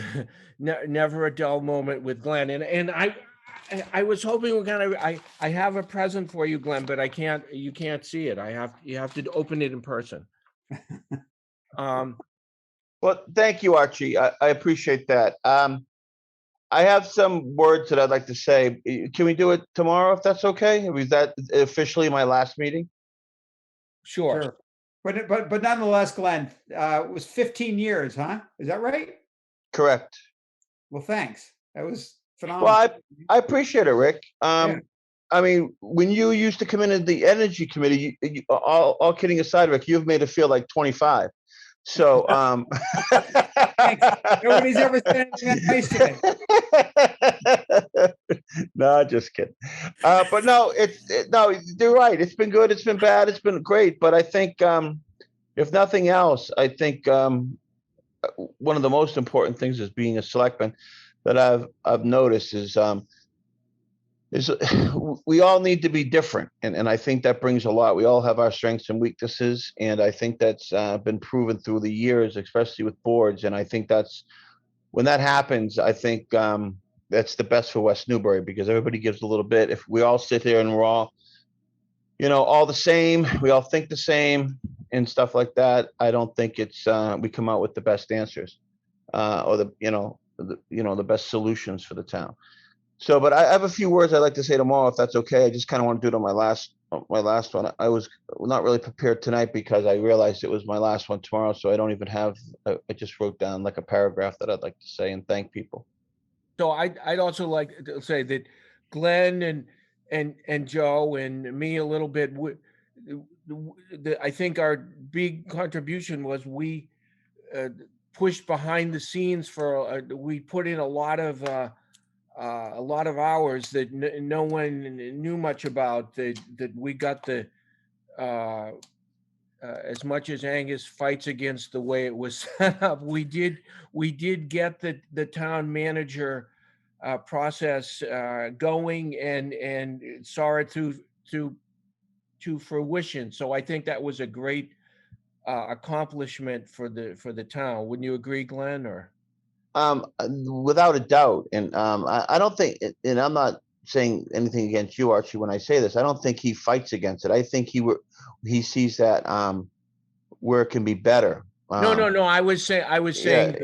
never a dull moment with Glenn. And I was hoping I have a present for you, Glenn, but you can't see it. You have to open it in person. Well, thank you, Archie. I appreciate that. I have some words that I'd like to say. Can we do it tomorrow, if that's okay? Was that officially my last meeting? Sure. But nonetheless, Glenn, it was 15 years, huh? Is that right? Correct. Well, thanks. That was phenomenal. Well, I appreciate it, Rick. Yeah. I mean, when you used to come into the Energy Committee, all kidding aside, Rick, you've made it feel like 25. So, Thanks. Nobody's ever said anything nice today. No, just kidding. But no, no, you're right. It's been good. It's been bad. It's been great. But I think, if nothing else, I think one of the most important things as being a selectman that I've noticed is we all need to be different, and I think that brings a lot. We all have our strengths and weaknesses, and I think that's been proven through the years, especially with boards. And I think when that happens, I think that's the best for West Newbury, because everybody gives a little bit. If we all sit there and we're all, all the same, we all think the same and stuff like that, I don't think we come out with the best answers or the best solutions for the town. So, but I have a few words I'd like to say tomorrow, if that's okay. I just kind of want to do it on my last one. I was not really prepared tonight because I realized it was my last one tomorrow. So I don't even have, I just wrote down like a paragraph that I'd like to say and thank people. So I'd also like to say that Glenn and Joe and me a little bit, I think our big contribution was we pushed behind the scenes we put in a lot of hours that no one knew much about, that we got as much as Angus fights against the way it was set up, we did get the town manager process going and saw it through to fruition. So I think that was a great accomplishment for the town. Wouldn't you agree, Glenn? Or Without a doubt. And I don't think, and I'm not saying anything against you, Archie, when I say this, I don't think he fights against it. I think he sees that where it can be better. No. I was saying.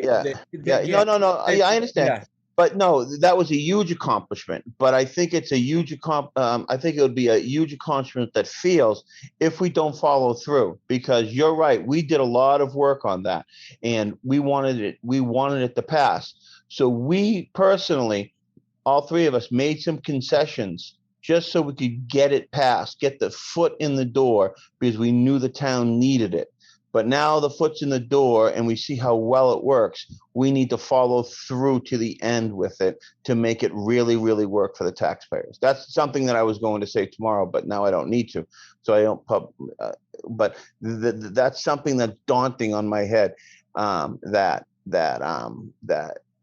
No. I understand. But no, that was a huge accomplishment. But I think it's a huge I think it would be a huge accomplishment that fails if we don't follow through. Because you're right, we did a lot of work on that, and we wanted it to pass. So we personally, all three of us, made some concessions just so we could get it passed, get the foot in the door, because we knew the town needed it. But now the foot's in the door and we see how well it works. We need to follow through to the end with it to make it really, really work for the taxpayers. That's something that I was going to say tomorrow, but now I don't need to. So I don't but that's something that's daunting on my head, that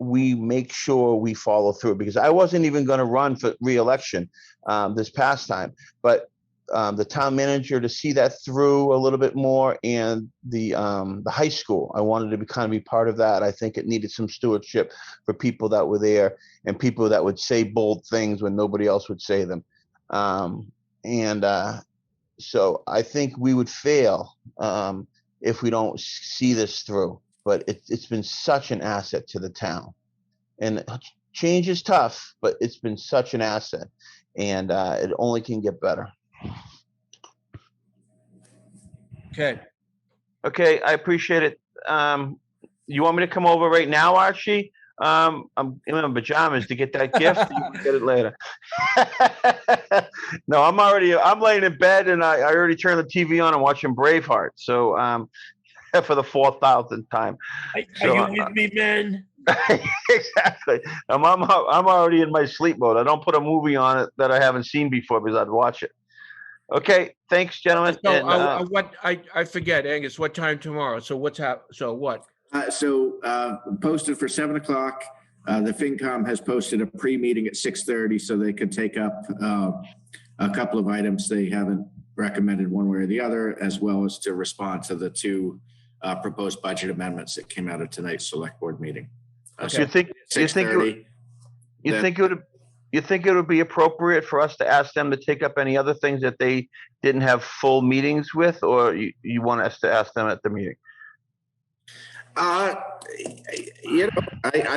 we make sure we follow through, because I wasn't even going to run for re-election this past time, but the town manager, to see that through a little bit more, and the high school, I wanted to kind of be part of that. I think it needed some stewardship for people that were there and people that would say bold things when nobody else would say them. So I think we would fail if we don't see this through. But it's been such an asset to the town, and change is tough, but it's been such an asset, and it only can get better. Okay, I appreciate it. You want me to come over right now, Archie? I'm in my pajamas to get that gift. Or you want to get it later? No, I'm laying in bed, and I already turned the TV on and watching Braveheart. So for the 4,000th time. Are you with me, man? Exactly. I'm already in my sleep mode. I don't put a movie on it that I haven't seen before because I'd watch it. Okay, thanks, gentlemen. So what I forget, Angus. What time tomorrow? So what's So what? Posted for 7 o'clock. The FinCom has posted a pre-meeting at 6:30, so they could take up a couple of items they haven't recommended one way or the other, as well as to respond to the two proposed budget amendments that came out of tonight's select board meeting. So you think it would be appropriate for us to ask them to take up any other things that they didn't have full meetings with, or you want us to ask them at the meeting? I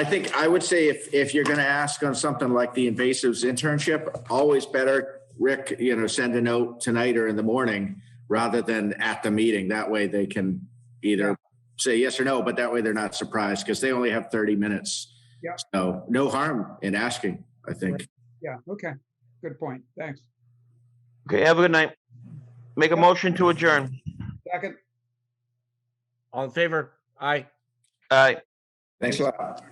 think I would say if you're going to ask on something like the invasives internship, always better, Rick, send a note tonight or in the morning rather than at the meeting. That way they can either say yes or no, but that way they're not surprised because they only have 30 minutes. Yeah. So no harm in asking, I think. Yeah. Okay. Good point. Thanks. Okay. Have a good night. Make a motion to adjourn. Second. All in favor? Aye. Aye. Thanks a lot.